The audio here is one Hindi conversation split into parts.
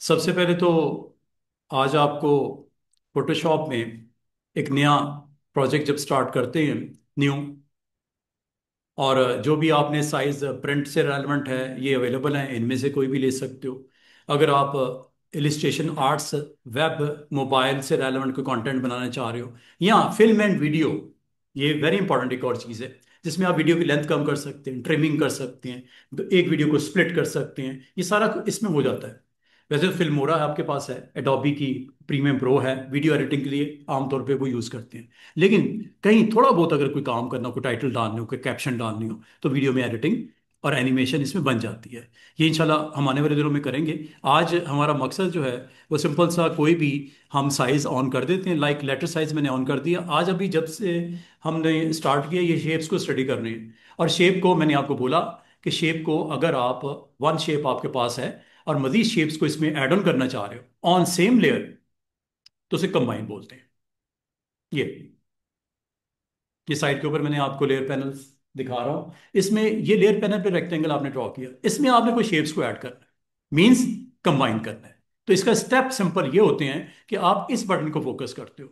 सबसे पहले तो आज आपको फोटोशॉप में एक नया प्रोजेक्ट जब स्टार्ट करते हैं, न्यू, और जो भी आपने साइज प्रिंट से रेलेवेंट है ये अवेलेबल है, इनमें से कोई भी ले सकते हो। अगर आप इलिस्ट्रेशन आर्ट्स, वेब, मोबाइल से रेलेवेंट कोई कंटेंट बनाना चाह रहे हो, या फिल्म एंड वीडियो, ये वेरी इंपॉर्टेंट एक और चीज़ है जिसमें आप वीडियो की लेंथ कम कर सकते हैं, ट्रिमिंग कर सकते हैं, तो एक वीडियो को स्प्लिट कर सकते हैं, ये सारा इसमें हो जाता है। वैसे तो फिल्मोरा आपके पास है, एडोबी की प्रीमियम प्रो है, वीडियो एडिटिंग के लिए आमतौर पे वो यूज़ करते हैं। लेकिन कहीं थोड़ा बहुत अगर कोई काम करना हो, कोई टाइटल डालनी हो, कोई कैप्शन डालनी हो, तो वीडियो में एडिटिंग और एनिमेशन इसमें बन जाती है। ये इंशाल्लाह हम आने वाले दिनों में करेंगे। आज हमारा मकसद जो है वो सिंपल सा, कोई भी हम साइज़ ऑन कर देते हैं, लाइक लेटर साइज़ मैंने ऑन कर दिया। आज अभी जब से हमने स्टार्ट किया ये शेप्स को स्टडी करने हैं, और शेप को मैंने आपको बोला कि शेप को अगर आप वन शेप आपके पास है और मजीद शेप्स को इसमें ऐड ऑन करना चाह रहे हो ऑन सेम लेयर, तो उसे कंबाइन बोलते हैं। ये साइड के ऊपर मैंने आपको लेयर पैनल्स दिखा रहा हूं। इसमें ये लेयर पैनल पे रेक्टेंगल आपने ड्रॉ किया, इसमें आपने कोई शेप्स को ऐड करना है, मींस कंबाइन करना है। तो इसका स्टेप सिंपल ये होते हैं कि आप इस बटन को फोकस करते हो,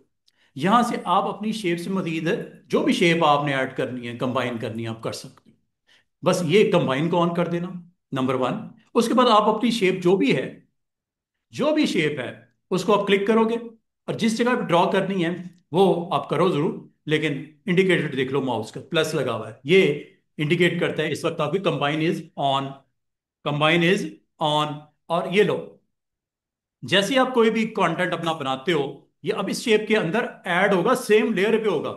यहां से आप अपनी शेप से मजीद जो भी शेप आपने ऐड करनी है, कंबाइन करनी है, आप कर सकते हो। बस ये कंबाइन को ऑन कर देना, नंबर वन। उसके बाद आप अपनी शेप जो भी है, जो भी शेप है, उसको आप क्लिक करोगे, और जिस जगह पे ड्रॉ करनी है वो आप करो जरूर, लेकिन इंडिकेटर देख लो, माउस का प्लस लगा हुआ है, ये इंडिकेट करता है इस वक्त आपकी combine is on, combine is on. और ये लो, जैसे ही आप कोई भी कंटेंट अपना बनाते हो, ये अब इस शेप के अंदर ऐड होगा, सेम लेयर पे होगा,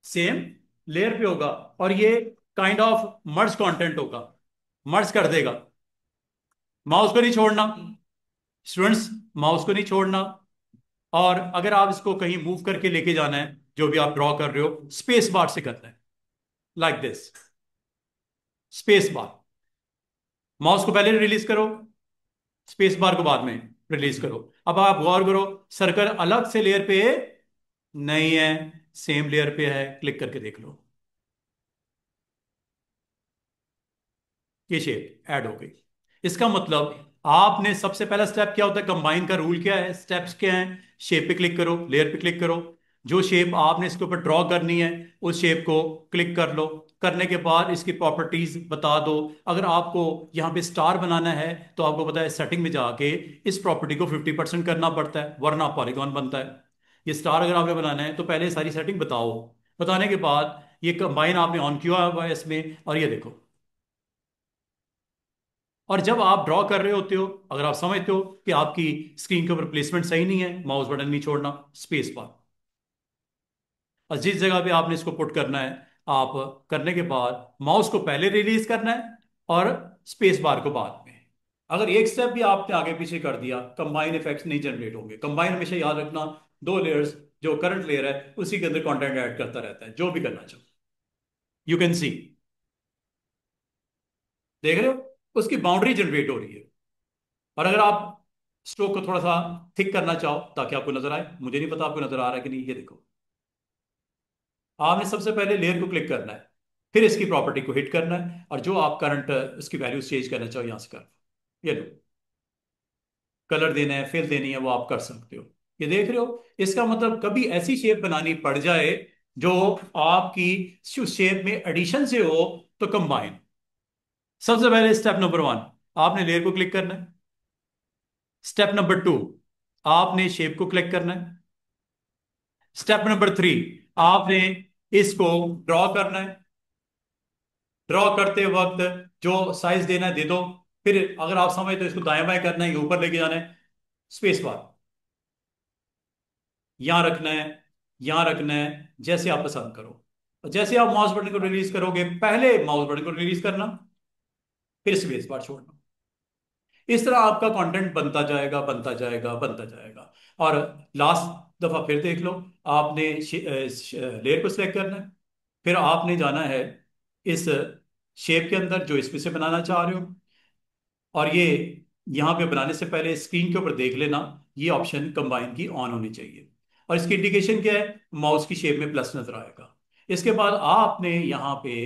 सेम लेयर पे होगा, और ये काइंड ऑफ मर्ज कंटेंट होगा, मर्ज कर देगा। माउस को नहीं छोड़ना स्टूडेंट्स, माउस को नहीं छोड़ना। और अगर आप इसको कहीं मूव करके लेके जाना है, जो भी आप ड्रॉ कर रहे हो, स्पेस बार से करना है, like this, space bar. Mouse को पहले रिलीज करो, स्पेस बार को बाद में रिलीज करो। अब आप गौर करो, सर्कल अलग से लेयर पे नहीं है, सेम लेयर पे है, क्लिक करके देख लो, ये शेप ऐड हो गई। इसका मतलब आपने सबसे पहला स्टेप क्या होता है, कंबाइन का रूल क्या है, स्टेप्स क्या हैं? शेप पे क्लिक करो, लेयर पे क्लिक करो, जो शेप आपने इसके ऊपर ड्रॉ करनी है उस शेप को क्लिक कर लो। करने के बाद इसकी प्रॉपर्टीज बता दो। अगर आपको यहाँ पे स्टार बनाना है तो आपको पता है सेटिंग में जाके इस प्रॉपर्टी को 50% करना पड़ता है, वरना पॉलीगॉन बनता है। ये स्टार अगर आपने बनाना है तो पहले सारी सेटिंग बताओ, बताने के बाद ये कंबाइन आपने ऑन किया हुआ है इसमें, और ये देखो। और जब आप ड्रॉ कर रहे होते हो, अगर आप समझते हो कि आपकी स्क्रीन के ऊपर प्लेसमेंट सही नहीं है, माउस बटन नहीं छोड़ना, स्पेस बार। और जिस जगह पे आपने इसको पुट करना है, आप करने के बाद माउस को पहले रिलीज करना है और स्पेस बार को बाद में। अगर एक स्टेप भी आपने आगे पीछे कर दिया, कंबाइन इफेक्ट्स नहीं जनरेट होंगे। कंबाइन हमेशा याद रखना, दो लेयर्स, जो करंट लेयर है उसी के अंदर कंटेंट ऐड करता रहता है, जो भी करना चाहो। यू कैन सी, देख रहे हो, उसकी बाउंड्री जनरेट हो रही है। और अगर आप स्ट्रोक को थोड़ा सा थिक करना चाहो ताकि आपको नजर आए, मुझे नहीं पता आपको नजर आ रहा है कि नहीं, ये देखो, आपने सबसे पहले लेयर को क्लिक करना है, फिर इसकी प्रॉपर्टी को हिट करना है, और जो आप करंट उसकी वैल्यू चेंज करना चाहो यहां से कर, ये लो, कलर देना है, फिल देनी है, वो आप कर सकते हो। ये देख रहे हो, इसका मतलब कभी ऐसी शेप बनानी पड़ जाए जो आपकी शेप में एडिशन से हो, तो कंबाइन। सबसे पहले स्टेप नंबर वन, आपने लेयर को क्लिक करना है। स्टेप नंबर टू, आपने शेप को क्लिक करना है। स्टेप नंबर थ्री, आपने इसको ड्रॉ करना है। ड्रॉ करते वक्त जो साइज देना है दे दो। फिर अगर आप समझे तो इसको दाएं बाएं करना है, ये ऊपर लेके जाना है, स्पेस बार यहां रखना है, यहां रखना है, जैसे आप पसंद करो। और जैसे आप माउस बटन को रिलीज करोगे, पहले माउस बटन को रिलीज करना, फिर स्पेस बार छोड़ना। इस तरह आपका कंटेंट बनता जाएगा, बनता जाएगा, बनता जाएगा। और लास्ट दफा फिर देख लो, आपने लेयर को सिलेक्ट करना है, फिर आपने जाना है इस शेप के अंदर जो इसमें से बनाना चाह रहे हो। और ये यहाँ पे बनाने से पहले स्क्रीन के ऊपर देख लेना, ये ऑप्शन कंबाइन की ऑन होनी चाहिए। और इसकी इंडिकेशन क्या है, माउस की शेप में प्लस नजर आएगा। इसके बाद आपने यहाँ पे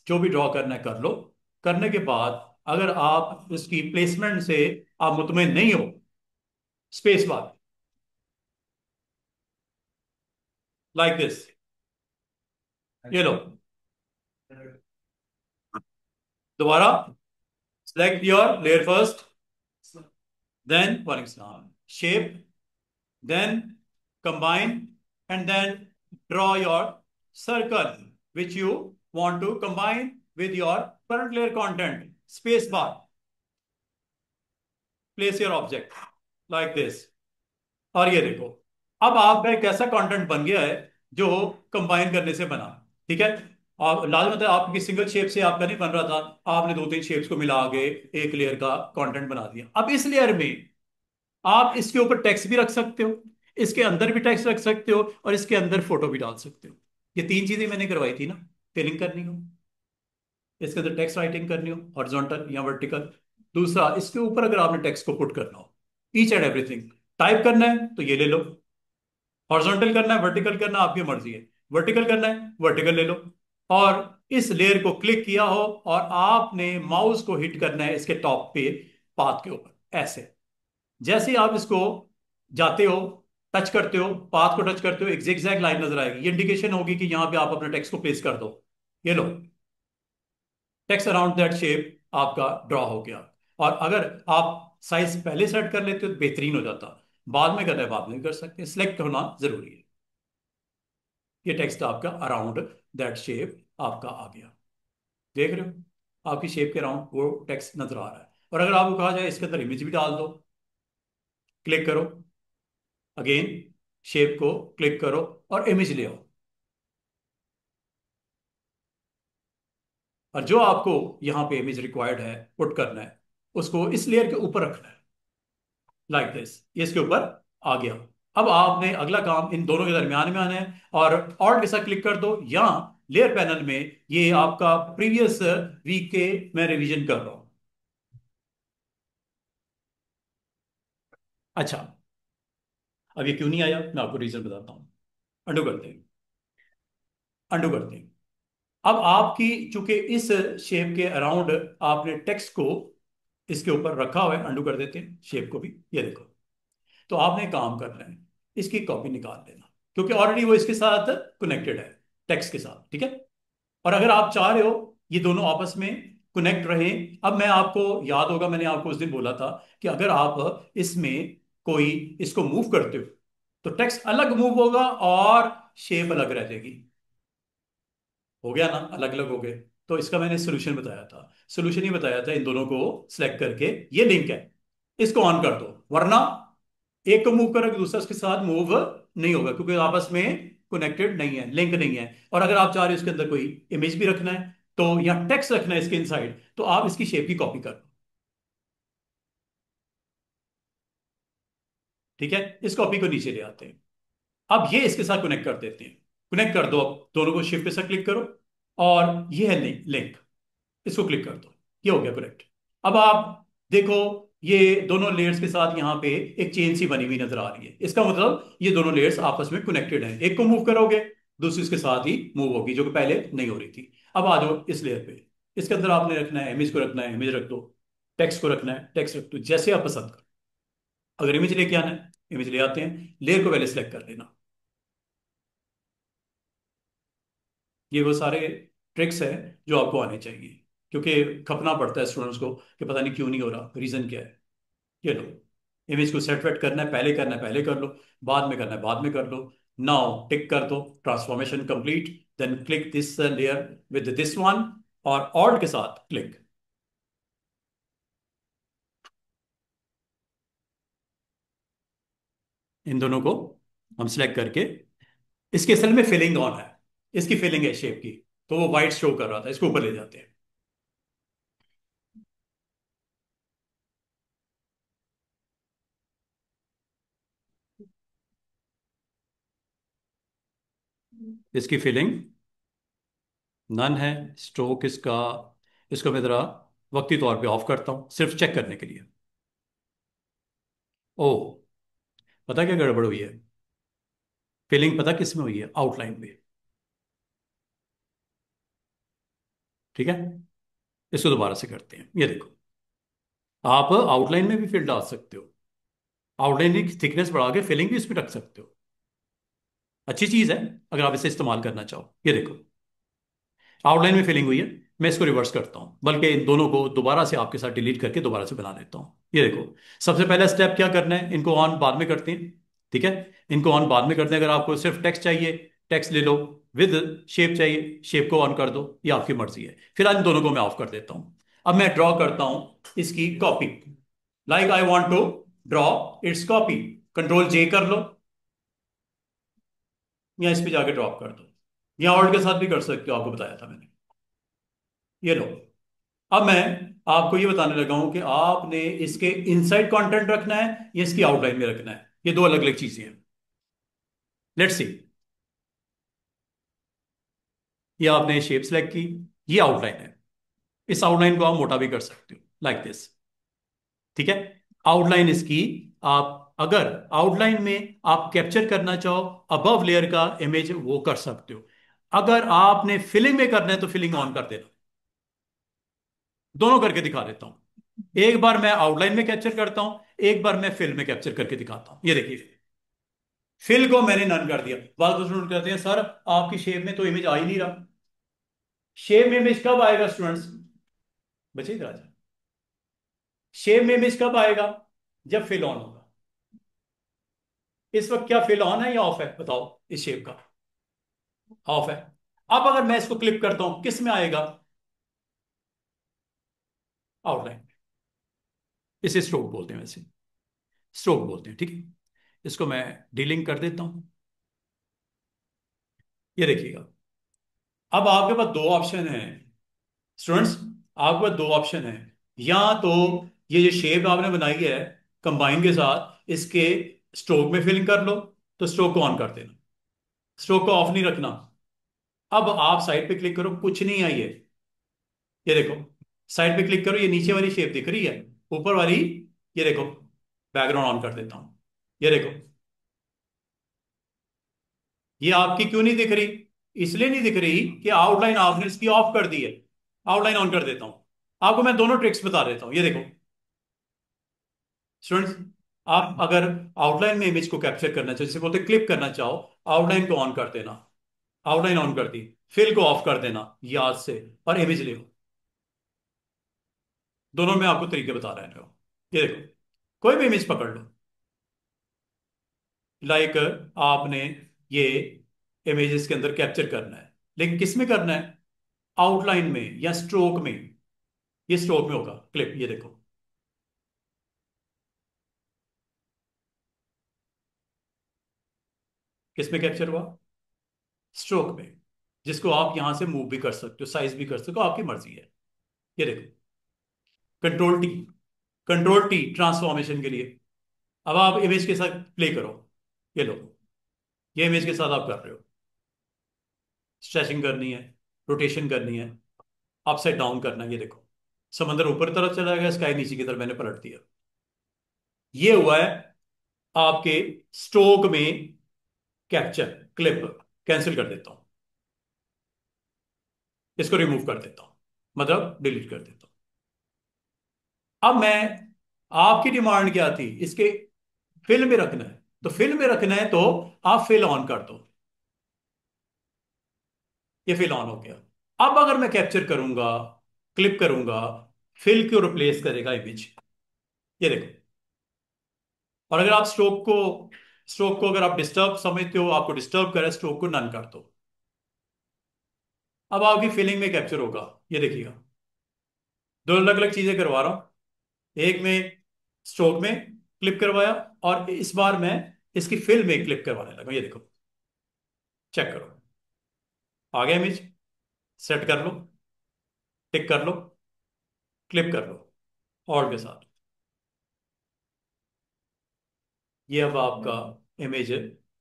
जो भी ड्रॉ करना है कर लो। करने के बाद अगर आप उसकी प्लेसमेंट से आप मुतमईन नहीं हो, स्पेस बार, लाइक दिस, ये लो, दोबारा select your layer first, then shape, then combine, and then draw your circle which you want to combine with your current layer content. Space bar. Place your object like this. और ये देखो, अब आपका एक ऐसा कंटेंट बन गया है जो कंबाइन करने से बना। ठीक है, और लाजमत है आपकी सिंगल शेप से आपका नहीं बन रहा था, आपने दो तीन शेप्स को मिला के एक लेयर का कंटेंट बना दिया। अब इस लेयर में आप इसके ऊपर टेक्स्ट भी रख सकते हो, इसके अंदर भी टेक्स्ट रख सकते हो, और इसके अंदर फोटो भी डाल सकते हो। ये तीन चीजें मैंने करवाई थी ना, फिलिंग करनी हो, इसके अंदर टेक्स्ट राइटिंग करनी हो हॉरिजॉन्टल या वर्टिकल, दूसरा इसके ऊपर अगर आपने टेक्स्ट को पुट करना हो, ईच एंड एवरीथिंग टाइप करना है तो ये ले लो, हॉरिजॉन्टल करना है वर्टिकल करना आपकी मर्जी है, वर्टिकल करना है वर्टिकल ले लो, और इस लेयर को क्लिक किया हो और आपने माउस को हिट करना है इसके टॉप पे, पाथ के ऊपर ऐसे। जैसे ही आप इसको जाते हो, टच करते हो, पाथ को टच करते हो, एक जिगजैग लाइन नजर आएगी, ये इंडिकेशन होगी कि यहां पे आप अपने टेक्स्ट को प्लेस कर दो। ये लो, टेक्स्ट अराउंड दैट शेप आपका ड्रॉ हो गया। और अगर आप साइज पहले सेट कर लेते हो तो बेहतरीन हो जाता, बाद में करना है बाद में भी कर सकते हैं, सिलेक्ट होना जरूरी है। ये टेक्स्ट आपका अराउंड दैट शेप आपका आ गया, देख रहे हो आपकी शेप के अराउंड वो टेक्स्ट नजर आ रहा है। और अगर आपको कहा जाए इसके अंदर इमेज भी डाल दो, क्लिक करो, अगेन शेप को क्लिक करो और इमेज ले आओ, और जो आपको यहां पे इमेज रिक्वायर्ड है पुट करना है उसको इस लेयर के ऊपर रखना है, लाइक दिस, ये इसके ऊपर आ गया। अब आपने अगला काम इन दोनों के दरमियान में आना है, और ऑल्ट के साथ क्लिक कर दो, या लेयर पैनल में ये आपका प्रीवियस वीक के मैं रिवीजन कर रहा हूं। अच्छा, अब ये क्यों नहीं आया मैं आपको रीजन बताता हूं। अंडू करते हैं, अंडू करते हैं। अब आपकी चूंकि इस शेप के अराउंड आपने टेक्स्ट को इसके ऊपर रखा हुआ है, अंडू कर देते हैं शेप को भी, ये देखो। तो आपने काम करना है, इसकी कॉपी निकाल लेना, क्योंकि ऑलरेडी वो इसके साथ कनेक्टेड है, टेक्स्ट के साथ, ठीक है। और अगर आप चाह रहे हो ये दोनों आपस में कनेक्ट रहें, अब मैं आपको याद होगा मैंने आपको उस दिन बोला था कि अगर आप इसमें कोई इसको मूव करते हो तो टेक्स्ट अलग मूव होगा और शेप अलग रह जाएगी। हो गया ना, अलग अलग हो गए। तो इसका मैंने सोल्यूशन बताया था, सोल्यूशन ही बताया था, इन दोनों को सिलेक्ट करके ये लिंक है, इसको ऑन कर दो, वरना एक को मूव करोगे दूसरा उसके साथ मूव नहीं होगा, क्योंकि आपस में कनेक्टेड नहीं है, लिंक नहीं है। और अगर आप चाह रहे हो इसके अंदर कोई इमेज भी रखना है तो या टेक्स्ट रखना है इसके इनसाइड, तो आप इसकी शेप की कॉपी कर लो, ठीक है। इस कॉपी को नीचे ले आते हैं, अब ये इसके साथ कनेक्ट कर देते हैं, कनेक्ट कर दो। अब दोनों को शिफ्ट पे से क्लिक करो, और ये है लिंक, इसको क्लिक कर दो, ये हो गया कनेक्ट। अब आप देखो, ये दोनों लेयर्स के साथ यहाँ पे एक चेन सी बनी हुई नजर आ रही है, इसका मतलब ये दोनों लेयर्स आपस में कनेक्टेड हैं, एक को मूव करोगे दूसरी इसके साथ ही मूव होगी, जो कि पहले नहीं हो रही थी। अब आ जाओ इस लेयर पे, इसके अंदर आपने रखना है इमेज को, रखना है इमेज रख दो, टेक्स्ट को रखना है टेक्स्ट रख दो, जैसे आप पसंद करो। अगर इमेज लेके आना है इमेज ले आते हैं, लेयर को पहले सेलेक्ट कर लेना। ये वो सारे ट्रिक्स हैं जो आपको आने चाहिए, क्योंकि खपना पड़ता है स्टूडेंट्स को कि पता नहीं क्यों नहीं हो रहा, रीजन क्या है। ये लो, इमेज को सेट वेट करना है, पहले करना है पहले कर लो, बाद में करना है बाद में कर लो। नाउ टिक कर दो, transformation complete, then click this layer with this one, और ऑल्ट के साथ क्लिक। इन दोनों को हम सिलेक्ट करके, इसके असल में फिलिंग ऑन है, इसकी फिलिंग है शेप की, तो वो वाइट शो कर रहा था, इसको ऊपर ले जाते हैं। इसकी फिलिंग नन है, स्ट्रोक इसका, इसको मैं जरा वक्ती तौर पे ऑफ करता हूं सिर्फ चेक करने के लिए। ओ, पता क्या गड़बड़ हुई है, फिलिंग पता किस में हुई है, आउटलाइन में, ठीक है। इसको दोबारा से करते हैं, ये देखो आप आउटलाइन में भी फिल डाल सकते हो, आउटलाइन की थिकनेस बढ़ा के फिलिंग भी इसमें रख सकते हो। अच्छी चीज है अगर आप इसे इस्तेमाल करना चाहो। ये देखो, आउटलाइन में फिलिंग हुई है। मैं इसको रिवर्स करता हूं, बल्कि इन दोनों को दोबारा से आपके साथ डिलीट करके दोबारा से बना देता हूं। ये देखो, सबसे पहला स्टेप क्या करना है, इनको ऑन बाद में करते हैं। ठीक है, इनको ऑन बाद में करते हैं। अगर आपको सिर्फ टेक्स्ट चाहिए, टेक्स्ट ले लो। विद शेप चाहिए, शेप को ऑन कर दो। ये आपकी मर्जी है। फिलहाल इन दोनों को मैं ऑफ कर देता हूं। अब मैं ड्रॉ करता हूं इसकी copy. Like I want to draw its copy. Control J कर लो, या इस पे जाके ड्रॉप कर दो, या ऑल्ट के साथ भी कर सकते हो, आपको बताया था मैंने। ये लो। अब मैं आपको ये बताने लगा हूं कि आपने इसके इनसाइड कंटेंट रखना है या इसकी आउटलाइन में रखना है। ये दो अलग अलग चीजें हैं। Let's see. ये आपने शेप सेलेक्ट की, ये आउटलाइन है। इस आउटलाइन को आप मोटा भी कर सकते हो, लाइक दिस। ठीक है, आउटलाइन इसकी, आप अगर आउटलाइन में आप कैप्चर करना चाहो अबव लेयर का इमेज, वो कर सकते हो। अगर आपने फिलिंग में करना है तो फिलिंग ऑन कर देना। दोनों करके दिखा देता हूं। एक बार मैं आउटलाइन में कैप्चर करता हूं, एक बार मैं फिल में कैप्चर करके दिखाता हूं। ये देखिए, फिल को मैंने नन कर दिया। बात तो स्टूडेंट कहते हैं सर आपकी शेप में तो इमेज आ ही नहीं रहा। शेप में इमेज कब आएगा स्टूडेंट्स? बचे इधर आ जाए। शेप में इमेज कब आएगा? जब फिल ऑन होगा। इस वक्त क्या फिल ऑन है या ऑफ है, बताओ इस शेप का? ऑफ है। अब अगर मैं इसको क्लिक करता हूं, किस में आएगा? आउटलाइन। इसे स्ट्रोक बोलते हैं, वैसे स्ट्रोक बोलते हैं। ठीक है, इसको मैं डीलिंक कर देता हूं। ये देखिएगा, अब आपके पास दो ऑप्शन है स्टूडेंट्स। आपके पास दो ऑप्शन है। या तो ये जो शेप आपने बनाई है कंबाइन के साथ, इसके स्ट्रोक में फिलिंग कर लो, तो स्ट्रोक को ऑन कर देना, स्ट्रोक को ऑफ नहीं रखना। अब आप साइड पे क्लिक करो, कुछ नहीं आई है। ये देखो, साइड पे क्लिक करो, ये नीचे वाली शेप दिख रही है, ऊपर वाली। ये देखो, बैकग्राउंड ऑन कर देता हूं। ये देखो, ये आपकी क्यों नहीं दिख रही? इसलिए नहीं दिख रही कि आउटलाइन आपने इसकी ऑफ कर दी है। आउटलाइन ऑन कर देता हूं। आपको मैं दोनों ट्रिक्स बता देता हूं। ये देखो स्टूडेंट्स, आप अगर आउटलाइन में इमेज को कैप्चर करना चाहो, जिसे बोलते क्लिप करना चाहो, आउटलाइन को ऑन कर देना। आउटलाइन ऑन कर दी, फिल को ऑफ कर देना याद से, और इमेज ले लो। दोनों में आपको तरीके बता रहे हो। ये देखो, कोई भी इमेज पकड़ लो। लाइक आपने ये इमेजेस के अंदर कैप्चर करना है, लेकिन किस में करना है? आउटलाइन में या स्ट्रोक में? ये स्ट्रोक में होगा क्लिप। ये देखो, किस में कैप्चर हुआ? स्ट्रोक में, जिसको आप यहां से मूव भी कर सकते हो, साइज भी कर सकते हो, आपकी मर्जी है। ये देखो, control T, control T transformation के लिए। अब आप इमेज के साथ प्ले करो। ये लो, ये इमेज के साथ आप कर रहे हो। स्ट्रेचिंग करनी है, रोटेशन करनी है, अपसाइड डाउन करना है। ये देखो, समंदर ऊपर तरफ चला गया, स्काई नीचे की तरफ मैंने पलट दिया। ये हुआ है आपके स्ट्रोक में कैप्चर। क्लिप कैंसिल कर देता हूं, इसको रिमूव कर देता हूं, मतलब डिलीट कर देता हूं। अब मैं, आपकी डिमांड क्या थी? इसके फिल में रखना है, तो फिल में रखना है तो आप फिल ऑन कर दो। ये फिल ऑन हो गया। अब अगर मैं कैप्चर करूंगा, क्लिप करूंगा, फिल को रिप्लेस करेगा इमेज। ये देखो, और अगर आप स्ट्रोक को अगर आप डिस्टर्ब समझते हो, आपको डिस्टर्ब करे, स्ट्रोक को नन कर दो। अब आपकी फीलिंग में कैप्चर होगा। ये देखिएगा, दो अलग अलग चीजें करवा रहा हूं। एक में स्ट्रोक में क्लिप करवाया, और इस बार मैं इसकी फिल में क्लिप करवाने लगा। ये देखो, चेक करो, आ गया इमेज। सेट कर लो, टिक कर लो, क्लिप कर लो, और के साथ। ये अब आपका इमेज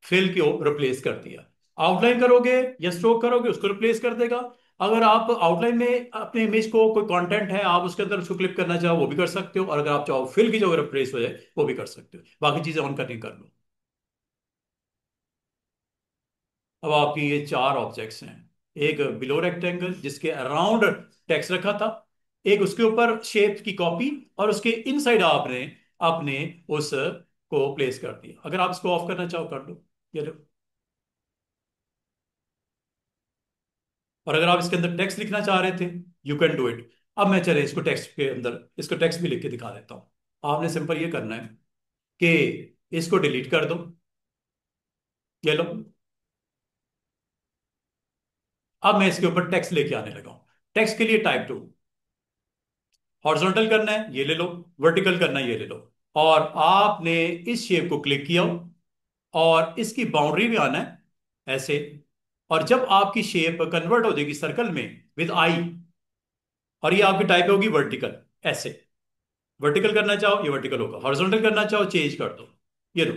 फिल को रिप्लेस कर दिया। आउटलाइन करोगे या स्ट्रोक करोगे, उसको रिप्लेस कर देगा। अगर आप आउटलाइन में अपने इमेज को, कोई कंटेंट है आप उसके अंदर उसको क्लिक करना चाहो, वो भी कर सकते हो, और अगर आप चाहो फिल की जगह रिप्लेस हो जाए, वो भी कर सकते हो। बाकी चीजें ऑन करनी कर लो। अब आपकी ये चार ऑब्जेक्ट्स हैं। एक बिलो रेक्टेंगल जिसके अराउंड टेक्स्ट रखा था, एक उसके ऊपर शेप की कॉपी, और उसके इनसाइड आपने आपने उस को प्लेस कर दिया। अगर आप इसको ऑफ करना चाहो कर लो, ये लो। और अगर आप इसके अंदर टेक्स्ट लिखना चाह रहे थे, यू कैन डू इट। अब मैं चले इसको टेक्स्ट के अंदर, इसको टेक्स्ट भी लिख के दिखा देता हूं। आपने सिंपल ये करना है कि इसको डिलीट कर दो, ये लो। अब मैं इसके ऊपर टेक्स्ट लेके आने लगा हूं। टेक्स्ट के लिए टाइप टू, हॉरिजॉन्टल करना है ये ले लो, वर्टिकल करना है ये ले लो। और आपने इस शेप को क्लिक किया और इसकी बाउंड्री में आना है ऐसे। और जब आपकी शेप कन्वर्ट हो जाएगी सर्कल में विद आई, और ये आपकी टाइप होगी वर्टिकल, ऐसे। वर्टिकल करना चाहो ये वर्टिकल होगा, हॉरिजॉन्टल करना चाहो चेंज कर दो, ये लो,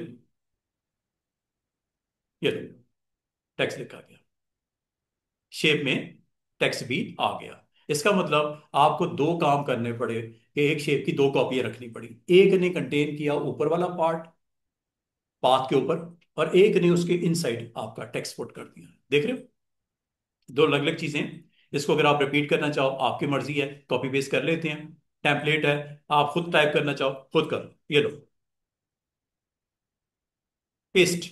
ये लो। टेक्स्ट लिखा गया, शेप में टेक्स्ट भी आ गया। इसका मतलब आपको दो काम करने पड़े कि एक शेप की दो कॉपियां रखनी पड़ी। एक ने कंटेन किया ऊपर वाला पार्ट पाथ के ऊपर, और एक ने उसके इनसाइड आपका टेक्स्ट पुट कर दिया। देख रहे हो, दो अलग अलग चीजें। इसको अगर आप रिपीट करना चाहो आपकी मर्जी है, कॉपी पेस्ट कर लेते हैं। टेम्पलेट है, आप खुद टाइप करना चाहो खुद कर लो, ये लो, पेस्ट,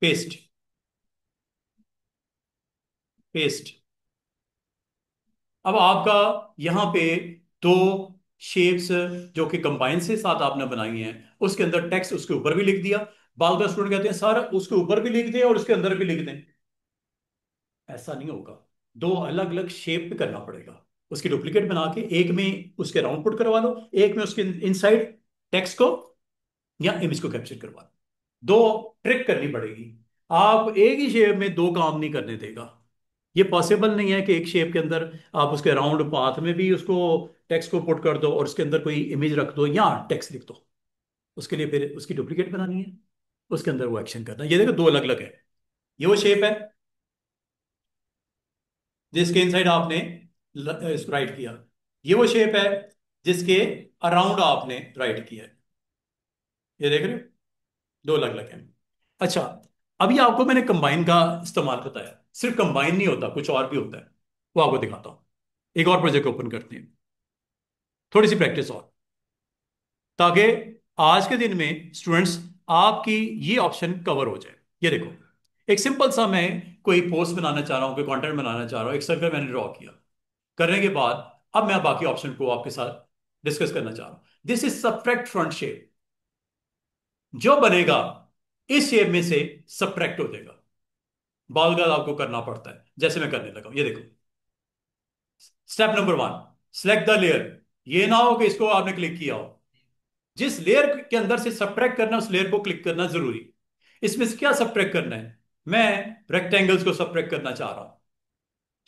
पेस्ट, पेस्ट। अब आपका यहाँ पे दो शेप्स जो कि कंबाइन से साथ आपने बनाई हैं, उसके अंदर टेक्स्ट उसके ऊपर भी लिख दिया। बाल का स्टूडेंट कहते हैं सर उसके ऊपर भी लिख दें और उसके अंदर भी लिख दें। ऐसा नहीं होगा, दो अलग अलग शेप पे करना पड़ेगा। उसकी डुप्लीकेट बना के एक में उसके राउंड पुट करवा लो, एक में उसके इनसाइड टेक्स्ट को या इमेज को कैप्चर करवा लो। दो ट्रिक करनी पड़ेगी। आप एक ही शेप में दो काम नहीं करने देगा। ये पॉसिबल नहीं है कि एक शेप के अंदर आप उसके राउंड पाथ में भी उसको टेक्स्ट को पुट कर दो और उसके अंदर कोई इमेज रख दो या टेक्स्ट लिख दो। उसके लिए फिर उसकी डुप्लीकेट बनानी है, उसके अंदर वो एक्शन करना है। ये देखो दो अलग अलग है। ये वो शेप है जिसके इनसाइड आपने इसको राइट किया। ये वो शेप है जिसके अराउंड आपने राइट किया है। ये देख रहे हो, दो अलग अलग हैं। अच्छा, अभी आपको मैंने कंबाइन का इस्तेमाल बताया। सिर्फ कंबाइन नहीं होता, कुछ और भी होता है, वो आपको दिखाता हूं। एक और प्रोजेक्ट ओपन करते हैं, थोड़ी सी प्रैक्टिस और, ताकि आज के दिन में स्टूडेंट्स आपकी ये ऑप्शन कवर हो जाए। ये देखो, एक सिंपल सा मैं कोई पोस्ट बनाना चाह रहा हूं, कोई कंटेंट बनाना चाह रहा हूं, एक सर्कल मैंने ड्रॉ किया। करने के बाद अब मैं बाकी ऑप्शन को आपके साथ डिस्कस करना चाह रहा हूं। This is subtract front shape. जो बनेगा इस शेप में से सबट्रैक्ट हो जाएगा। बाल का आपको करना पड़ता है जैसे मैं करने लगा हूं। ये देखो, step number one, select the layer. ये ना हो कि इसको आपने क्लिक किया हो, जिस लेयर के अंदर से सबट्रैक्ट करना है उस लेयर को क्लिक करना जरूरी। इसमें से क्या सबट्रैक्ट करना है? मैं रेक्टेंगल्स को सबट्रैक्ट करना चाह रहा हूं।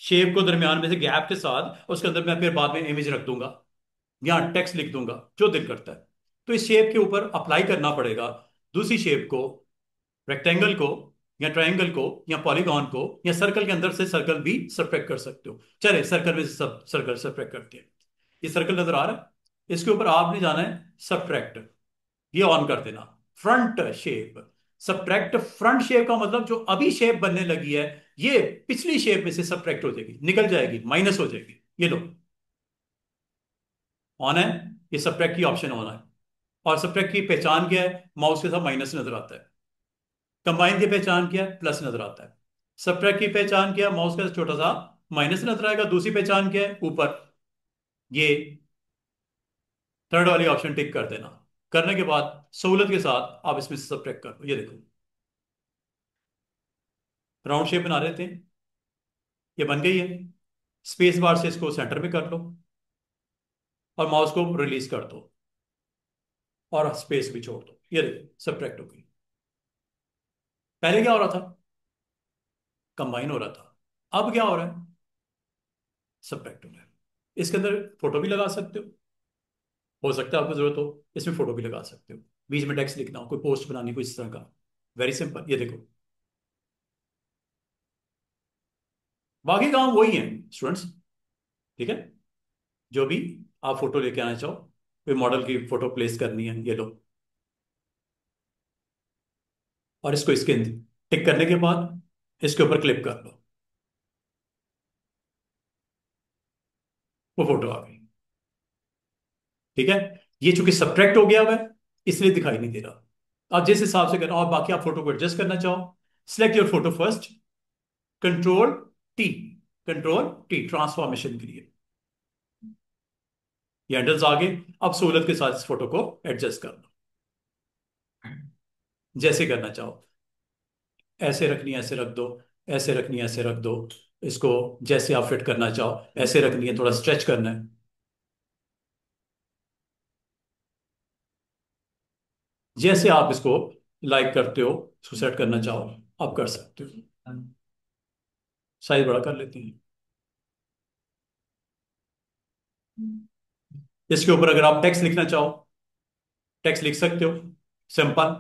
शेप को दरमियान में से गैप के साथ उसके अंदर मैं फिर बाद में इमेज रख दूंगा या टेक्स्ट लिख दूंगा, जो दिल करता है। तो इस शेप के ऊपर अप्लाई करना पड़ेगा दूसरी शेप को, रेक्टेंगल को या ट्रायंगल को या पॉलीगॉन को, या सर्कल के अंदर से सर्कल भी सबट्रैक्ट कर सकते हो। चले सर्कल में से सब सर्कल सबट्रैक्ट करते हैं। ये सर्कल नजर आ रहा है, इसके ऊपर आपने जाना है सबट्रैक्ट, ये ऑन कर देना। Front shape, subtract front shape का मतलब जो अभी शेप बनने लगी है ये पिछली शेप में से सबट्रैक्ट हो जाएगी, निकल जाएगी, माइनस हो जाएगी। ये लो, ऑन है, ये सबट्रैक्ट की ऑप्शन ऑन है। और सबट्रैक्ट की पहचान क्या है? माउस के साथ माइनस नजर आता है। कंबाइन की पहचान क्या है? प्लस नजर आता है। सबट्रैक्ट की पहचान क्या है? माउस का छोटा सा माइनस नजर आएगा। दूसरी पहचान क्या है? ऊपर ये थर्ड वाली ऑप्शन टिक कर देना। करने के बाद सहूलत के साथ आप इसमें से सबट्रैक्ट कर लो। ये देखो, राउंड शेप बना रहे थे, ये बन गई है। स्पेस बार से इसको सेंटर में कर लो और माउस को रिलीज कर दो और स्पेस भी छोड़ दो। ये देखो सबट्रैक्ट हो गई। पहले क्या हो रहा था? कंबाइन हो रहा था। अब क्या हो रहा है? सबट्रैक्ट हो रहा है। इसके अंदर फोटो भी लगा सकते हो सकता है आपको जरूरत हो, इसमें फोटो भी लगा सकते हो। बीच में टेक्स्ट लिखना हो, कोई पोस्ट बनानी, कोई इस तरह का, वेरी सिंपल। ये देखो, बाकी काम वही है स्टूडेंट्स, ठीक है। जो भी आप फोटो लेके आना चाहो, कोई मॉडल की फोटो प्लेस करनी है, ये लो। और इसको इसके टिक करने के बाद इसके ऊपर क्लिक कर लो। वो फोटो आ गई। ठीक है, ये चूंकि सब्ट्रैक्ट हो गया हुआ है इसलिए दिखाई नहीं दे रहा। आप जिस हिसाब से करना और बाकी आप फोटो को एडजस्ट करना चाहो, select your photo first, control T, control T transformation के लिए। ये हैंडल्स आ गए। अब सहूलत के साथ इस फोटो को एडजस्ट कर लो जैसे करना चाहो। ऐसे रखनी है ऐसे रख दो, ऐसे रखनी है ऐसे रख दो, इसको जैसे आप फिट करना चाहो। ऐसे रखनी है, थोड़ा स्ट्रेच करना है, जैसे आप इसको लाइक करते हो, इसको सेट करना चाहो आप कर सकते हो। साइज बड़ा कर लेते हैं। इसके ऊपर अगर आप टेक्स्ट लिखना चाहो, टेक्स्ट लिख सकते हो, सिंपल,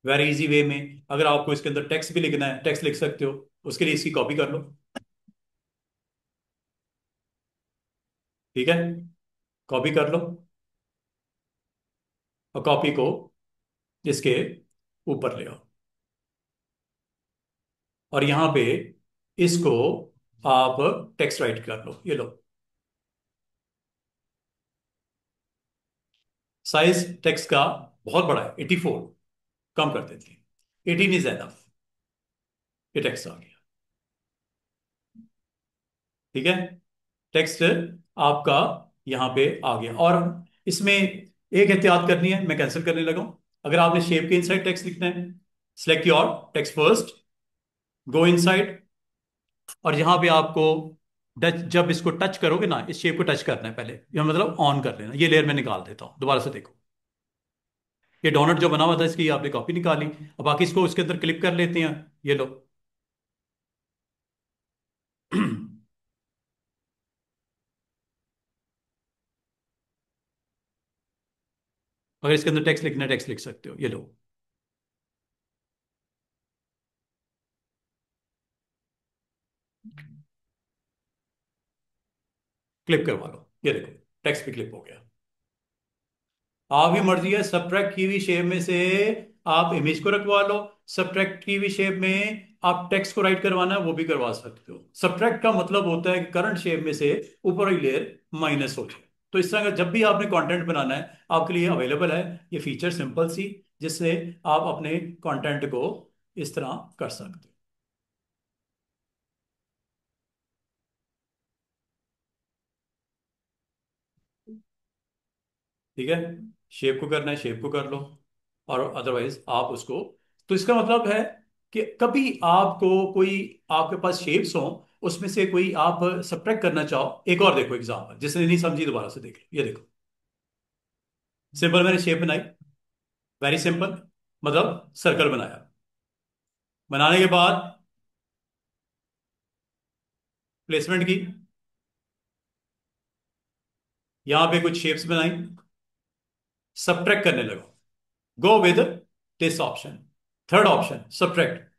वेरी इजी वे में। अगर आपको इसके अंदर टेक्स्ट भी लिखना है, टेक्स्ट लिख सकते हो। उसके लिए इसकी कॉपी कर लो। ठीक है, कॉपी कर लो और कॉपी को इसके ऊपर ले आओ और यहां पे इसको आप टेक्स्ट राइट कर लो। ये लो, साइज टेक्स्ट का बहुत बड़ा है 84, कम कर देते हैं, 18 इज एनफ। ये टेक्स्ट आ गया। ठीक है, टेक्स्ट आपका यहां पे आ गया। और इसमें एक एहतियात करनी है, मैं कैंसिल करने लगा हूं। अगर आपने शेप के इनसाइड टेक्स्ट लिखना है, select your text first, go inside, और यहां पे आपको जब इसको टच करोगे ना, इस शेप को टच करना है पहले, या मतलब ऑन कर लेना। ये लेयर मैं निकाल देता हूं, दोबारा से देखो। ये डोनट जो बना हुआ था इसकी आपने कॉपी निकाली। अब बाकी इसको उसके अंदर क्लिप कर लेते हैं। ये लो अगर इसके अंदर टेक्स्ट लिखना है, टेक्स्ट लिख सकते हो। ये लो, क्लिप करवा लो। ये देखो, टेक्स्ट भी क्लिप हो गया। आप ही मर्जी है, सब्ट्रैक्ट की हुई शेप में से आप इमेज को रखवा लो, सब्ट्रैक्ट की हुई शेप में आप टेक्स्ट को राइट करवाना है वो भी करवा सकते हो। सब्ट्रैक्ट का मतलब होता है कि करंट शेप में से ऊपर वाली लेयर माइनस हो जाए। तो इस तरह का जब भी आपने कंटेंट बनाना है आपके लिए अवेलेबल है ये फीचर, सिंपल सी, जिससे आप अपने कंटेंट को इस तरह कर सकते हो। ठीक है, शेप को करना है शेप को कर लो, और अदरवाइज आप उसको। तो इसका मतलब है कि कभी आपको कोई, आपके पास शेप्स हो, उसमें से कोई आप सब्ट्रैक्ट करना चाहो। एक और देखो एग्जांपल, जिसने नहीं समझी दोबारा से देख लो। ये देखो, सिंपल मैंने शेप बनाई, वेरी सिंपल, मतलब सर्कल बनाया। बनाने के बाद प्लेसमेंट की, यहां पे कुछ शेप्स बनाई, सब्ट्रैक्ट करने लगो। Go with this option, third option subtract.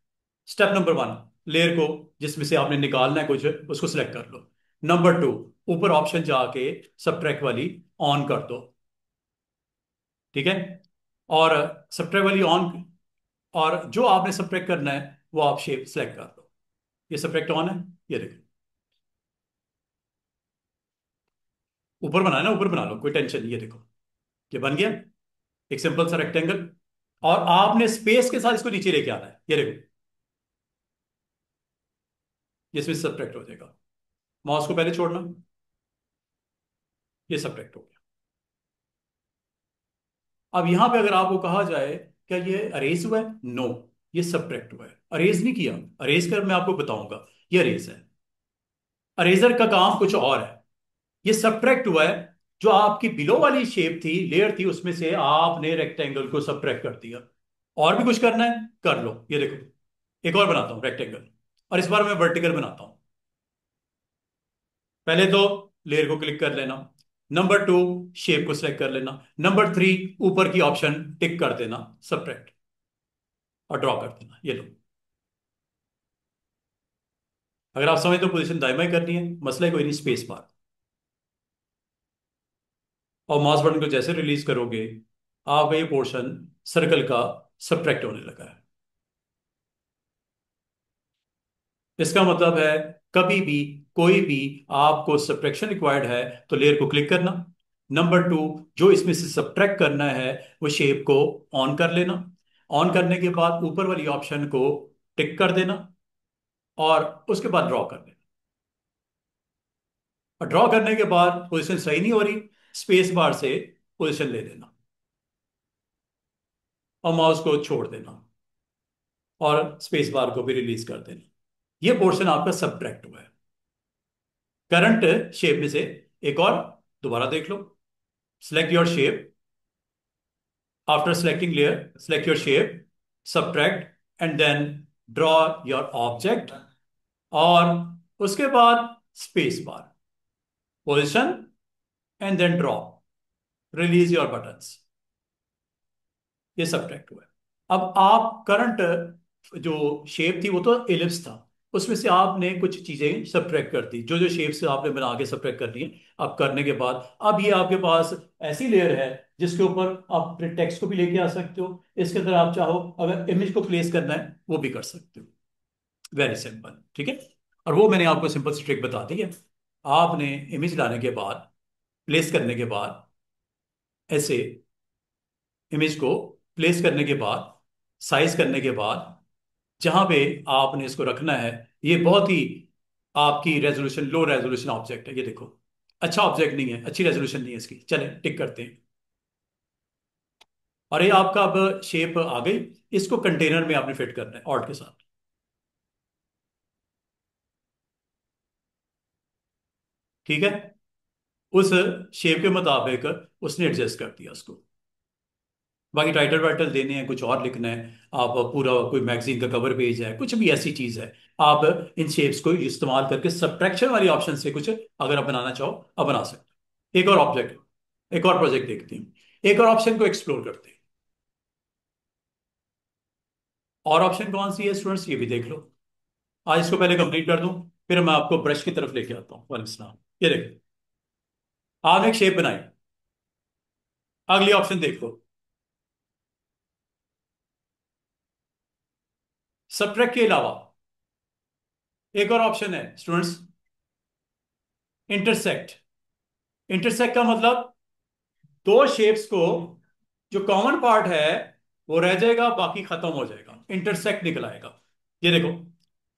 Step number one, layer को जिसमें से आपने निकालना है कुछ उसको सिलेक्ट कर लो। नंबर टू, ऊपर ऑप्शन जाके सब्ट्रैक्ट वाली ऑन कर दो। ठीक है, और सब्ट्रैक्ट वाली ऑन, और जो आपने सब्ट्रैक्ट करना है वो आप शेप सेलेक्ट कर लो। ये सब्ट्रैक्ट ऑन है, ये देखो, ऊपर बनाना है ना, ऊपर बना लो, कोई टेंशन नहीं। ये देखो, ये बन गया एक सिंपल सा रेक्टेंगल। और आपने स्पेस के साथ इसको नीचे लेके आना है। ये देखो, ये इसमें सब्ट्रैक्ट हो जाएगा। माउस को पहले छोड़ना, ये सब्ट्रैक्ट हो गया। अब यहां पे अगर आपको कहा जाए क्या ये अरेज हुआ है, नो, ये सब्ट्रैक्ट हुआ है। अरेज नहीं किया, अरेज कर मैं आपको बताऊंगा, ये अरेज है। अरेजर का काम कुछ और है, ये सब्ट्रैक्ट हुआ है। जो आपकी बिलो वाली शेप थी, लेयर थी, उसमें से आपने रेक्टेंगल को सब्ट्रैक्ट कर दिया। और भी कुछ करना है कर लो। ये देखो, एक और बनाता हूं रेक्टेंगल, और इस बार मैं वर्टिकल बनाता हूं। पहले तो लेयर को क्लिक कर लेना, नंबर टू शेप को सिलेक्ट कर लेना, नंबर थ्री ऊपर की ऑप्शन टिक कर देना, सब्ट्रैक्ट, और ड्रॉ कर देना। ये लो, अगर आप समझ तो पोजीशन दायमा ही करनी है, मसला ही कोई नहीं, स्पेस बार। और माउस बटन को जैसे रिलीज करोगे आपका ये पोर्शन सर्कल का सब्ट्रैक्ट होने लगा है। इसका मतलब है कभी भी कोई भी आपको सब्ट्रैक्शन रिक्वायर्ड है तो लेयर को क्लिक करना। नंबर टू, जो इसमें से सब्ट्रैक्ट करना है वो शेप को ऑन कर लेना। ऑन करने के बाद ऊपर वाली ऑप्शन को टिक कर देना और उसके बाद ड्रॉ कर देना। और ड्रॉ करने के बाद पोजीशन सही नहीं हो रही, स्पेस बार से पोजीशन ले लेना और माउस को छोड़ देना और स्पेस बार को भी रिलीज कर देना। ये पोर्शन आपका सब्ट्रैक्ट हुआ है। करंट शेप में से एक और दोबारा देख लो। Select your shape, after selecting layer select your shape, subtract and then draw your object और उसके बाद space bar, position and then draw, release your buttons. ये सब्ट्रैक्ट हुआ है। अब आप करंट जो शेप थी वो तो एलिप्स था, उसमें से आपने कुछ चीजें सब्ट्रैक्ट कर दी, जो जो शेप्स आपने बना के सब्ट्रैक्ट कर दी है। अब करने के बाद अब ये आपके पास ऐसी लेयर है जिसके ऊपर आप अपने टेक्स्ट को भी लेके आ सकते हो। इसके अंदर आप चाहो अगर इमेज को प्लेस करना है वो भी कर सकते हो। वेरी सिंपल, ठीक है। और वो मैंने आपको सिंपल सी ट्रिक बता दी है। आपने इमेज लाने के बाद, प्लेस करने के बाद, ऐसे इमेज को प्लेस करने के बाद, साइज करने के बाद, जहां पे आपने इसको रखना है, ये बहुत ही आपकी रेजोल्यूशन लो रेजोल्यूशन ऑब्जेक्ट है। ये देखो, अच्छा ऑब्जेक्ट नहीं है, अच्छी रेजोल्यूशन नहीं है इसकी। चले टिक करते हैं। और ये आपका अब शेप आ गई। इसको कंटेनर में आपने फिट करना है ऑर्ड के साथ। ठीक है, उस शेप के मुताबिक उसने एडजस्ट कर दिया उसको। बाकी टाइटल वाइटल देने हैं, कुछ और लिखना है, आप पूरा कोई मैगजीन का कवर पेज है, कुछ भी ऐसी चीज है, आप इन शेप्स को इस्तेमाल करके सब्ट्रैक्शन वाली ऑप्शन से कुछ अगर आप बनाना चाहो आप बना सकते हो। एक और ऑब्जेक्ट, एक और प्रोजेक्ट देखते हैं, एक और ऑप्शन को एक्सप्लोर करते हैं। और ऑप्शन कौन सी है स्टूडेंट्स, ये भी देख लो। आज इसको पहले कंप्लीट कर दूं, फिर मैं आपको ब्रश की तरफ लेके आता हूँ। वालेकुम सलाम। ये देखो, आपने एक शेप बनाई। अगली ऑप्शन देखो, सब्ट्रैक्ट के अलावा एक और ऑप्शन है स्टूडेंट्स, इंटरसेक्ट। इंटरसेक्ट का मतलब दो शेप्स को जो कॉमन पार्ट है वो रह जाएगा, बाकी खत्म हो जाएगा, इंटरसेक्ट निकल आएगा। ये देखो,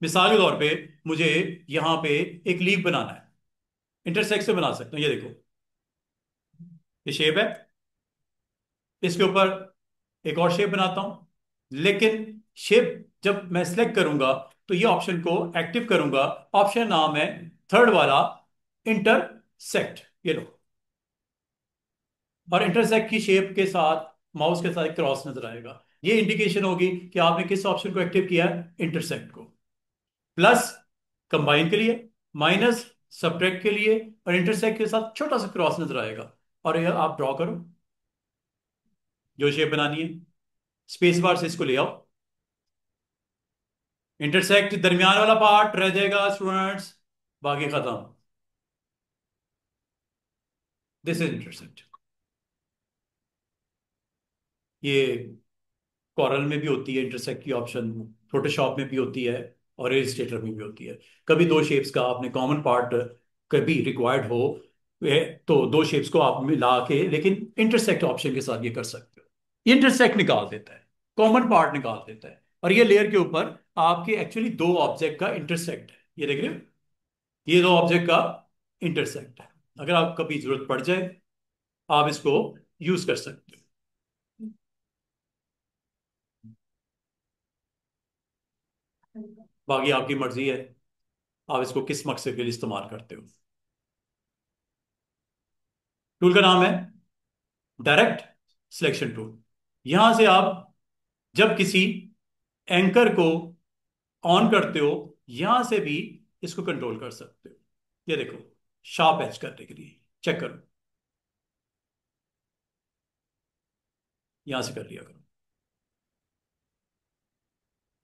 मिसाल के तौर पे मुझे यहां पे एक लीफ बनाना है, इंटरसेक्ट से बना सकता हूं। ये देखो, ये शेप है, इसके ऊपर एक और शेप बनाता हूं। लेकिन शेप जब मैं सिलेक्ट करूंगा तो ये ऑप्शन को एक्टिव करूंगा। ऑप्शन नाम है थर्ड वाला, इंटरसेक्ट। ये लो, और इंटरसेक्ट की शेप के साथ माउस के साथ एक क्रॉस नजर आएगा। ये इंडिकेशन होगी कि आपने किस ऑप्शन को एक्टिव किया है, इंटरसेक्ट को। प्लस कंबाइन के लिए, माइनस सब्ट्रैक्ट के लिए, और इंटरसेक्ट के साथ छोटा सा क्रॉस नजर आएगा। और यह आप ड्रॉ करो जो शेप बनानी है, स्पेस बार से इसको ले आओ। इंटरसेक्ट दरमियान वाला पार्ट रह जाएगा स्टूडेंट्स, बाकी खत्म। This is intersect. ये कॉरल में भी होती है इंटरसेक्ट की ऑप्शन, फोटोशॉप में भी होती है और इलस्ट्रेटर में भी होती है। कभी दो शेप्स का आपने कॉमन पार्ट कभी रिक्वायर्ड हो तो दो शेप्स को आप मिला के, लेकिन इंटरसेक्ट ऑप्शन के साथ ये कर सकते हो। ये इंटरसेक्ट निकाल देता है, कॉमन पार्ट निकाल देता है। और ये लेयर के ऊपर आपके एक्चुअली दो ऑब्जेक्ट का इंटरसेक्ट है। ये देख रहे हो, ये दो ऑब्जेक्ट का इंटरसेक्ट है। अगर आप कभी जरूरत पड़ जाए आप इसको यूज कर सकते हो। बाकी आपकी मर्जी है, आप इसको किस मकसद के लिए इस्तेमाल करते हो। टूल का नाम है डायरेक्ट सिलेक्शन टूल। यहां से आप जब किसी एंकर को ऑन करते हो, यहां से भी इसको कंट्रोल कर सकते हो। ये देखो, शार्प एज करने के लिए चेक करो, यहां से कर लिया करो।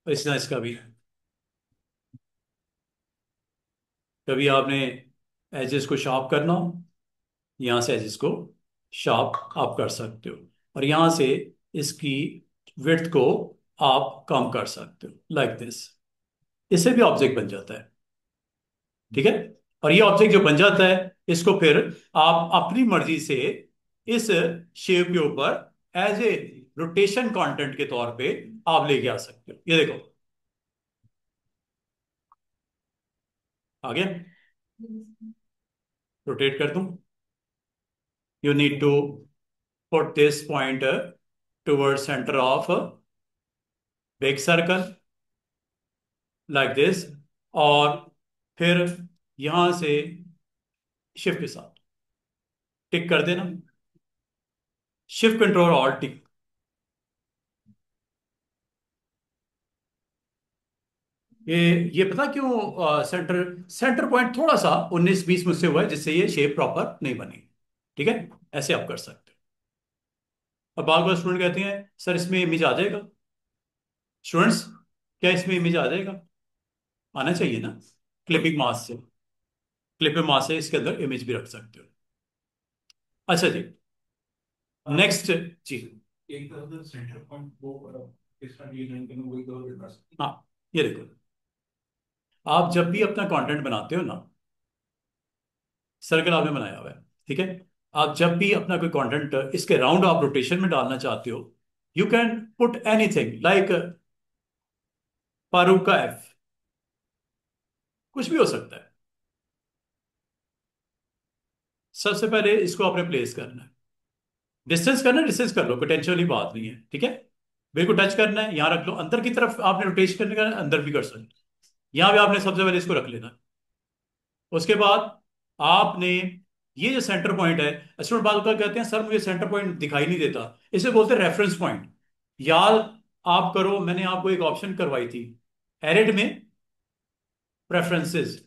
और इस तरह इसका भी कभी आपने एजेस को शार्प करना हो, यहां से एजेस को शार्प आप कर सकते हो। और यहां से इसकी विड्थ को आप कम कर सकते हो, लाइक दिस। इससे भी ऑब्जेक्ट बन जाता है। ठीक है। और ये ऑब्जेक्ट जो बन जाता है, इसको फिर आप अपनी मर्जी से इस शेप के ऊपर एज ए रोटेशन कंटेंट के तौर पे आप लेके आ सकते हो। ये देखो आ गया। रोटेट कर दूं। You need to put this point toward centre of big circle like this, और फिर यहां से शिफ्ट के साथ टिक कर देना। शिफ्ट कंट्रोल ऑल्ट टिक। ये ये पता क्यों सेंटर सेंटर पॉइंट थोड़ा सा 19-20 मुझसे हुआ है, जिससे ये शेप प्रॉपर नहीं बनी। ठीक है, ऐसे आप कर सकते हो। और बार बार स्टूडेंट कहते हैं सर इसमें इमेज आ जाएगा। स्टूडेंट्स, क्या इसमें इमेज आ जाएगा? आना चाहिए ना। क्लिपिंग मास से, क्लिपिंग मास से इसके अंदर इमेज भी रख सकते हो। अच्छा जी, नेक्स्ट जी। एक तरफ से सेंटर पॉइंट वो इसका डिजाइन करना वही तो। हाँ, ये देखो, आप जब भी अपना कंटेंट बनाते हो ना, सर्कल आपने बनाया हुआ है, ठीक है, आप जब भी अपना कोई कंटेंट इसके राउंड आप रोटेशन में डालना चाहते हो, you can put anything like Farooq का एफ, कुछ भी हो सकता है। सबसे पहले इसको आपने प्लेस करना है। डिस्टेंस करना है, डिस्टेंस कर लो, पोटेंशियली बात नहीं है, ठीक है। बिल्कुल टच करना है, यहां रख लो, अंदर की तरफ आपने रोटेशन करने का, अंदर भी कर सकते हैं। यहां भी आपने सबसे पहले इसको रख लेना है। उसके बाद आपने ये जो सेंटर पॉइंट है, स्टूडेंट बात कर कहते हैं सर मुझे सेंटर पॉइंट दिखाई नहीं देता, इसे बोलते हैं रेफरेंस पॉइंट। याद आप करो, मैंने आपको एक ऑप्शन करवाई थी एडिट में, प्रेफरेंसेस,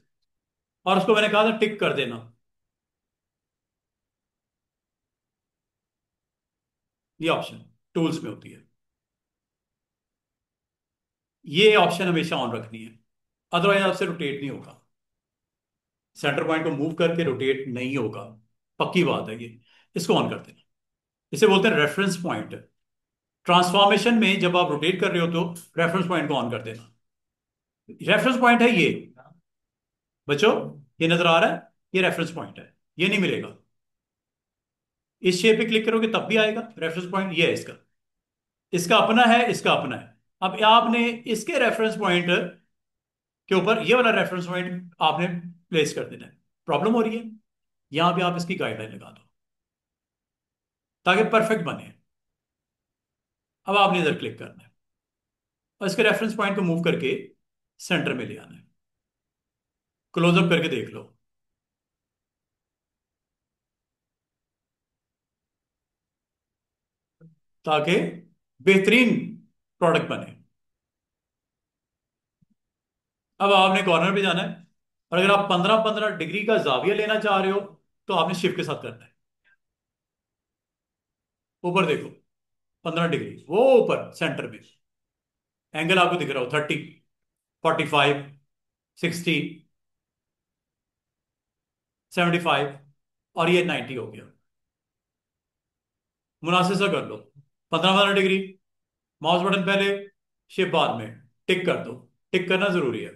और उसको मैंने कहा था टिक कर देना। ये ऑप्शन टूल्स में होती है, ये ऑप्शन हमेशा ऑन रखनी है, अदरवाइज आपसे रोटेट नहीं होगा। सेंटर पॉइंट को मूव करके रोटेट नहीं होगा, पक्की बात है ये। इसको ऑन कर देना, इसे बोलते हैं रेफरेंस पॉइंट। ट्रांसफॉर्मेशन में जब आप रोटेट कर रहे हो तो रेफरेंस पॉइंट को ऑन कर देना। रेफरेंस पॉइंट है ये बच्चों, ये नजर आ रहा है, ये रेफरेंस पॉइंट है, ये नहीं मिलेगा। इस शेप पे क्लिक करोगे तब भी आएगा रेफरेंस पॉइंट, ये है इसका, इसका अपना है, इसका अपना है। अब आपने इसके रेफरेंस पॉइंट के ऊपर ये वाला रेफरेंस पॉइंट आपने प्लेस कर देना है। प्रॉब्लम हो रही है, यहां पे आप इसकी गाइडलाइन लगा दो ताकि परफेक्ट बने। अब आपने इधर क्लिक करना है और इसके रेफरेंस पॉइंट को मूव करके सेंटर में ले आना है। क्लोजअप करके देख लो, ताकि बेहतरीन प्रोडक्ट बने। अब आपने कॉर्नर पे जाना है, और अगर आप 15-15 डिग्री का जाविया लेना चाह रहे हो तो आपने शिफ्ट के साथ करना है। ऊपर देखो, 15 डिग्री वो ऊपर सेंटर में एंगल आपको दिख रहा हो, 30, 45, 60, 75, और ये 90 हो गया। मुनासिब सा कर लो, 15-15 डिग्री, माउस बटन पहले, शिफ्ट बाद में, टिक कर दो। टिक करना जरूरी है।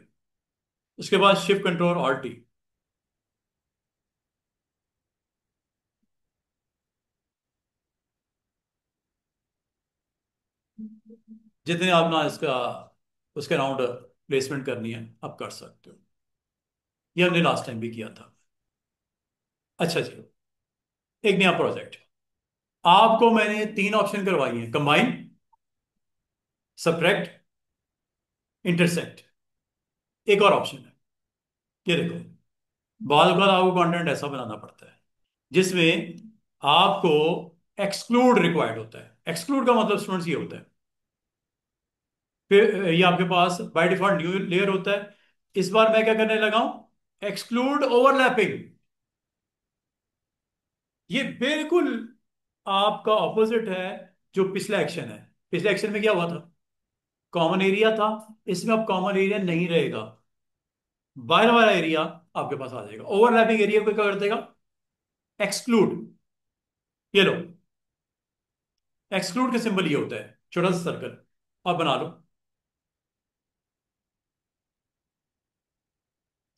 उसके बाद शिफ्ट कंट्रोल ऑल्ट टी। जितने आप ना इसका उसके राउंड प्लेसमेंट करनी है आप कर सकते हो। ये हमने लास्ट टाइम भी किया था। अच्छा जी, एक नया प्रोजेक्ट, आपको मैंने 3 ऑप्शन करवाई हैं, कंबाइन, सब्ट्रैक्ट, इंटरसेक्ट। एक और ऑप्शन है, ये देखो, बाद बार आपको कंटेंट ऐसा बनाना पड़ता है जिसमें आपको एक्सक्लूड रिक्वायर्ड होता है। एक्सक्लूड का मतलब स्टूडेंट्स ये होता है, फिर ये आपके पास बाय डिफॉल्ट न्यू लेयर होता है। इस बार मैं क्या करने लगा हूं, एक्सक्लूड ओवरलैपिंग। ये बिल्कुल आपका ऑपोजिट है जो पिछला एक्शन है। पिछले एक्शन में क्या हुआ था, कॉमन एरिया था, इसमें अब कॉमन एरिया नहीं रहेगा, बाहर वाला एरिया आपके पास आ जाएगा। ओवरलैपिंग एरिया को क्या कर देगा, एक्सक्लूड। ये लो, एक्सक्लूड का सिंबल ये होता है, छोटा सा सर्कल, और बना लो,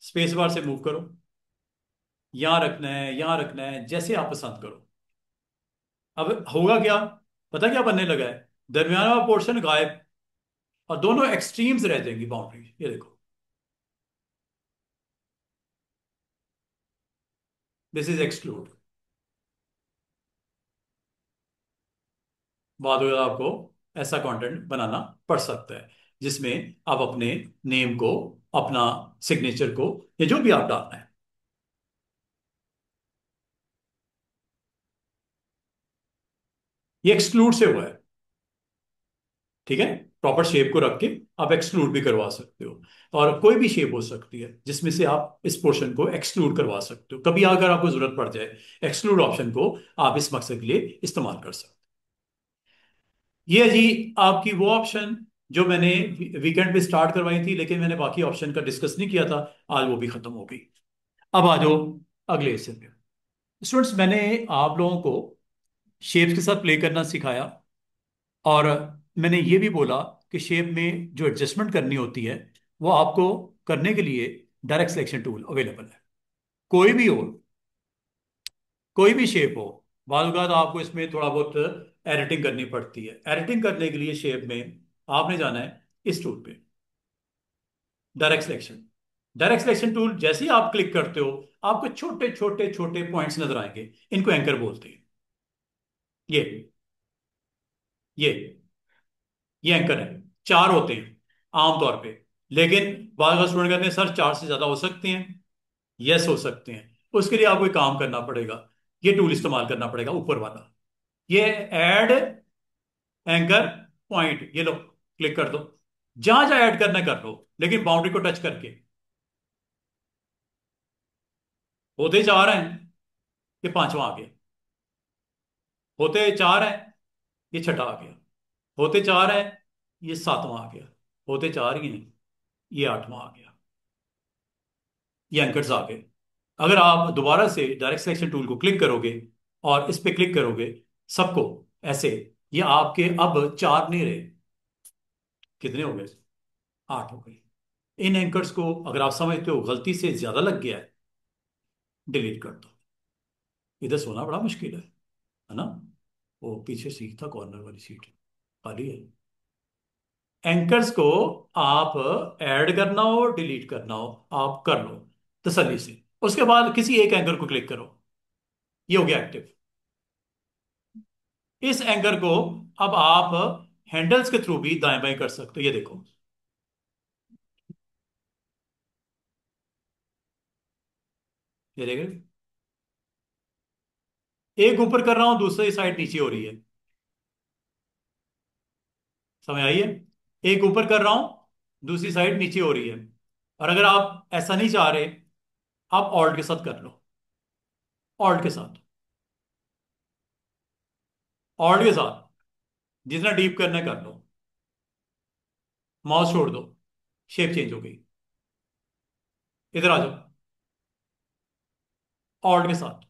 स्पेस बार से मूव करो, यहां रखना है, यहां रखना है, जैसे आप पसंद करो। अब होगा क्या, पता क्या बनने लगा है? दरमियाना वाला पोर्शन गायब, और दोनों एक्सट्रीम्स रह जाएंगी बाउंड्री। ये देखो, दिस इज एक्सक्लूड। बाद में आपको ऐसा कंटेंट बनाना पड़ सकता है जिसमें आप अपने नेम को, अपना सिग्नेचर को, या जो भी आप डालना है। ये एक्सक्लूड से हुआ है, ठीक है। प्रॉपर शेप को रख के आप एक्सक्लूड भी करवा सकते हो, और कोई भी शेप हो सकती है जिसमें से आप इस पोर्शन को एक्सक्लूड करवा सकते हो। कभी अगर आपको जरूरत पड़ जाए, एक्सक्लूड ऑप्शन को आप इस मकसद के लिए इस्तेमाल कर सकते हो। ये है जी आपकी वो ऑप्शन जो मैंने वीकेंड पे स्टार्ट करवाई थी, लेकिन मैंने बाकी ऑप्शन का डिस्कस नहीं किया था। आज वो भी खत्म हो गई। अब आ जाओ अगले हिस्से पे। स्टूडेंट्स, मैंने आप लोगों को शेप्स के साथ प्ले करना सिखाया, और मैंने ये भी बोला कि शेप में जो एडजस्टमेंट करनी होती है वो आपको करने के लिए डायरेक्ट सिलेक्शन टूल अवेलेबल है। कोई भी हो, कोई भी शेप हो, बालूकात आपको इसमें थोड़ा बहुत एडिटिंग करनी पड़ती है। एडिटिंग करने के लिए शेप में आपने जाना है इस टूल पे, direct selection. Direct selection tool जैसे ही आप क्लिक करते हो, आपको छोटे छोटे छोटे पॉइंट्स नजर आएंगे। इनको एंकर बोलते हैं। ये ये ये एंकर है। चार होते हैं आमतौर पे, लेकिन बाद स्टूडेंट कहते हैं सर चार से ज्यादा हो सकते हैं। यस, हो सकते हैं। उसके लिए आपको एक काम करना पड़ेगा, ये टूल इस्तेमाल करना पड़ेगा, ऊपर वाला। ये ऐड एंकर पॉइंट, ये लो, क्लिक कर दो। जहां जहां ऐड करना है कर लो, लेकिन बाउंड्री को टच करके। होते चार हैं, ये पांचवा आ गया। होते चार हैं, ये छठा आ गया। होते चार हैं, ये सातवां आ गया। होते चार ही हैं, ये आठवां आ गया। ये एंकर्स आ गए। अगर आप दोबारा से डायरेक्ट सिलेक्शन टूल को क्लिक करोगे और इस पे क्लिक करोगे सबको ऐसे, ये आपके अब चार नहीं रहे। कितने हो गए? आठ हो गए। इन एंकर्स को अगर आप समझते हो गलती से ज्यादा लग गया है, डिलीट कर दो। इधर सोना बड़ा मुश्किल है ना? वो पीछे सीट था, कॉर्नर वाली सीट खाली है। एंकर्स को आप ऐड करना हो, डिलीट करना हो, आप कर लो तसल्ली से। उसके बाद किसी एक एंकर को क्लिक करो, ये हो गया एक्टिव। इस एंकर को अब आप हैंडल्स के थ्रू भी दाएं बाएं कर सकते हो। ये देखो, ये देख रहे हो? एक ऊपर कर रहा हूं, दूसरी साइड नीचे हो रही है। समझ आई है? एक ऊपर कर रहा हूं, दूसरी साइड नीचे हो रही है। और अगर आप ऐसा नहीं चाह रहे, आप ऑल्ट के साथ कर लो। ऑल्ट के साथ, ऑल्ट के साथ जितना डीप करना है कर लो। माउस छोड़ दो, शेप चेंज हो गई। इधर आ जाओ, ऑल्ट के साथ।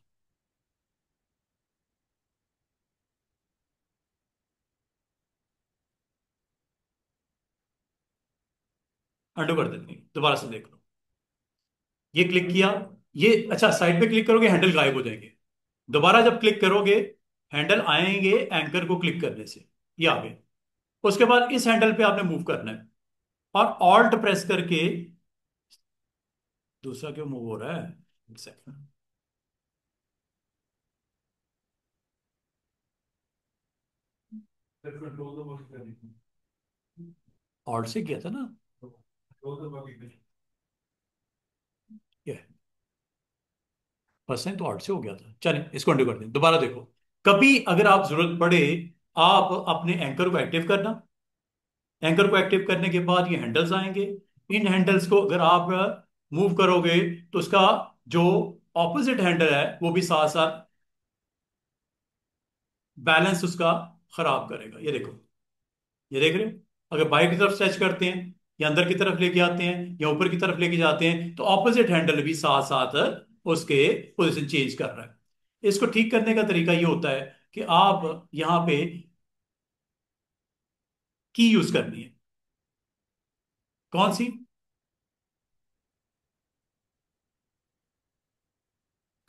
अंडू कर देते हैं, दोबारा से देख लो। ये क्लिक किया, ये अच्छा साइड पे क्लिक करोगे हैंडल गायब हो जाएंगे। दोबारा जब क्लिक करोगे हैंडल आएंगे एंकर को क्लिक करने से, ये आ गए। उसके बाद इस हैंडल पे आपने मूव करना है, और ऑल्ट प्रेस करके। दूसरा क्यों मूव हो रहा है? एक सेकंड। ऑल्ट से किया था ना ये? फर्स्ट टाइम तो ऑल्ट से हो गया था। चलिए इसको अंडू कर दें, दोबारा देखो। कभी अगर आप जरूरत पड़े, आप अपने एंकर को एक्टिव करना। एंकर को एक्टिव करने के बाद ये हैंडल्स आएंगे। इन हैंडल्स को अगर आप मूव करोगे तो उसका जो ऑपोजिट हैंडल है वो भी साथ साथ बैलेंस उसका खराब करेगा। ये देखो, ये देख रहे हो? अगर बाई की तरफ स्ट्रेच करते हैं, या अंदर की तरफ लेके आते हैं, या ऊपर की तरफ लेके जाते हैं, तो ऑपोजिट हैंडल भी साथ साथ उसके पोजीशन चेंज कर रहा है। इसको ठीक करने का तरीका ये होता है कि आप यहां पे की यूज करनी है। कौन सी?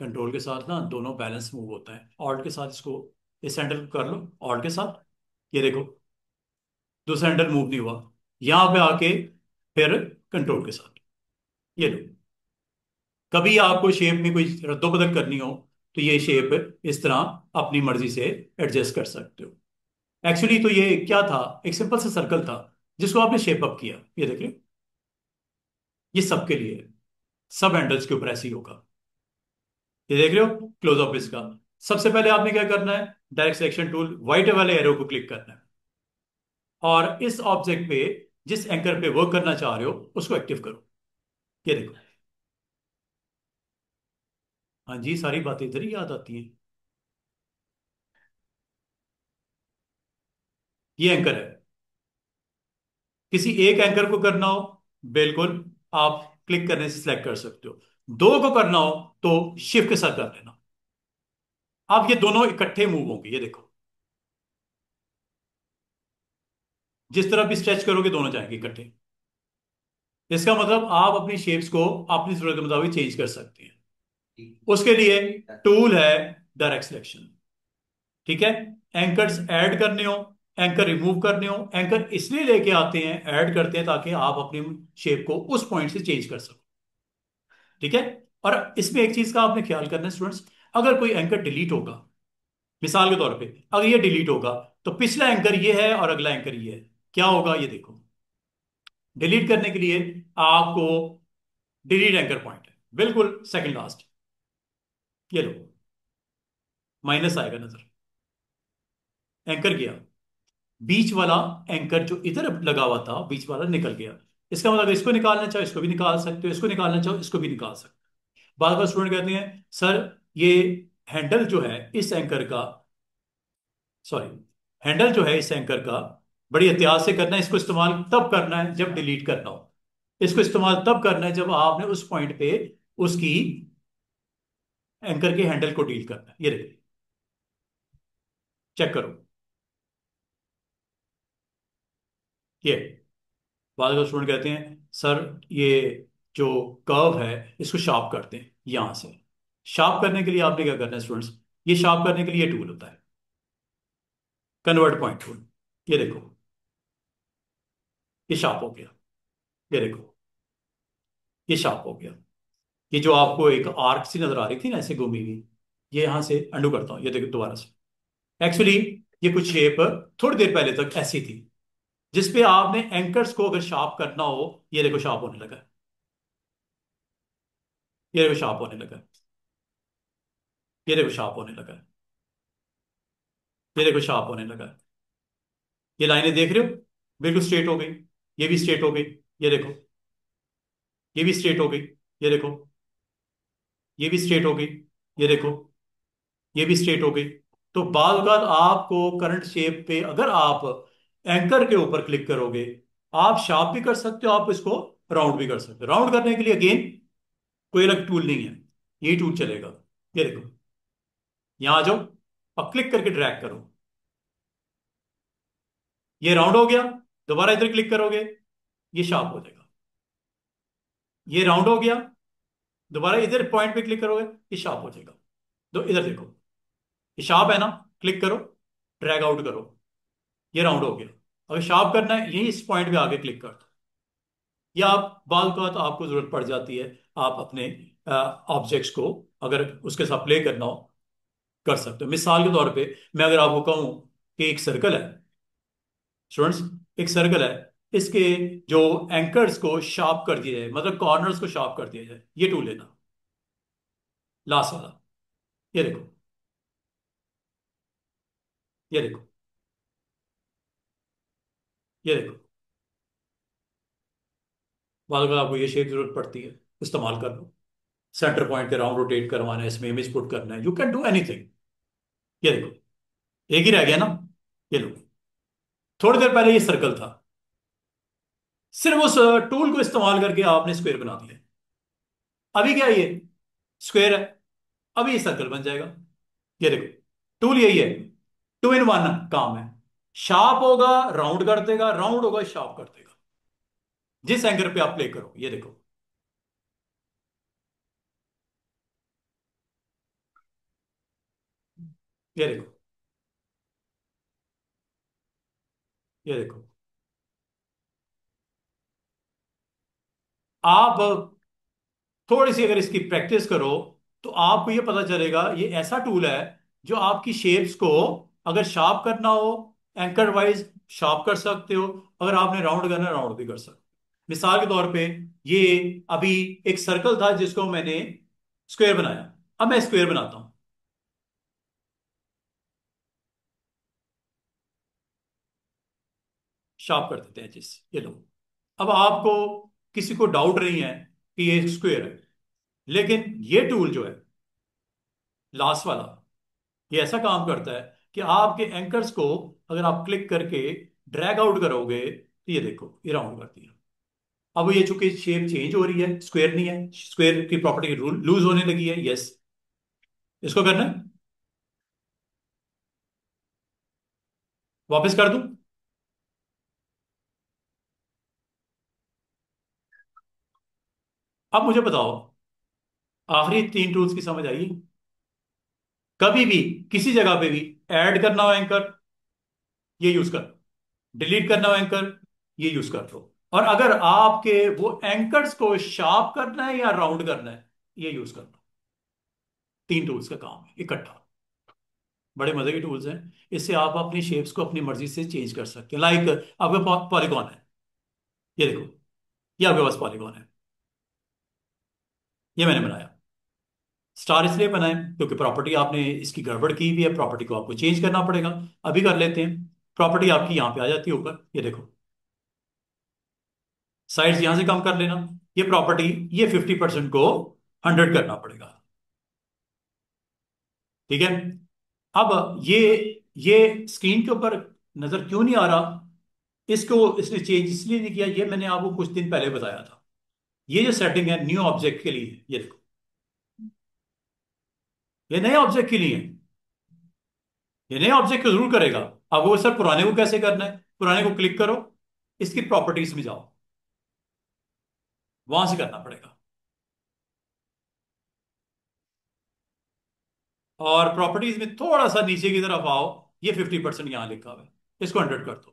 कंट्रोल के साथ ना दोनों बैलेंस मूव होता है, ऑल्ट के साथ इसको, इस हैंडल को कर लो ऑल्ट के साथ, ये देखो दूसरा हैंडल मूव नहीं हुआ, यहां पे आके फिर कंट्रोल के साथ, ये लो। कभी आपको शेप में कोई रद्दोबदल करनी हो तो ये शेप इस तरह अपनी मर्जी से एडजस्ट कर सकते हो। एक्चुअली तो ये क्या था, एक सिंपल सा सर्कल था जिसको आपने शेप अप किया, ये देख रहे हो, ये सबके लिए है, सब हैंडल्स के ऊपर ऐसे ही होगा। ये देख रहे हो क्लोज ऑफ इसका, सबसे पहले आपने क्या करना है, डायरेक्ट सिलेक्शन टूल व्हाइट वाले एरो को क्लिक करना है और इस ऑब्जेक्ट पे जिस एंकर पे वर्क करना चाह रहे हो उसको एक्टिव करो, ये देखो। हाँ जी, सारी बातें इधर ही याद आती हैं। ये एंकर है, किसी एक एंकर को करना हो बिल्कुल आप क्लिक करने से सिलेक्ट कर सकते हो, दो को करना हो तो शिफ्ट के साथ कर लेना। आप ये दोनों इकट्ठे मूव होंगे, ये देखो, जिस तरह भी स्ट्रेच करोगे दोनों जाएंगे इकट्ठे। इसका मतलब आप अपनी शेप्स को अपनी जरूरत के मुताबिक चेंज कर सकते हैं। उसके लिए टूल है डायरेक्ट सिलेक्शन, ठीक है। एंकर्स ऐड करने हो, एंकर रिमूव करने हो, एंकर इसलिए लेके आते हैं, ऐड करते हैं ताकि आप अपनी शेप को उस पॉइंट से चेंज कर सको, ठीक है। और इसमें एक चीज का आपने ख्याल करना है स्टूडेंट्स, अगर कोई एंकर डिलीट होगा, मिसाल के तौर पे अगर ये डिलीट होगा तो पिछला एंकर ये है और अगला एंकर ये है, क्या होगा ये देखो। डिलीट करने के लिए आपको डिलीट एंकर पॉइंट है बिल्कुल सेकंड लास्ट, ये लो, माइनस आएगा नजर, एंकर गया, बीच वाला एंकर जो इधर लगा हुआ था बीच वाला निकल गया। इसका मतलब इसको निकालना चाहो इसको भी निकाल सकते हो, इसको निकालना चाहो इसको भी निकाल सकते हो। बार बार स्टूडेंट कहते हैं सर ये हैंडल जो है इस एंकर का, सॉरी, हैंडल जो है इस एंकर का बड़ी एहतियात से करना है, इसको इस्तेमाल तब करना है जब डिलीट करना हो, इसको इस्तेमाल तब करना है जब आपने उस पॉइंट पे उसकी एंकर के हैंडल को डील करना है, ये देखिए चेक करो, ये बाद में स्टूडेंट कहते हैं सर ये जो कर्व है इसको शार्प करते हैं यहां से। शार्प करने के लिए आपने क्या करना है स्टूडेंट्स, ये शार्प करने के लिए टूल होता है कन्वर्ट पॉइंट टूल, ये देखो ये शार्प हो गया, ये देखो ये शार्प हो गया। ये जो आपको एक आर्क सी नजर आ रही थी ना ऐसे घूमी हुई, ये यहां से अंडू करता हूं, ये देखो दोबारा से। एक्चुअली ये कुछ शेप थोड़ी देर पहले तक ऐसी थी, जिसपे आपने एंकर्स को अगर शार्प करना हो, ये देखो शार्प होने लगा, ये देखो शार्प होने लगा, ये देखो शार्प होने लगा, ये देखो शार्प होने लगा। ये लाइनें देख रहे हो बिल्कुल स्ट्रेट हो गई, ये भी स्ट्रेट हो गई, ये देखो, ये भी स्ट्रेट हो गई, ये देखो, ये भी स्ट्रेट हो गई, ये देखो, ये भी स्ट्रेट हो गई। तो बाद औक़ात आपको करंट शेप पे अगर आप एंकर के ऊपर क्लिक करोगे, आप शार्प भी कर सकते हो, आप इसको राउंड भी कर सकते हो। राउंड करने के लिए अगेन कोई अलग टूल नहीं है, यही टूल चलेगा, ये देखो, यहां आ जाओ और क्लिक करके ड्रैग करो, ये राउंड हो गया, दोबारा इधर क्लिक करोगे ये शार्प हो जाएगा, ये राउंड हो गया, दोबारा इधर पॉइंट पे क्लिक करोगे ये शार्प हो जाएगा। तो इधर देखो ये शार्प है ना, क्लिक करो, ड्रैग आउट करो, ये राउंड हो गया। अगर शार्प करना है यही इस पॉइंट पे आगे क्लिक कर दो, या आप बाल का तो आपको जरूरत पड़ जाती है, आप अपने ऑब्जेक्ट्स को अगर उसके साथ प्ले करना हो कर सकते हो। मिसाल के तौर पे मैं अगर आपको कहूं कि एक सर्कल है स्टूडेंट्स, एक सर्कल है, इसके जो एंकर्स को शार्प कर दिया जाए, मतलब कॉर्नर्स को शार्प कर दिया जाए, ये टूल लेना लास्ट वाला, ये देखो, ये देखो, ये देखो। बाद अगर आपको ये शेप जरूरत पड़ती है इस्तेमाल कर लो, सेंटर पॉइंट के राउंड रोटेट करवाना है, इसमें इमेज पुट करना है, यू कैन डू एनीथिंग। ये देखो एक ही रह गया ना, ये लो, थोड़ी देर पहले ये सर्कल था, सिर्फ उस टूल को इस्तेमाल करके आपने स्क्वायर बना दिया। अभी क्या है ये स्क्वायर है, अभी ये सर्कल बन जाएगा, ये देखो, टूल यही है, टू इन वन काम है। शार्प होगा राउंड कर देगा, राउंड होगा शार्प कर देगा, जिस एंगल पे आप प्ले करो, ये देखो। ये देखो, ये देखो। आप थोड़ी सी अगर इसकी प्रैक्टिस करो तो आपको ये पता चलेगा, ये ऐसा टूल है जो आपकी शेप्स को अगर शार्प करना हो, एंकर वाइज शार्प कर सकते हो। अगर आपने राउंड करना है, राउंड भी कर सकते हो। मिसाल के तौर पे ये अभी एक सर्कल था जिसको मैंने स्क्वायर बनाया। अब मैं स्क्वायर बनाता हूं, शार्प कर देते हैं जिससे, ये लो। अब आपको किसी को डाउट नहीं है कि ये स्क्वायर है, लेकिन ये टूल जो है लास्ट वाला, ये ऐसा काम करता है कि आपके एंकर्स को अगर आप क्लिक करके ड्रैग आउट करोगे तो ये देखो, ये राउंड कर दिया। अब ये चूंकि शेप चेंज हो रही है, स्क्वायर नहीं है, स्क्वायर की प्रॉपर्टी रूल लूज होने लगी है। यस, इसको करना है, वापस कर दूं। अब मुझे बताओ, आखिरी तीन टूल्स की समझ आई? कभी भी किसी जगह पे भी ऐड करना हो एंकर, ये यूज कर। डिलीट करना हो एंकर, ये यूज कर लो। और अगर आपके वो एंकर्स को शार्प करना है या राउंड करना है, ये यूज कर लो। तीन टूल्स का काम है इकट्ठा। बड़े मजे के टूल्स हैं। इससे आप अपनी शेप्स को अपनी मर्जी से चेंज कर सकते हैं। लाइक आपका पॉलीगॉन है, ये देखो, ये आपके पास पॉलीगॉन है, ये मैंने बनाया। स्टार इसलिए बनाए क्योंकि प्रॉपर्टी आपने इसकी गड़बड़ की हुई है, प्रॉपर्टी को आपको चेंज करना पड़ेगा। अभी कर लेते हैं। प्रॉपर्टी आपकी यहां पे आ जाती है ऊपर, ये देखो। साइड्स यहां से कम कर लेना। ये प्रॉपर्टी, ये 50% को 100 करना पड़ेगा। ठीक है। अब ये स्क्रीन के ऊपर नजर क्यों नहीं आ रहा? इसको इसने चेंज इसलिए नहीं किया, ये मैंने आपको कुछ दिन पहले बताया था। ये जो सेटिंग है न्यू ऑब्जेक्ट के लिए है, ये देखो, ये नए ऑब्जेक्ट के लिए है। ये नए ऑब्जेक्ट को जरूर करेगा। अब वो सर पुराने को कैसे करना है? पुराने को क्लिक करो, इसकी प्रॉपर्टीज में जाओ, वहां से करना पड़ेगा। और प्रॉपर्टीज में थोड़ा सा नीचे की तरफ आओ, ये 50% यहां लिखा हुआ है, इसको 100 कर दो।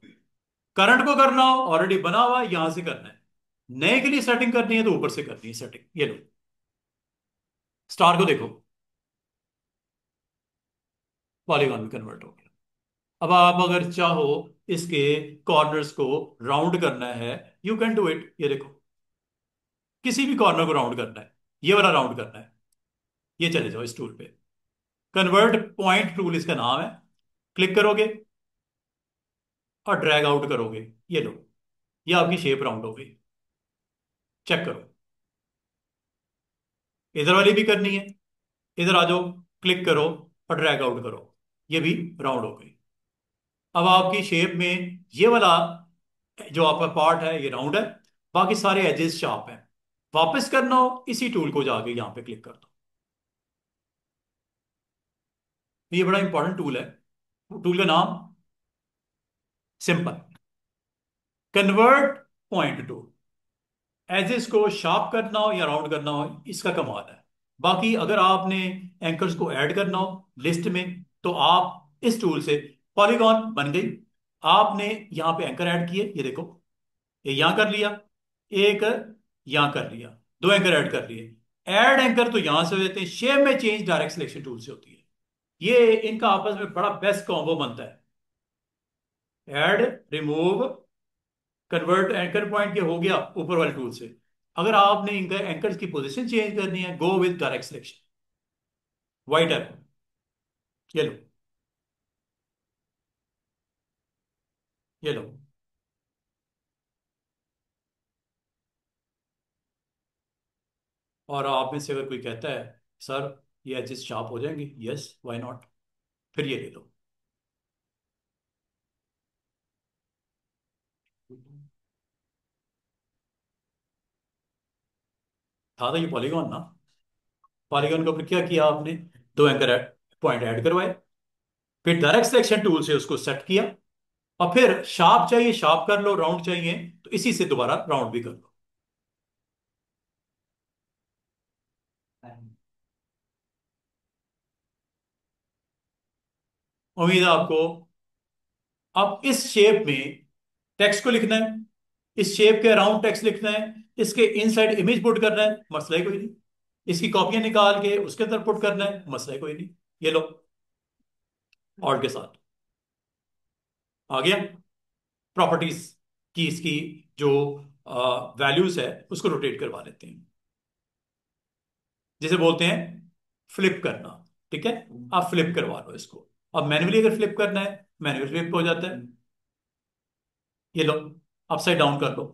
करंट को करना हो, ऑलरेडी बना हुआ है, यहां से करना है। नए के लिए सेटिंग करनी है तो ऊपर से करनी है सेटिंग, ये लो। स्टार को देखो, पॉलीगॉन में कन्वर्ट हो गया। अब आप अगर चाहो इसके कॉर्नर्स को राउंड करना है, यू कैन डू इट। ये देखो, किसी भी कॉर्नर को राउंड करना है, ये वाला राउंड करना है, ये चले जाओ इस टूल पे। कन्वर्ट पॉइंट टूल इसका नाम है। क्लिक करोगे और ड्रैग आउट करोगे, ये लो, ये आपकी शेप राउंड हो गई। चेक करो। इधर वाली भी करनी है, इधर आ जाओ, क्लिक करो और ड्रैग आउट करो, ये भी राउंड हो गई। अब आपकी शेप में ये वाला जो आपका पार्ट है ये राउंड है, बाकी सारे एजेस शार्प हैं। वापस करना हो, इसी टूल को जाके यहां पे क्लिक कर दो। ये बड़ा इंपॉर्टेंट टूल है। टूल का नाम simple, convert point tool. Edges को शार्प करना हो या राउंड करना हो, इसका कमाल है। बाकी अगर आपने एंकर्स को ऐड करना हो लिस्ट में, तो आप इस टूल से, पॉलीगॉन बन गई, आपने यहां पे एंकर ऐड किए, ये देखो, ये यहां कर लिया, एक यहां कर लिया, दो एंकर ऐड कर लिए। ऐड एंकर तो यहां से हो जाते हैं, शेप में चेंज डायरेक्ट सिलेक्शन टूल से होती है। ये इनका आपस में बड़ा बेस्ट कॉम्बो बनता है। Add, remove, convert anchor point के हो गया ऊपर वाले टूल से। अगर आपने इनका एंकर्स की पोजीशन चेंज करनी है, go with direct selection, white arrow, ये लो, ये लो। और आप में से अगर कोई कहता है सर ये एजेस शार्प हो जाएंगे, यस व्हाई नॉट, फिर ये ले लो। था तो ये पॉलीगॉन ना, पॉलीगॉन के ऊपर क्या किया आपने? दो एंकर पॉइंट ऐड करवाए, फिर डायरेक्ट सिलेक्शन टूल से उसको सेट किया, और फिर शार्प चाहिए शार्प कर लो, राउंड चाहिए तो इसी से दोबारा राउंड भी कर लो। उम्मीद है आपको। अब इस शेप में टेक्स्ट को लिखना है, इस शेप के अराउंड टेक्स्ट लिखना है, इसके इनसाइड इमेज पुट करना है, मसला ही कोई नहीं। इसकी कॉपियां निकाल के उसके अंदर पुट करना है, मसला ही कोई नहीं। ये लो, और के साथ आ गया। प्रॉपर्टीज की इसकी जो वैल्यूज है उसको रोटेट करवा लेते हैं, जिसे बोलते हैं फ्लिप करना। ठीक है, आप फ्लिप करवा लो इसको। अब मैन्युअली अगर फ्लिप करना है, मैन्युअली फ्लिप हो जाता है। ये लो, अपसाइड डाउन कर लो।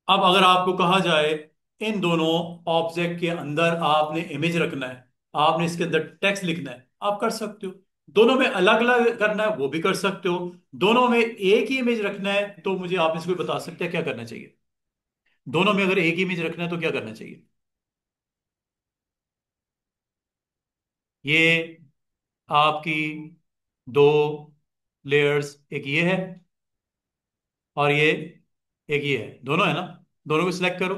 अब अगर आपको कहा जाए इन दोनों ऑब्जेक्ट के अंदर आपने इमेज रखना है, आपने इसके अंदर टेक्स्ट लिखना है, आप कर सकते हो। दोनों में अलग अलग करना है, वो भी कर सकते हो। दोनों में एक ही इमेज रखना है, तो मुझे आप इसको बता सकते हैं क्या करना चाहिए। दोनों में अगर एक ही इमेज रखना है तो क्या करना चाहिए। ये आपकी दो लेयर्स, एक ये है और ये एक ये है, दोनों है ना। दोनों को सिलेक्ट करो,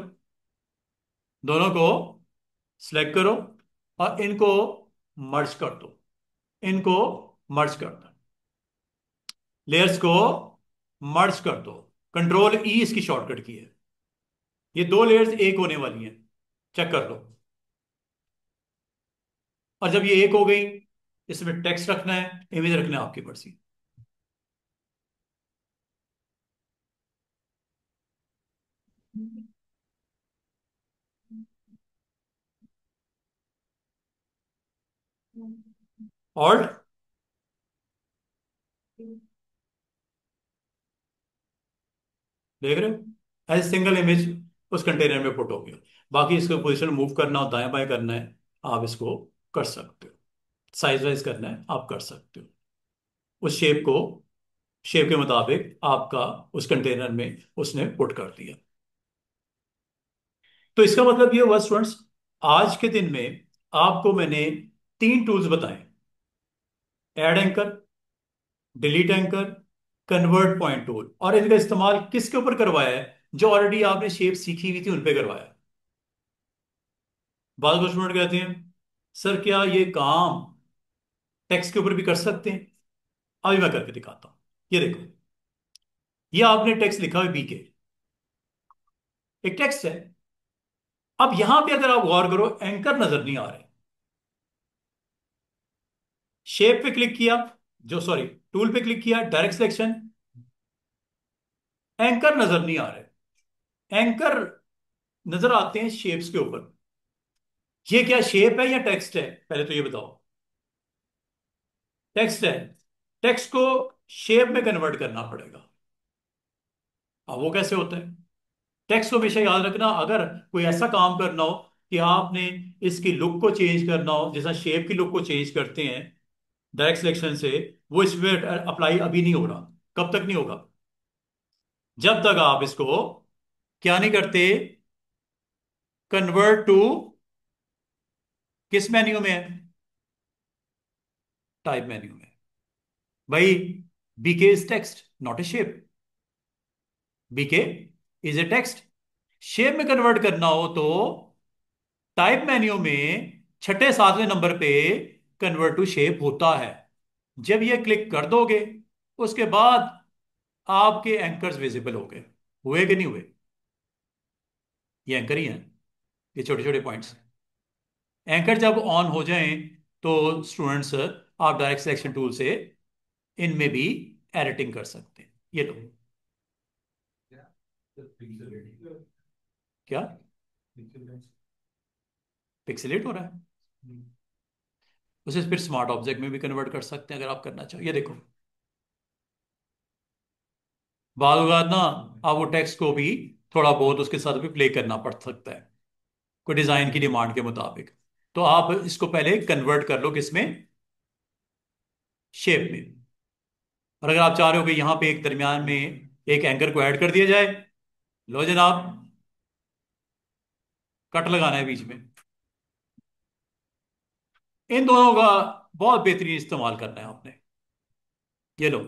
दोनों को सिलेक्ट करो और इनको मर्ज कर दो, इनको मर्ज कर दो, लेयर्स को मर्ज कर दो। कंट्रोल ई इसकी शॉर्टकट की है। ये दो लेयर्स एक होने वाली हैं, चेक कर लो। और जब ये एक हो गई, इसमें टेक्स्ट रखना है, इमेज रखना है, आपकी मर्जी। ऑल्ट, देख रहे हो, एज सिंगल इमेज उस कंटेनर में पुट हो गया। बाकी इसको पोजीशन मूव करना हो, दाएं बाएं करना है, आप इसको कर सकते हो। साइज वाइज करना है, आप कर सकते हो। उस शेप को, शेप के मुताबिक आपका उस कंटेनर में उसने पुट कर दिया। तो इसका मतलब ये हुआ स्टूडेंट्स, आज के दिन में आपको मैंने तीन टूल्स बताए। Add anchor, delete anchor, convert point tool. और इनका इस्तेमाल किसके ऊपर करवाया है, जो ऑलरेडी आपने शेप सीखी हुई थी उन पे करवाया है। बाद कुछ स्टूडेंट कहते हैं सर क्या ये काम टेक्स्ट के ऊपर भी कर सकते हैं। अभी मैं करके दिखाता हूं। ये देखो, ये आपने टेक्स्ट लिखा है बीके, एक टेक्स्ट है। अब यहां पे अगर आप गौर करो, एंकर नजर नहीं आ रहे। शेप पे क्लिक किया, जो सॉरी टूल पे क्लिक किया, डायरेक्ट सिलेक्शन, एंकर नजर नहीं आ रहे। एंकर नजर आते हैं शेप्स के ऊपर। ये क्या शेप है या टेक्स्ट है, पहले तो ये बताओ। टेक्स्ट है। टेक्स्ट को शेप में कन्वर्ट करना पड़ेगा। अब वो कैसे होता है। टेक्स्ट को हमेशा याद रखना, अगर कोई ऐसा काम करना हो कि आपने इसकी लुक को चेंज करना हो, जैसा शेप की लुक को चेंज करते हैं डायरेक्ट सिलेक्शन से, वो इसमें अप्लाई अभी नहीं हो रहा। कब तक नहीं होगा, जब तक आप इसको क्या नहीं करते, कन्वर्ट टू, किस मेन्यू में है, टाइप मेन्यू में। भाई, BK is text not a shape. BK is a text. Shape में कन्वर्ट करना हो तो टाइप मेन्यू में छठे सातवें नंबर पे कन्वर्ट टू शेप होता है। जब ये क्लिक कर दोगे, उसके बाद आपके एंकर्स विजिबल हो गए। हुए कि नहीं हुए, ये एंकर ही हैं, ये छोटे छोटे पॉइंट्स। एंकर जब ऑन हो जाएं तो स्टूडेंट्स, आप डायरेक्ट सिलेक्शन टूल से इनमें भी एडिटिंग कर सकते हैं। ये लो, क्या पिक्सेलेट हो रहा है, उसे फिर स्मार्ट ऑब्जेक्ट में भी कन्वर्ट कर सकते हैं अगर आप करना चाहो। ये देखो, बाद बात ना, आप वो टेक्स्ट को भी थोड़ा बहुत उसके साथ भी प्ले करना पड़ सकता है, कोई डिजाइन की डिमांड के मुताबिक। तो आप इसको पहले कन्वर्ट कर लो किसमें, शेप में। और अगर आप चाह रहे हो कि यहां पे एक दरमियान में एक एंकर को ऐड कर दिया जाए, लो जनाब, कट लगाना है बीच में। इन दोनों का बहुत बेहतरीन इस्तेमाल करना है आपने। ये लो,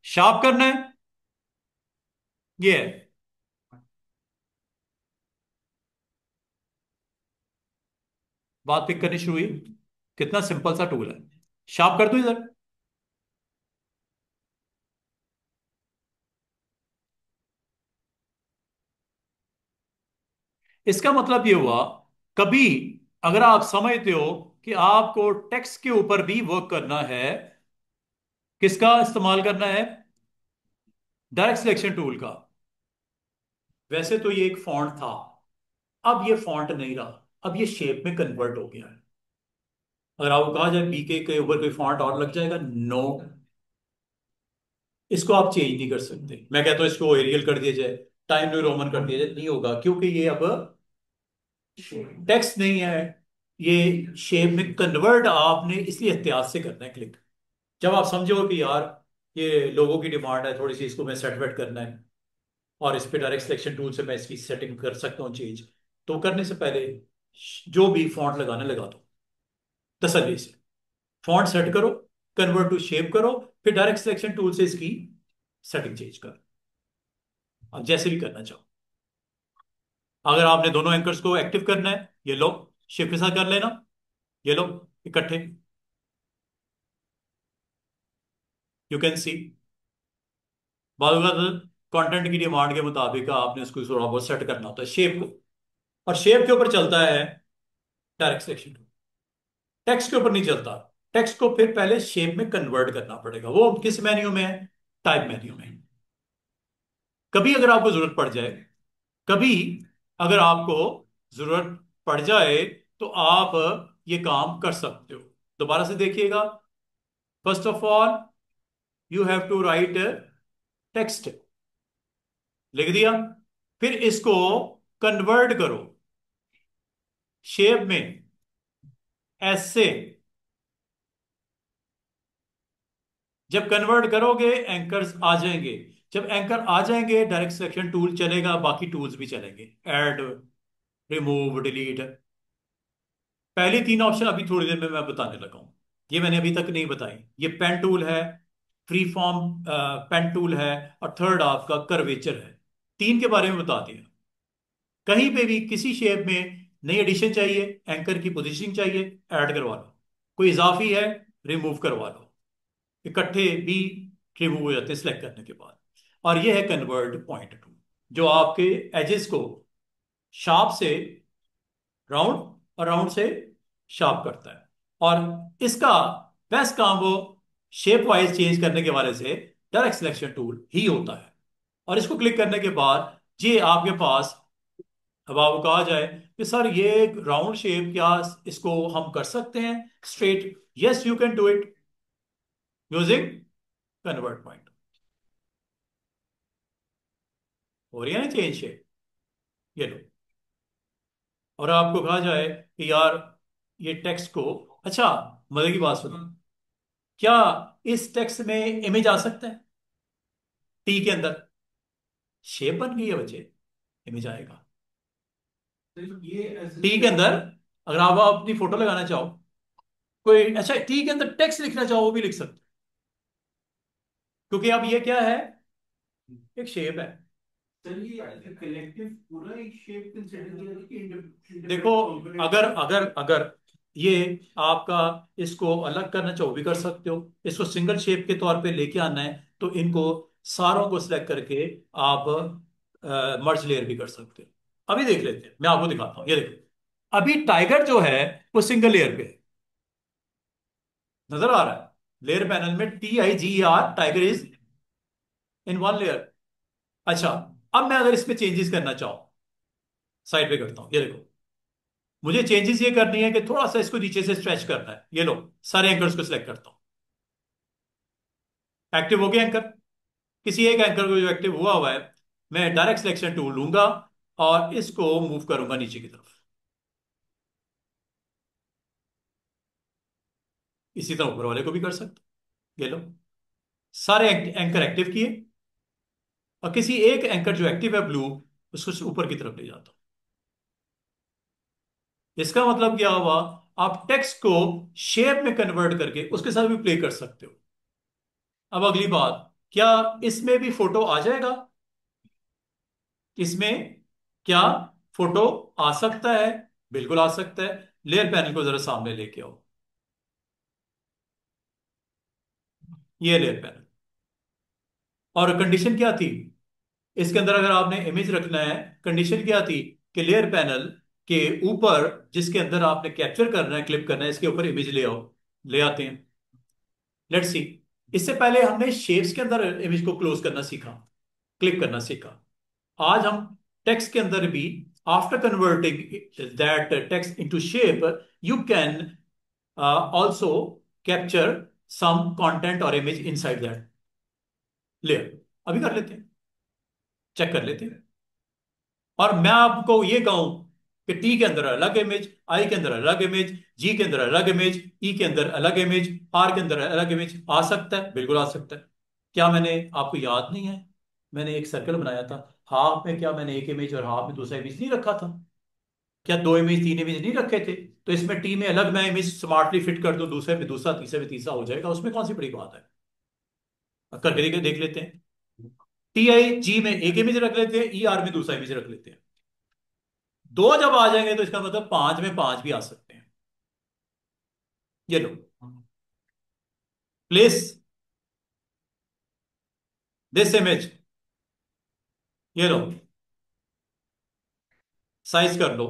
शार्प करना है, ये है। बात पिक करनी शुरू हुई। कितना सिंपल सा टूल है। शार्प कर दूं इधर। इसका मतलब ये हुआ, कभी अगर आप समझते हो कि आपको टेक्स्ट के ऊपर भी वर्क करना है, किसका इस्तेमाल करना है? डायरेक्ट सिलेक्शन टूल का। वैसे तो ये एक फॉन्ट था, अब ये फॉन्ट नहीं रहा, अब ये शेप में कन्वर्ट हो गया है। अगर आपको कहा जाए बीके के ऊपर कोई फॉन्ट और लग जाएगा, नो, इसको आप चेंज नहीं कर सकते। मैं कहता हूं इसको एरियल कर दिया जाए, टाइम न्यू रोमन कर दिया जाए, नहीं होगा, क्योंकि ये अब टेक्स्ट नहीं है, ये शेप में कन्वर्ट आपने इसलिए एहतियात से करना है क्लिक। जब आप समझो कि यार ये लोगों की डिमांड है थोड़ी सी, इसको मैं सेट वेट करना है, और इस पे डायरेक्ट सिलेक्शन टूल से मैं इसकी सेटिंग कर सकता हूँ चेंज, तो करने से पहले जो भी फॉन्ट लगाना लगा दो तसल्ली से। फॉन्ट सेट करो, कन्वर्ट टू शेप करो, फिर डायरेक्ट सिलेक्शन टूल से इसकी सेटिंग चेंज करो, आप जैसे भी करना चाहो। अगर आपने दोनों एंकर्स को एक्टिव करना है, ये लो, शिफ्ट के साथ कर लेना, ये लो, इकट्ठे, यू कैन सी। बाद कंटेंट की डिमांड के मुताबिक आपने उसको थोड़ा बहुत सेट करना होता है शेप को, और शेप के ऊपर चलता है डायरेक्ट सिलेक्शन टूल, टेक्स्ट के ऊपर नहीं चलता। टेक्स्ट को फिर पहले शेप में कन्वर्ट करना पड़ेगा, वो किस मेन्यू में है? टाइप मेन्यू में। कभी अगर आपको जरूरत पड़ जाए, कभी अगर आपको जरूरत पड़ जाए, तो आप ये काम कर सकते हो। दोबारा से देखिएगा। First of all you have to write text, लिख दिया, फिर इसको कन्वर्ट करो शेप में, ऐसे। जब कन्वर्ट करोगे एंकर्स आ जाएंगे, जब एंकर आ जाएंगे डायरेक्ट सिलेक्शन टूल चलेगा, बाकी टूल्स भी चलेंगे, ऐड, रिमूव, डिलीट। पहले तीन ऑप्शन अभी थोड़ी देर में मैं बताने लगा हूं, ये मैंने अभी तक नहीं बताई। ये पेन टूल है, फ्री फॉर्म पेन टूल है, और थर्ड आपका कर्वेचर है। तीन के बारे में बता दिया। कहीं पे भी किसी शेप में नई एडिशन चाहिए, एंकर की पोजीशनिंग चाहिए, ऐड करवा लो। कोई इजाफी है, रिमूव करवा लो। इकट्ठे भी रिमूव हो जाते हैं सिलेक्ट करने के बाद। और ये है कन्वर्ट पॉइंट टू, जो आपके एजेस को शार्प से राउंड और राउंड से शार्प करता है। और इसका बेस्ट काम वो शेप वाइज चेंज करने के वाले से डायरेक्ट सिलेक्शन टूल ही होता है। और इसको क्लिक करने के बाद ये आपके पास, अब आपको कहा जाए कि सर ये राउंड शेप क्या इसको हम कर सकते हैं straight? Yes, you can do it using convert point. हो रही है ना चेंज शेप, ये लो। और आपको कहा जाए कि यार ये टेक्स्ट को, अच्छा, मजे की बात सुनो, क्या इस टेक्स्ट में इमेज आ सकता है? टी के अंदर शेप बन गई है बच्चे, इमेज आएगा। टी के अंदर अगर आप अपनी फोटो लगाना चाहो, कोई, अच्छा, टी के अंदर टेक्स्ट लिखना चाहो, वो भी लिख सकते हो, क्योंकि अब ये क्या है? एक शेप है। चलिए कलेक्टिव पूरा एक शेप कंसीडर किया जाए कि देखो, अगर अगर अगर ये आपका, इसको अलग करना चाहो भी कर सकते हो, इसको सिंगल शेप के तौर पे लेके आना है, तो इनको सारों को सिलेक्ट करके आप मर्ज लेयर भी कर सकते हो। अभी देख लेते हैं, मैं आपको दिखाता हूँ, ये देखो, अभी टाइगर जो है वो सिंगल लेयर पे है। नजर आ रहा है लेयर पैनल में, TIGER, tiger is in one layer. अच्छा, अब मैं अगर इसमें चेंजेस करना चाहूं, साइड पे करता हूं, ये देखो, मुझे चेंजेस ये करनी है कि थोड़ा सा इसको नीचे से स्ट्रेच करना है, ये लो, सारे एंकर्स को सिलेक्ट करता हूं। एक्टिव हो गया एंकर। किसी एक एंकर को जो एक्टिव हुआ हुआ है, मैं डायरेक्ट सिलेक्शन टूल लूंगा और इसको मूव करूंगा नीचे की तरफ। इसी तरह ऊपर वाले को भी कर सकता हूं, ये लो, सारे एंकर एक्टिव किए, और किसी एक एंकर जो एक्टिव है ब्लू, उसको ऊपर की तरफ ले जाता हूं। इसका मतलब क्या हुआ? आप टेक्स्ट को शेप में कन्वर्ट करके उसके साथ भी प्ले कर सकते हो। अब अगली बात, क्या इसमें भी फोटो आ जाएगा? इसमें क्या फोटो आ सकता है? बिल्कुल आ सकता है। लेयर पैनल को जरा सामने लेके आओ। ये लेयर पैनल। और कंडीशन क्या थी इसके अंदर, अगर आपने इमेज रखना है, कंडीशन क्या थी कि लेयर पैनल के ऊपर जिसके अंदर आपने कैप्चर करना है, क्लिप करना है, इसके ऊपर इमेज ले आओ। ले आते हैं। Let's see. इससे पहले हमने शेप्स के अंदर इमेज को क्लोज करना सीखा, क्लिक करना सीखा। आज हम टेक्स्ट के अंदर भी, after converting that text into shape, you can also capture some content और इमेज इनसाइड दैट लेयर। अभी कर लेते हैं, चेक कर लेते हैं। और मैं आपको ये कहूं कि टी के अंदर अलग इमेज, आई के अंदर अलग इमेज, जी के अंदर अलग इमेज, ई के अंदर अलग इमेज, आर के अंदर अलग इमेज आ सकता है, बिल्कुल आ सकता है। क्या मैंने आपको याद नहीं है, मैंने एक सर्कल बनाया था, हाफ में क्या मैंने एक इमेज और हाफ में दूसरा इमेज नहीं रखा था? क्या दो इमेज तीन इमेज नहीं रखे थे? तो इसमें टी में अलग मैं इमेज स्मार्टली फिट कर दूं, दूसरे में दूसरा, तीसरे में तीसरा हो जाएगा, उसमें कौन सी बड़ी बात है? करके देख लेते हैं। टी आई जी में एक इमेज रख लेते हैं, ई आर में दूसरा इमेज रख लेते हैं। दो जब आ जाएंगे तो इसका मतलब पांच में पांच भी आ सकते हैं। ये लो, प्लेस दिस इमेज। ये लो, साइज कर लो,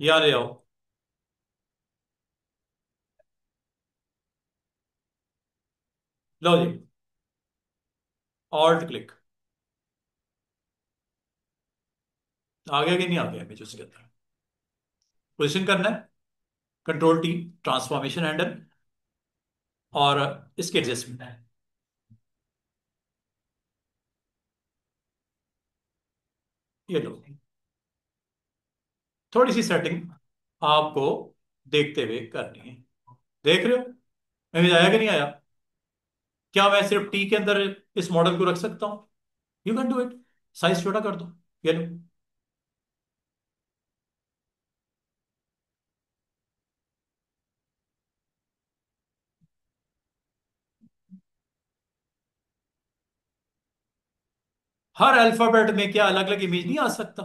या ले आओ। लो जी, ऑल्ट क्लिक। आ गया कि नहीं आ गया इमेज उसके अंदर? पोजिशन करना है, कंट्रोल टी, ट्रांसफॉर्मेशन हैंडल, और इसके एडजस्टमेंट है। ये लो, थोड़ी सी सेटिंग आपको देखते हुए करनी है। देख रहे हो इमेज आया कि नहीं आया? क्या मैं सिर्फ टी के अंदर इस मॉडल को रख सकता हूं? You can do it. Size छोटा कर दो। ये लो। हर अल्फाबेट में क्या अलग अलग इमेज नहीं आ सकता?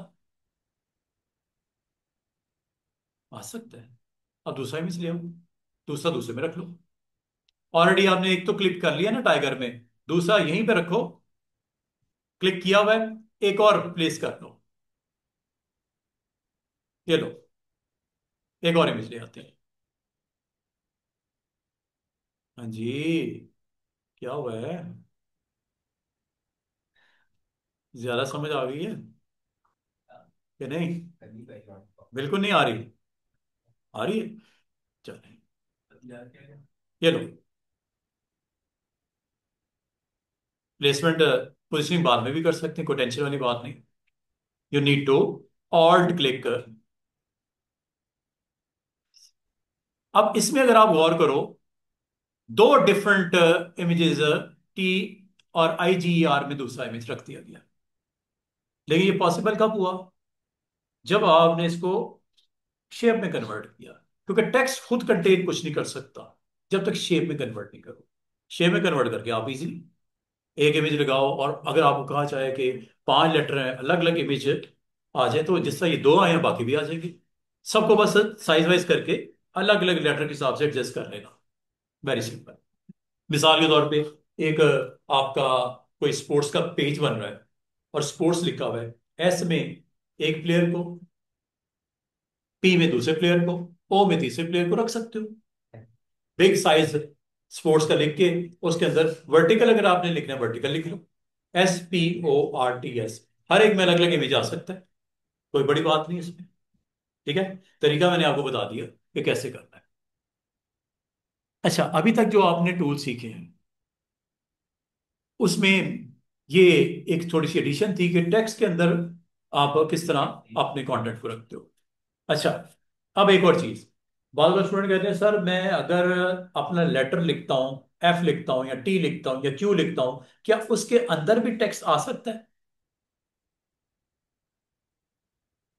आ सकता है। अब दूसरा इमेज ले आओ, दूसरा दूसरे में रख लो। ऑलरेडी आपने एक तो क्लिक कर लिया ना टाइगर में, दूसरा यहीं पे रखो। क्लिक किया हुआ है, एक और प्लेस कर लो। ये लो, एक और इमेज ले आते हैं। हाँ जी, क्या हुआ है? ज्यादा समझ आ गई है कि नहीं? बिल्कुल नहीं आ रही? आ रही है। चलिए, ये लो। प्लेसमेंट पोजिशनिंग बाद में भी कर सकते हैं, कोई टेंशन वाली बात नहीं। You need to alt click कर। अब इसमें अगर आप गौर करो, दो डिफरेंट इमेजेस टी और आई जी आर में दूसरा इमेज रख दिया गया। लेकिन ये पॉसिबल कब हुआ? जब आपने इसको शेप में कन्वर्ट किया। क्योंकि टेक्स्ट खुद कंटेन कुछ नहीं कर सकता जब तक शेप में कन्वर्ट नहीं करो। शेप में कन्वर्ट करके आप इजीली एक इमेज लगाओ, और अगर आपको कहा चाहे कि पांच लेटर हैं, अलग अलग इमेज आ जाए, तो जिस तरह ये दो आए हैं बाकी भी आ जाएंगे। सबको बस साइज वाइज करके अलग अलग लेटर के हिसाब से एडजस्ट कर लेना। Very simple. मिसाल के तौर पे, एक आपका कोई स्पोर्ट्स का पेज बन रहा है और स्पोर्ट्स लिखा हुआ है, एस में एक प्लेयर को, पी में दूसरे प्लेयर को, ओ में तीसरे प्लेयर को रख सकते हो। बिग साइज स्पोर्ट्स का लिख के उसके अंदर वर्टिकल अगर आपने लिखना है वर्टिकल लिख लो, SPORTS। हर एक में अलग अलग इमेज आ सकता है, कोई बड़ी बात नहीं इसमें। ठीक है, तरीका मैंने आपको बता दिया कि कैसे करना है। अच्छा, अभी तक जो आपने टूल सीखे हैं उसमें ये एक थोड़ी सी एडिशन थी कि टेक्स्ट के अंदर आप किस तरह अपने कंटेंट को रखते हो। अच्छा, अब एक और चीज। बार बार स्टूडेंट कहते हैं सर मैं अगर अपना लेटर लिखता हूं, एफ लिखता हूं या टी लिखता हूं या क्यू लिखता हूं, क्या उसके अंदर भी टेक्स्ट आ सकता है?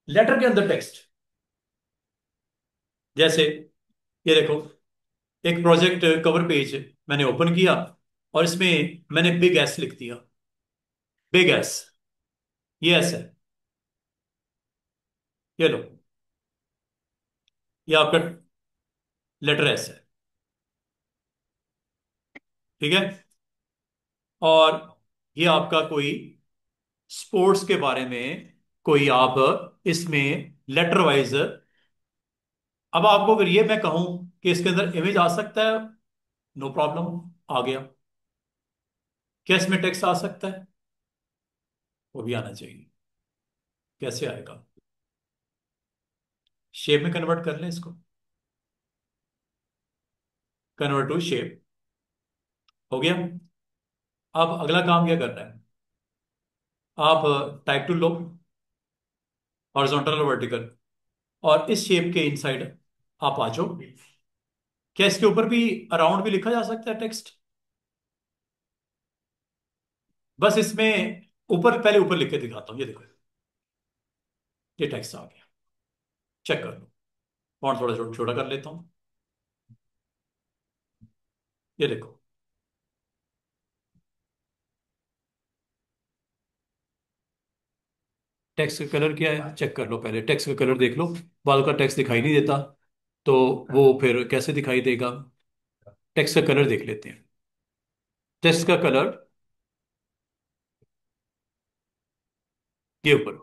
लेटर के अंदर टेक्स्ट, जैसे ये देखो, एक प्रोजेक्ट कवर पेज मैंने ओपन किया और इसमें मैंने बिग एस लिख दिया। बिग एस, ये एस है, ये लो, ये आपका लेटर एस है। ठीक है। और ये आपका कोई स्पोर्ट्स के बारे में कोई आप इसमें लेटर वाइज, अब आपको अगर ये मैं कहूं कि इसके अंदर इमेज आ सकता है, नो प्रॉब्लम, आ गया। क्या इसमें टेक्स्ट आ सकता है? वो भी आना चाहिए। कैसे आएगा? शेप में कन्वर्ट कर लें इसको। Convert to shape. हो गया। अब अगला काम क्या करना है? आप टाइप टूल लो, हॉरिजॉन्टल और वर्टिकल, और इस शेप के इनसाइड आप आ जाओ। क्या इसके ऊपर भी अराउंड भी लिखा जा सकता है टेक्स्ट? बस इसमें ऊपर, पहले ऊपर लिख के दिखाता हूं, ये देखो, ये टेक्स्ट आ गया। चेक कर लो। फॉन्ट थोड़ा छोटा छोटा कर लेता हूं। ये देखो। टेक्स्ट का कलर क्या है चेक कर लो, पहले टेक्स्ट का कलर देख लो। बाल का टेक्स्ट दिखाई नहीं देता, तो वो फिर कैसे दिखाई देगा? टेक्स्ट का कलर देख लेते हैं। टेक्स्ट का कलर ये ऊपर,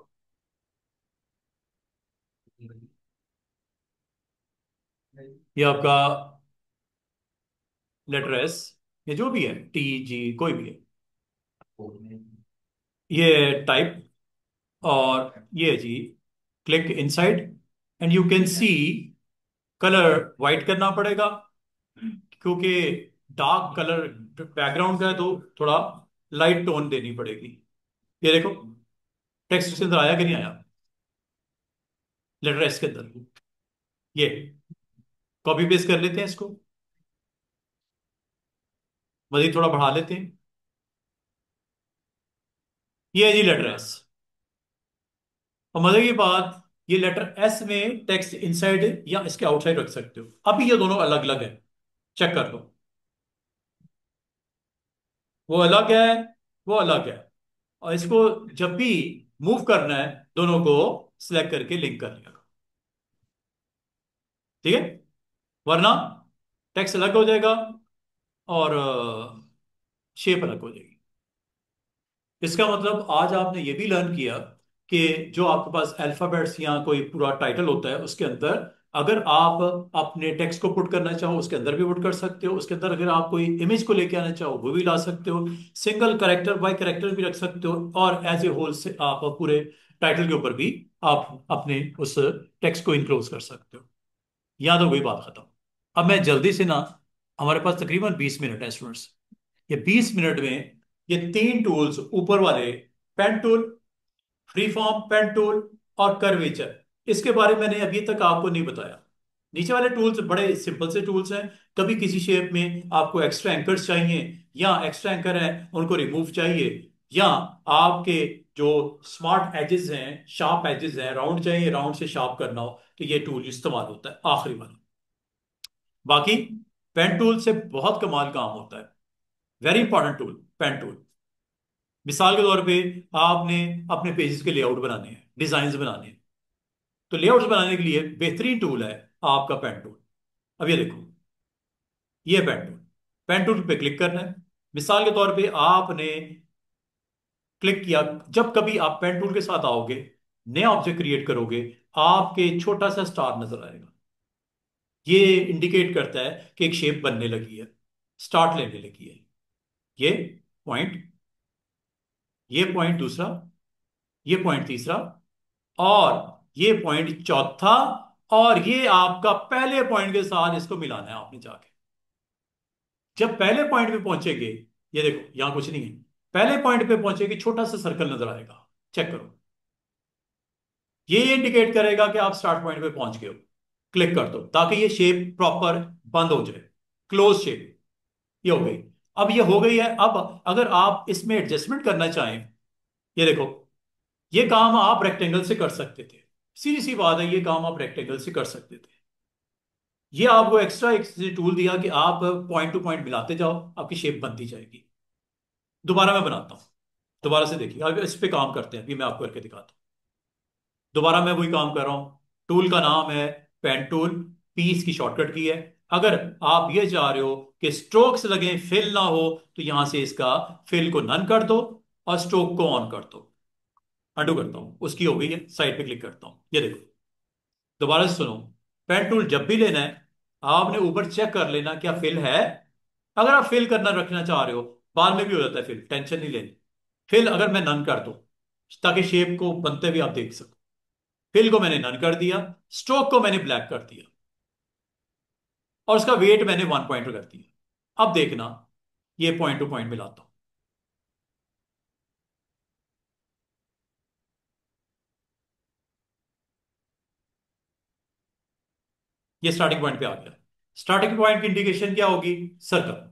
ये आपका लेटर एस, ये जो भी है, टी जी कोई भी है, ये टाइप, और ये है जी click inside, and you can see colour white करना पड़ेगा, क्योंकि डार्क कलर बैकग्राउंड का है, तो थोड़ा लाइट टोन देनी पड़ेगी। ये देखो, टेक्स्ट के अंदर आया कि नहीं आया? लेटर एस के अंदर। ये कॉपी पेस्ट कर लेते हैं इसको, मजीद थोड़ा बढ़ा लेते हैं। ये है जी लेटर एस। और मजे की बात, ये लेटर एस में टेक्स्ट इनसाइड या इसके आउटसाइड रख सकते हो। अभी ये दोनों अलग अलग है, चेक कर लो। वो अलग है, वो अलग है। और इसको जब भी मूव करना है, दोनों को सिलेक्ट करके लिंक कर लिया, ठीक है? वरना टेक्स्ट अलग हो जाएगा और शेप अलग हो जाएगी। इसका मतलब आज आपने ये भी लर्न किया कि जो आपके पास अल्फाबेट्स या कोई पूरा टाइटल होता है, उसके अंदर अगर आप अपने टेक्स्ट को पुट करना चाहो, उसके अंदर भी पुट कर सकते हो। उसके अंदर अगर आप कोई इमेज को लेके आना चाहो, वो भी ला सकते हो। सिंगल करेक्टर बाय करेक्टर भी रख सकते हो, और एज ए होल से आप पूरे टाइटल के ऊपर भी आप अपने उस टेक्स्ट को इनक्लोज कर सकते हो। याद हो गई बात खत्म। अब मैं जल्दी से ना, हमारे पास तकरीबन 20 मिनट है स्टूडेंट्स, ये 20 मिनट में ये तीन टूल्स ऊपर वाले, pen tool, free form pen tool, और कर्वेचर, इसके बारे में मैंने अभी तक आपको नहीं बताया। नीचे वाले टूल्स बड़े सिंपल से टूल्स हैं। कभी किसी शेप में आपको एक्स्ट्रा एंकर्स चाहिए, या एक्स्ट्रा एंकर हैं उनको रिमूव चाहिए, या आपके जो स्मार्ट एजेस हैं, शार्प एजेस हैं, राउंड चाहिए, राउंड से शार्प करना हो, तो ये टूल इस्तेमाल होता है आखिरी वाला। बाकी पेन टूल से बहुत कमाल काम होता है। Very important tool pen tool. मिसाल के तौर पे आपने अपने पेजेस के लेआउट बनाने हैं, डिजाइन बनाने हैं, तो लेआउट्स बनाने के लिए बेहतरीन टूल है आपका पेन टूल। अब ये देखो, ये पेन टूल, पेन टूल पे क्लिक करना है। मिसाल के तौर पे आपने क्लिक किया, जब कभी आप पेन टूल के साथ आओगे, नया ऑब्जेक्ट क्रिएट करोगे, आपके छोटा सा स्टार नजर आएगा। ये इंडिकेट करता है कि एक शेप बनने लगी है, स्टार्ट लेने लगी है। ये पॉइंट, ये पॉइंट दूसरा, ये पॉइंट तीसरा, और ये पॉइंट चौथा, और ये आपका पहले पॉइंट के साथ इसको मिलाना है आपने जाके। जब पहले पॉइंट पे पहुंचेंगे, ये देखो यहां कुछ नहीं है, पहले पॉइंट पे पहुंचेगी, छोटा सा सर्कल नजर आएगा। चेक करो, ये इंडिकेट करेगा कि आप स्टार्ट पॉइंट पे पहुंच गए हो। क्लिक कर दो ताकि ये शेप प्रॉपर बंद हो जाए, क्लोज शेप। ये हो गई। अब ये हो गई है। अब अगर आप इसमें एडजस्टमेंट करना चाहें, ये देखो, ये काम आप रेक्टेंगल से कर सकते थे। सीधी सी बात है, ये काम आप रेक्टेंगल से कर सकते थे। ये आपको एक्स्ट्रा एक टूल दिया कि आप पॉइंट टू पॉइंट मिलाते जाओ, आपकी शेप बनती जाएगी। दोबारा मैं बनाता हूं, दोबारा से देखिए, अगर इस पे काम करते हैं, अभी मैं आपको करके दिखाता हूं। दोबारा मैं वही काम कर रहा हूं। टूल का नाम है पेन टूल, पी इसकी शॉर्टकट की है। अगर आप ये चाह रहे हो कि स्ट्रोक्स लगे फिल ना हो, तो यहां से इसका फिल को नन कर दो और स्ट्रोक को ऑन कर दो। अंडू करता हूं, उसकी हो गई है, साइड पे क्लिक करता हूं, ये देखो। दोबारा से सुनो, पेन टूल जब भी लेना है आपने ऊपर चेक कर लेना क्या फिल है। अगर आप फिल करना रखना चाह रहे हो, बाद में भी हो जाता है फिल, टेंशन नहीं लेनी। फिल अगर मैं नन कर दूं ताकि शेप को बनते हुए आप देख सको, फिल को मैंने नन कर दिया, स्ट्रोक को मैंने ब्लैक कर दिया और उसका वेट मैंने 1 पॉइंट कर दिया। अब देखना, ये पॉइंट टू पॉइंट मिलाता हूं। ये स्टार्टिंग पॉइंट पे आ गया। स्टार्टिंग पॉइंट की इंडिकेशन क्या होगी? सर्कल।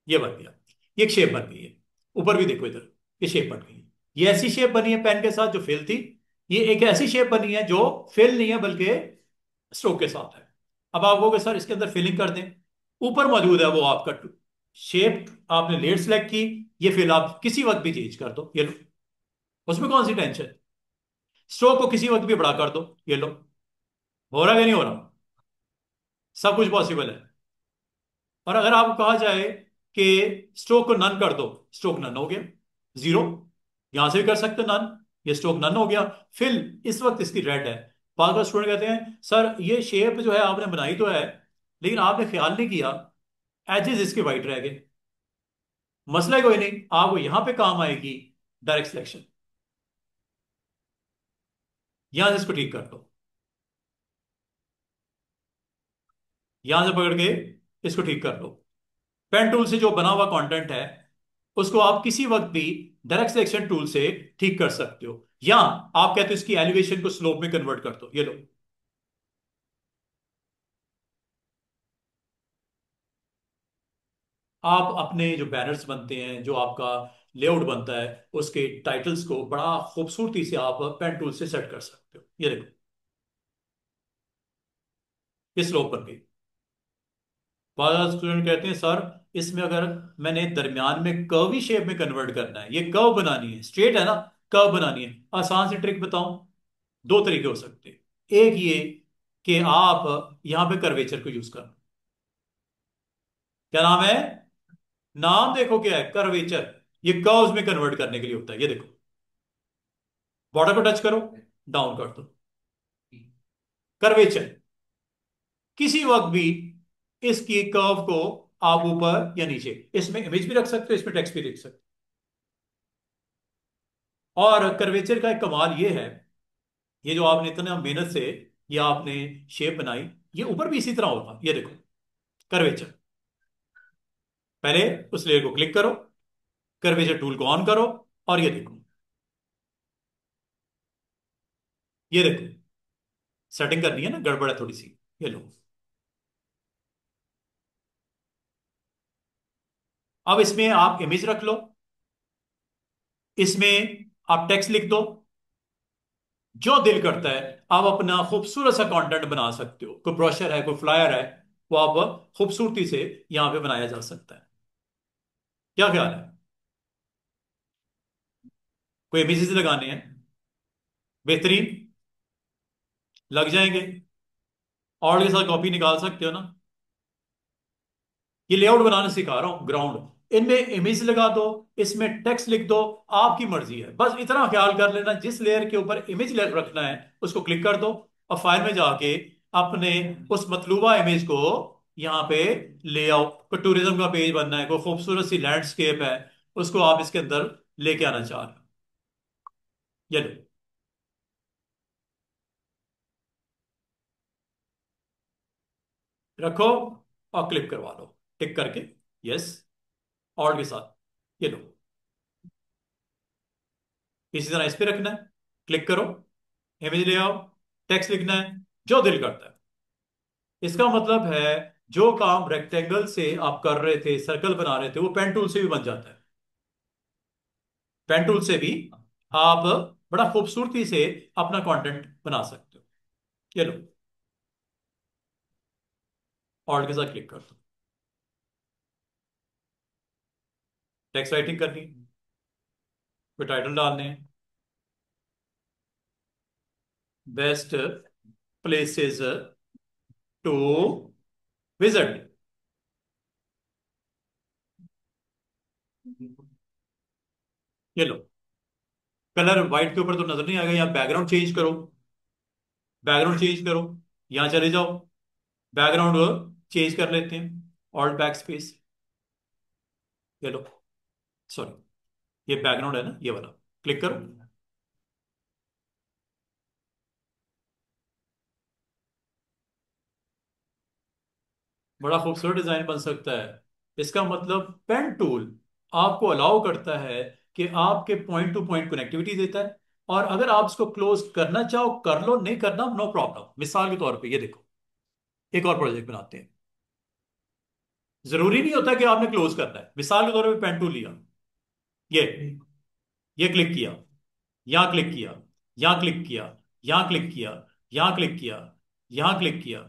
ये बन गया, ये एक शेप बन गई है। ऊपर भी देखो इधर, ये शेप बन गई है। ये ऐसी शेप बनी है पेन के साथ जो फिल थी। ये एक ऐसी शेप बनी है जो फिल नहीं है बल्कि स्ट्रोक के साथ है। अब आप कहोगे सर इसके अंदर फिलिंग कर दें। ऊपर मौजूद है वो आपका शेप, आपने लेयर सेलेक्ट की, ये फिल आप किसी वक्त भी चेंज कर दो, ये लो। उसमें कौन सी टेंशन? स्ट्रोक को किसी वक्त भी बड़ा कर दो, ये लो। हो रहा है कि नहीं हो रहा? सब कुछ पॉसिबल है। और अगर आपको कहा जाए कि स्ट्रोक को नन कर दो, स्ट्रोक नन हो गया, जीरो। यहां से भी कर सकते नन, ये स्ट्रोक नन हो गया। फिल इस वक्त इसकी रेड है। बार बार स्टूडेंट कहते हैं सर ये शेप जो है आपने बनाई तो है, लेकिन आपने ख्याल नहीं किया एजेस इसके वाइट रह गए। मसला कोई नहीं, आपको यहां पे काम आएगी डायरेक्ट सिलेक्शन। यहां से इसको ठीक कर दो, यहां से पकड़ के इसको ठीक कर दो। पेन टूल से जो बना हुआ कंटेंट है उसको आप किसी वक्त भी डायरेक्ट सिलेक्शन टूल से ठीक कर सकते हो, या आप कहते हो इसकी एलिवेशन को स्लोप में कन्वर्ट कर दो, ये लो। आप अपने जो बैनर्स बनते हैं, जो आपका लेआउट बनता है, उसके टाइटल्स को बड़ा खूबसूरती से आप पेन टूल से सेट कर सकते हो, ये देखो। ये स्लोप बन गई। बाद स्टूडेंट कहते हैं सर इसमें अगर मैंने दरमियान में कर्वी शेप में कन्वर्ट करना है, ये कर्व बनानी है, स्ट्रेट है ना, कर्व बनानी है, आसान सी ट्रिक बताऊं। दो तरीके हो सकते हैं। एक ये कि आप यहां पे कर्वेचर को यूज कर, क्या नाम है? नाम देखो क्या है, कर्वेचर। ये कर्व्स में कन्वर्ट करने के लिए होता है, ये देखो। बॉर्डर को टच करो, डाउन कर दो, कर्वेचर। किसी वक्त भी इसकी कर्व को आप ऊपर या नीचे, इसमें इमेज भी रख सकते हो, इसमें टेक्स्ट भी लिख सकते हो। और कर्वेचर का एक कमाल ये है, ये जो आपने इतना मेहनत से ये आपने शेप बनाई, ये ऊपर भी इसी तरह होगा, ये देखो। कर्वेचर, पहले उस लेयर को क्लिक करो, कर्वेचर टूल को ऑन करो, और ये देखो, ये देखो। सेटिंग करनी है ना, गड़बड़ है थोड़ी सी, ये लो। अब इसमें आप इमेज रख लो, इसमें आप टेक्स्ट लिख दो, जो दिल करता है आप अपना खूबसूरत सा कंटेंट बना सकते हो। कोई ब्रोशर है, कोई फ्लायर है, वो आप खूबसूरती से यहां पे बनाया जा सकता है। क्या ख्याल है? कोई इमेजेस लगाने हैं, बेहतरीन लग जाएंगे। और के साथ कॉपी निकाल सकते हो ना। ये लेआउट बनाना सिखा रहा हूं, ग्राउंड। इनमें इमेज लगा दो, इसमें टेक्स्ट लिख दो, आपकी मर्जी है। बस इतना ख्याल कर लेना, जिस लेयर के ऊपर इमेज रखना है उसको क्लिक कर दो, और फाइल में जाके अपने उस मतलूबा इमेज को यहाँ पे ले आओ। कोई टूरिज्म का पेज बनना है, कोई खूबसूरत सी लैंडस्केप है, उसको आप इसके अंदर लेके आना चाह रहे हो, ये लो। रखो और क्लिक करवा लो, टिक करके, यस। और के साथ ये लो। इसी तरह इस पे रखना है, क्लिक करो, इमेज ले आओ, टेक्स्ट लिखना है, जो दिल करता है। इसका मतलब है जो काम रेक्टेंगल से आप कर रहे थे, सर्कल बना रहे थे, वो पेन टूल से भी बन जाता है। पेन टूल से भी आप बड़ा खूबसूरती से अपना कंटेंट बना सकते हो, ये लो। ऑल्ट के साथ क्लिक कर दो, टेक्स्ट राइटिंग करनी है, कोई टाइटल डालने हैं, बेस्ट प्लेसेस टू विजिट। ये लो, कलर व्हाइट के ऊपर तो नजर नहीं आएगा, यहाँ बैकग्राउंड चेंज करो, बैकग्राउंड चेंज करो, यहां चले जाओ, बैकग्राउंड चेंज कर लेते हैं, ऑल्ट बैक स्पेस। ये लो, सॉरी, ये बैकग्राउंड है ना, ये वाला, क्लिक करो। बड़ा खूबसूरत डिजाइन बन सकता है। इसका मतलब पेन टूल आपको अलाउ करता है कि आपके पॉइंट टू पॉइंट कनेक्टिविटी देता है, और अगर आप इसको क्लोज करना चाहो कर लो, नहीं करना नो प्रॉब्लम। मिसाल के तौर पे ये देखो, एक और प्रोजेक्ट बनाते हैं। जरूरी नहीं होता कि आपने क्लोज करना है। मिसाल के तौर पे पेन टूल लिया, ये ये क्लिक किया, यहां क्लिक किया, यहां क्लिक किया, यहां क्लिक किया, यहां क्लिक किया, यहां क्लिक किया,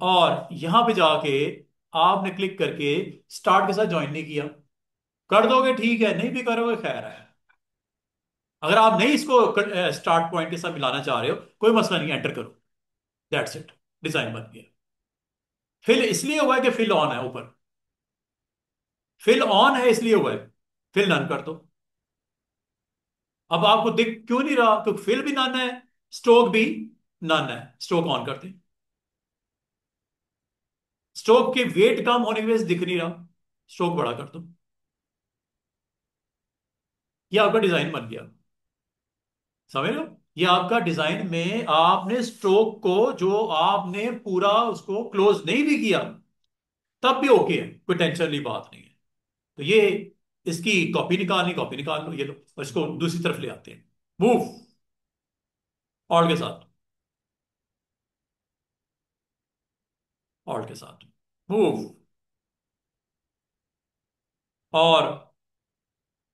और यहां पे जाके आपने क्लिक करके स्टार्ट के साथ ज्वाइन नहीं किया। कर दोगे ठीक है, नहीं भी करोगे खैर है। अगर आप नहीं इसको स्टार्ट पॉइंट के साथ मिलाना चाह रहे हो, कोई मसला नहीं, एंटर करो, दैट्स इट, डिजाइन बन गया। फिल इसलिए हुआ है कि फिल ऑन है ऊपर, फिल ऑन है इसलिए हुआ है। फिल नन कर दो। अब आपको दिख क्यों नहीं रहा? क्योंकि फिल भी नन है, स्ट्रोक भी नन है। स्ट्रोक ऑन करते, स्ट्रोक के वेट कम होने की वजह से दिख नहीं रहा, स्ट्रोक बड़ा कर दो। ये आपका डिजाइन बन गया। समझ रहे हो? ये आपका डिजाइन में आपने स्ट्रोक को, जो आपने पूरा उसको क्लोज नहीं भी किया, तब भी ओके है, कोई टेंशन वाली बात नहीं है। तो ये इसकी कॉपी निकाल लो, ये लो, और इसको दूसरी तरफ ले आते हैं। मूव, ऑल्ट के साथ, ऑल्ट के साथ मूव, और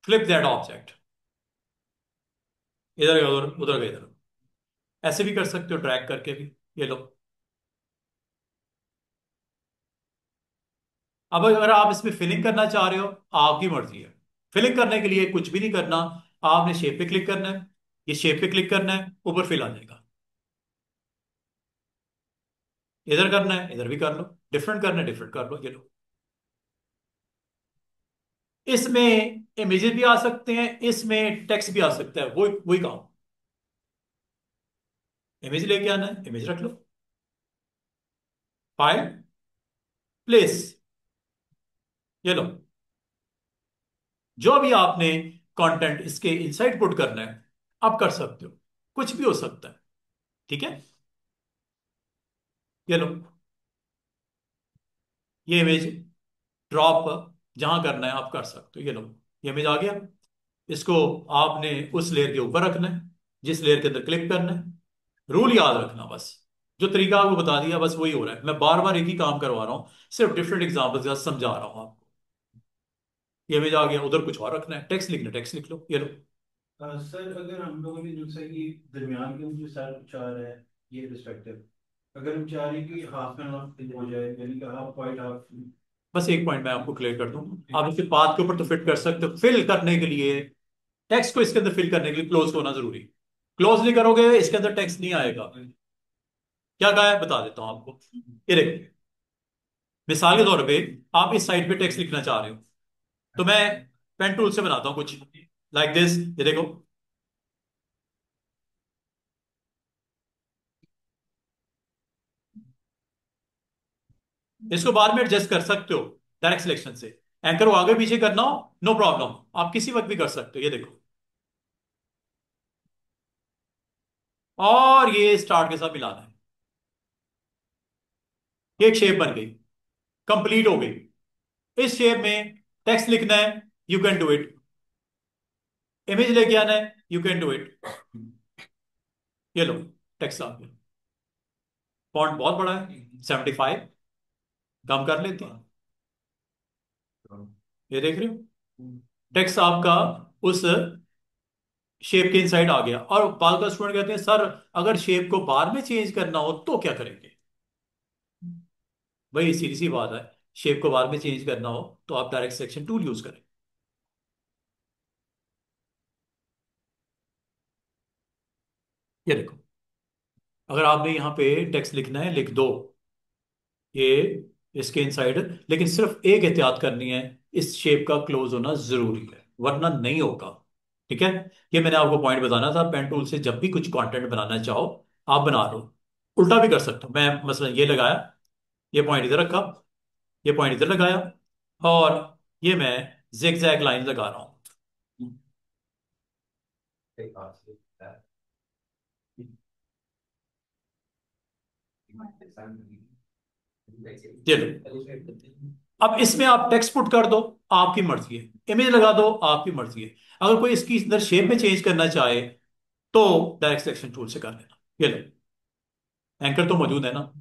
फ्लिप दैट ऑब्जेक्ट, इधर गया उधर, उधर गया इधर। ऐसे भी कर सकते हो, ड्रैग करके भी। ये लो। अब अगर आप इसमें फिलिंग करना चाह रहे हो, आपकी मर्जी है। फिलिंग करने के लिए कुछ भी नहीं करना, आपने शेप पे क्लिक करना है, ये शेप पे क्लिक करना है, ऊपर फिल आ जाएगा। इधर करना है इधर भी कर लो, डिफरेंट करना है डिफरेंट कर लो, ये लो। इसमें इमेजेस भी आ सकते हैं, इसमें टेक्स्ट भी आ सकता है, वही वही काम। इमेज लेके आना है, इमेज रख लो, फाइल, प्लेस, ये लो। जो भी आपने कंटेंट इसके इनसाइड पुट करना है, आप कर सकते हो, कुछ भी हो सकता है। ठीक है, ये लो, ये इमेज ड्रॉप जहां करना है आप कर सकते हो, ये लो। ये इमेज आ गया, इसको आपने उस लेयर के ऊपर रखना है, जिस लेयर के अंदर क्लिक करना है। रूल याद रखना बस, जो तरीका आपको बता दिया बस वही हो रहा है। मैं बार बार एक ही काम करवा रहा हूं, सिर्फ डिफरेंट एग्जाम्पल के साथ समझा रहा हूं आपको। ये इमेज आ गया, उधर कुछ और रखना है, टेक्स्ट लिखना, टेक्स्ट लिख लो, ये लो। सर अगर हम लोगों ने जो सर ये दरमियान के जो सर चाह रहे हैं ये रिस्पेक्टिव, अगर हम चाह रहे हैं कि हाफ एंड हाफ हो जाए यानी कि हाफ वाइट हाफ। बस एक पॉइंट मैं आपको क्लियर कर दूं, आप इसके पाथ के ऊपर तो फिट कर सकते हो। फिल करने के लिए, टेक्स्ट को इसके अंदर फिल करने के लिए क्लोज होना जरूरी। क्लोज नहीं करोगे इसके अंदर टेक्स्ट नहीं आएगा। क्या कहा है बता देता हूं आपको। ये देखो, मिसाल के तौर पे आप इस साइड पे टेक्स्ट लिखना चाह रहे हो, तो मैं पेन टूल से बनाता हूं कुछ लाइक दिस। ये देखो, इसको बाद में एडजस्ट कर सकते हो डायरेक्ट सिलेक्शन से। एंकर को आगे पीछे करना हो, नो प्रॉब्लम, आप किसी वक्त भी कर सकते हो। ये देखो, और ये स्टार्ट के साथ मिलाना है, ये एक शेप बन गई, कंप्लीट हो गई। इस शेप में टेक्स्ट लिखना है, you can do it. Image लेके आना है, यू कैन डू इट। ये लो, टेक्स्ट आ गया। फॉन्ट बहुत बड़ा है, 75, कम कर लेते हैं। ये देख रहे हो, टेक्स्ट आपका उस शेप के इनसाइड आ गया। और बाल का स्टूडेंट कहते हैं सर, अगर शेप को बाद में चेंज करना हो तो क्या करेंगे? भाई सीधी सी बात है, शेप को बाद में चेंज करना हो तो आप डायरेक्ट सिलेक्शन टूल यूज करें। ये देखो, अगर आपने यहाँ पे टेक्स्ट लिखना है लिख दो, ये इसके इनसाइड, लेकिन सिर्फ एक एहतियात करनी है, इस शेप का क्लोज होना जरूरी है वरना नहीं होगा। ठीक है, ये मैंने आपको पॉइंट बताना था। पेन टूल से जब भी कुछ कंटेंट बनाना चाहो आप बना लो। उल्टा भी कर सकते हो, मैं मसलन ये लगाया, ये पॉइंट इधर रखा, ये पॉइंट इधर लगाया, और ये मैं जिगजैग लाइन लगा रहा हूं। ये लो, अब इसमें आप टेक्स्ट पुट कर दो, आपकी मर्जी है, इमेज लगा दो, आपकी मर्जी है। अगर कोई इसकी इधर शेप में चेंज करना चाहे तो डायरेक्ट सिलेक्शन टूल से कर लेना। ये लो, एंकर तो मौजूद है ना,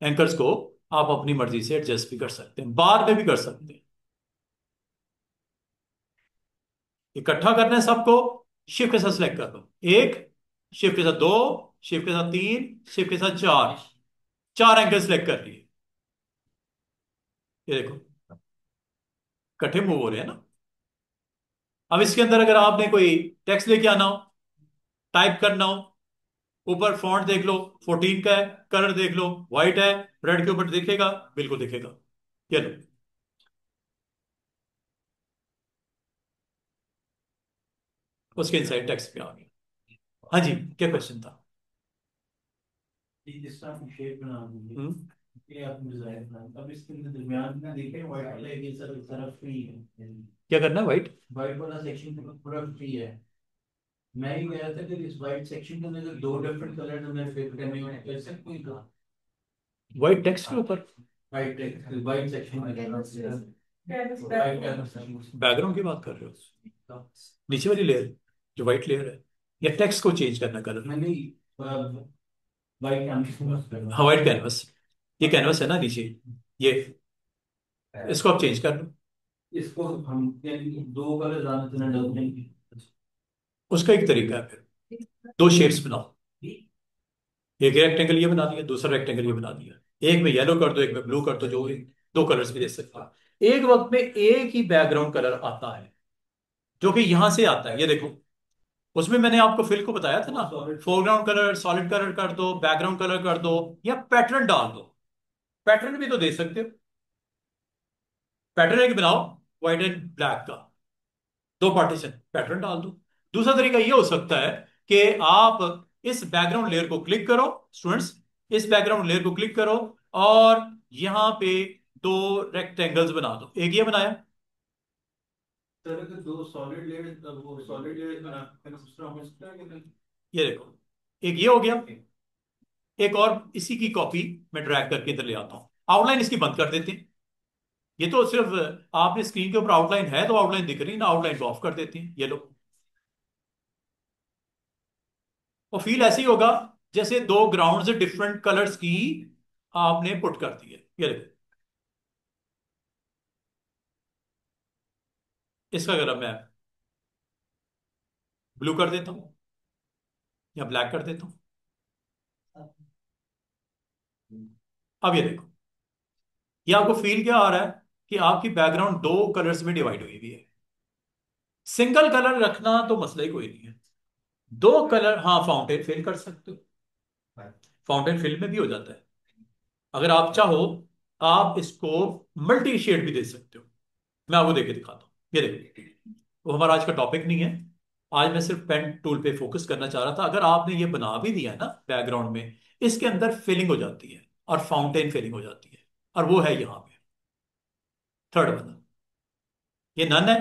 एंकर्स को आप अपनी मर्जी से एडजस्ट भी कर सकते हैं, बार में भी कर सकते हैं। इकट्ठा करना है सबको, शिफ्ट के साथ सिलेक्ट कर दो, एक, शिफ्ट के साथ दो, शिफ्ट के साथ तीन, शिफ्ट के साथ चार, चार एंकर सिलेक्ट कर लिए। ये देखो, इकट्ठे मूव हो रहे हैं ना। अब इसके अंदर अगर आपने कोई टेक्स्ट लेके आना हो, टाइप करना हो, ऊपर फॉन्ट देख लो, 14 का है, कलर देख लो, व्हाइट है, रेड के ऊपर दिखेगा, बिल्कुल दिखेगा। ये लो, उसके इनसाइड टेक्स्ट पे आ गया। हाँ जी, क्या क्वेश्चन था? जिस तरह की शेप बना दूंगी, हम्म, ये आपने डिजाइन बना, अब इसके अंदर दरमियान में देखें व्हाइट वाला ये सर तरफ फ्री है, क्या करना है? व्हाइट व्हाइट वाला सेक्शन पूरा फ्री है। मैं ही कह रहा था कि इस व्हाइट सेक्शन के अंदर दो डिफरेंट कलर में फिट करने हो कैसे कोई का व्हाइट टेक्स्ट के ऊपर व्हाइट व्हाइट सेक्शन में बैकग्राउंड की बात कर रहे हो? नीचे वाली लेयर जो व्हाइट लेयर है, या टेक्स्ट को चेंज करना कलर? मैंने व्हाइट कैनवस कर हाँ, व्हाइट कैनवस, ये कैनवस है ना नीचे, ये, इसको आप चेंज कर लो। इसको हम यानी कि दो कलर ज्यादा से डल देंगे। उसका एक तरीका है, फिर दो शेप्स बनाओ, एक रेक्टेंगल ये बना दिया, दूसरा रेक्टेंगल ये बना दिया, एक में येलो कर दो, एक में ब्लू कर दो, जो दो कलर्स भी दे सकते हो। एक वक्त में एक ही बैकग्राउंड कलर आता है जो कि यहां से आता है, ये देखो, उसमें मैंने आपको फिल को बताया था ना, फोरग्राउंड कलर सॉलिड कलर कर दो, बैकग्राउंड कलर कर दो, या पैटर्न डाल दो। पैटर्न भी तो दे सकते हो, पैटर्न एक बनाओ व्हाइट एंड ब्लैक का, दो पार्टीशन, पैटर्न डाल दो। दूसरा तरीका ये हो सकता है कि आप इस बैकग्राउंड लेयर को क्लिक करो, स्टूडेंट्स, इस बैकग्राउंड लेयर को क्लिक करो, और यहां पे दो रेक्टेंगल्स बना दो। एक ये बनाया, सर अगर दो सॉलिड लेयर वो सॉलिड लेयर बना फिर दूसरा हो सकता है कि नहीं? ये देखो, एक ये हो गया, एक और इसी की कॉपी मैं ड्रैग करके इधर ले आता हूं। आउटलाइन इसकी बंद कर देते हैं, ये तो सिर्फ आपने स्क्रीन के ऊपर आउटलाइन है तो आउटलाइन दिख रही है ना, आउटलाइन को ऑफ कर देते हैं। ये लो, और फील ऐसे ही होगा जैसे दो ग्राउंड डिफरेंट कलर्स की आपने पुट कर दी है। ये देखो, इसका कलर मैं ब्लू कर देता हूं या ब्लैक कर देता हूं। अब ये देखो, ये आपको फील क्या आ रहा है कि आपकी बैकग्राउंड दो कलर्स में डिवाइड हुई हुई है। सिंगल कलर रखना तो मसला ही कोई नहीं है, दो कलर, हाँ फाउंटेन फिल कर सकते हो, फाउंटेन फिल में भी हो जाता है। अगर आप चाहो आप इसको मल्टी शेड भी दे सकते हो, मैं आपको देके दिखाता हूँ। ये देखो, वो हमारा आज का टॉपिक नहीं है, आज मैं सिर्फ पेन टूल पे फोकस करना चाह रहा था। अगर आपने ये बना भी दिया है ना बैकग्राउंड में, इसके अंदर फिलिंग हो जाती है और फाउंटेन फिलिंग हो जाती है, और वो है यहाँ पे थर्ड वाला, ये नन है,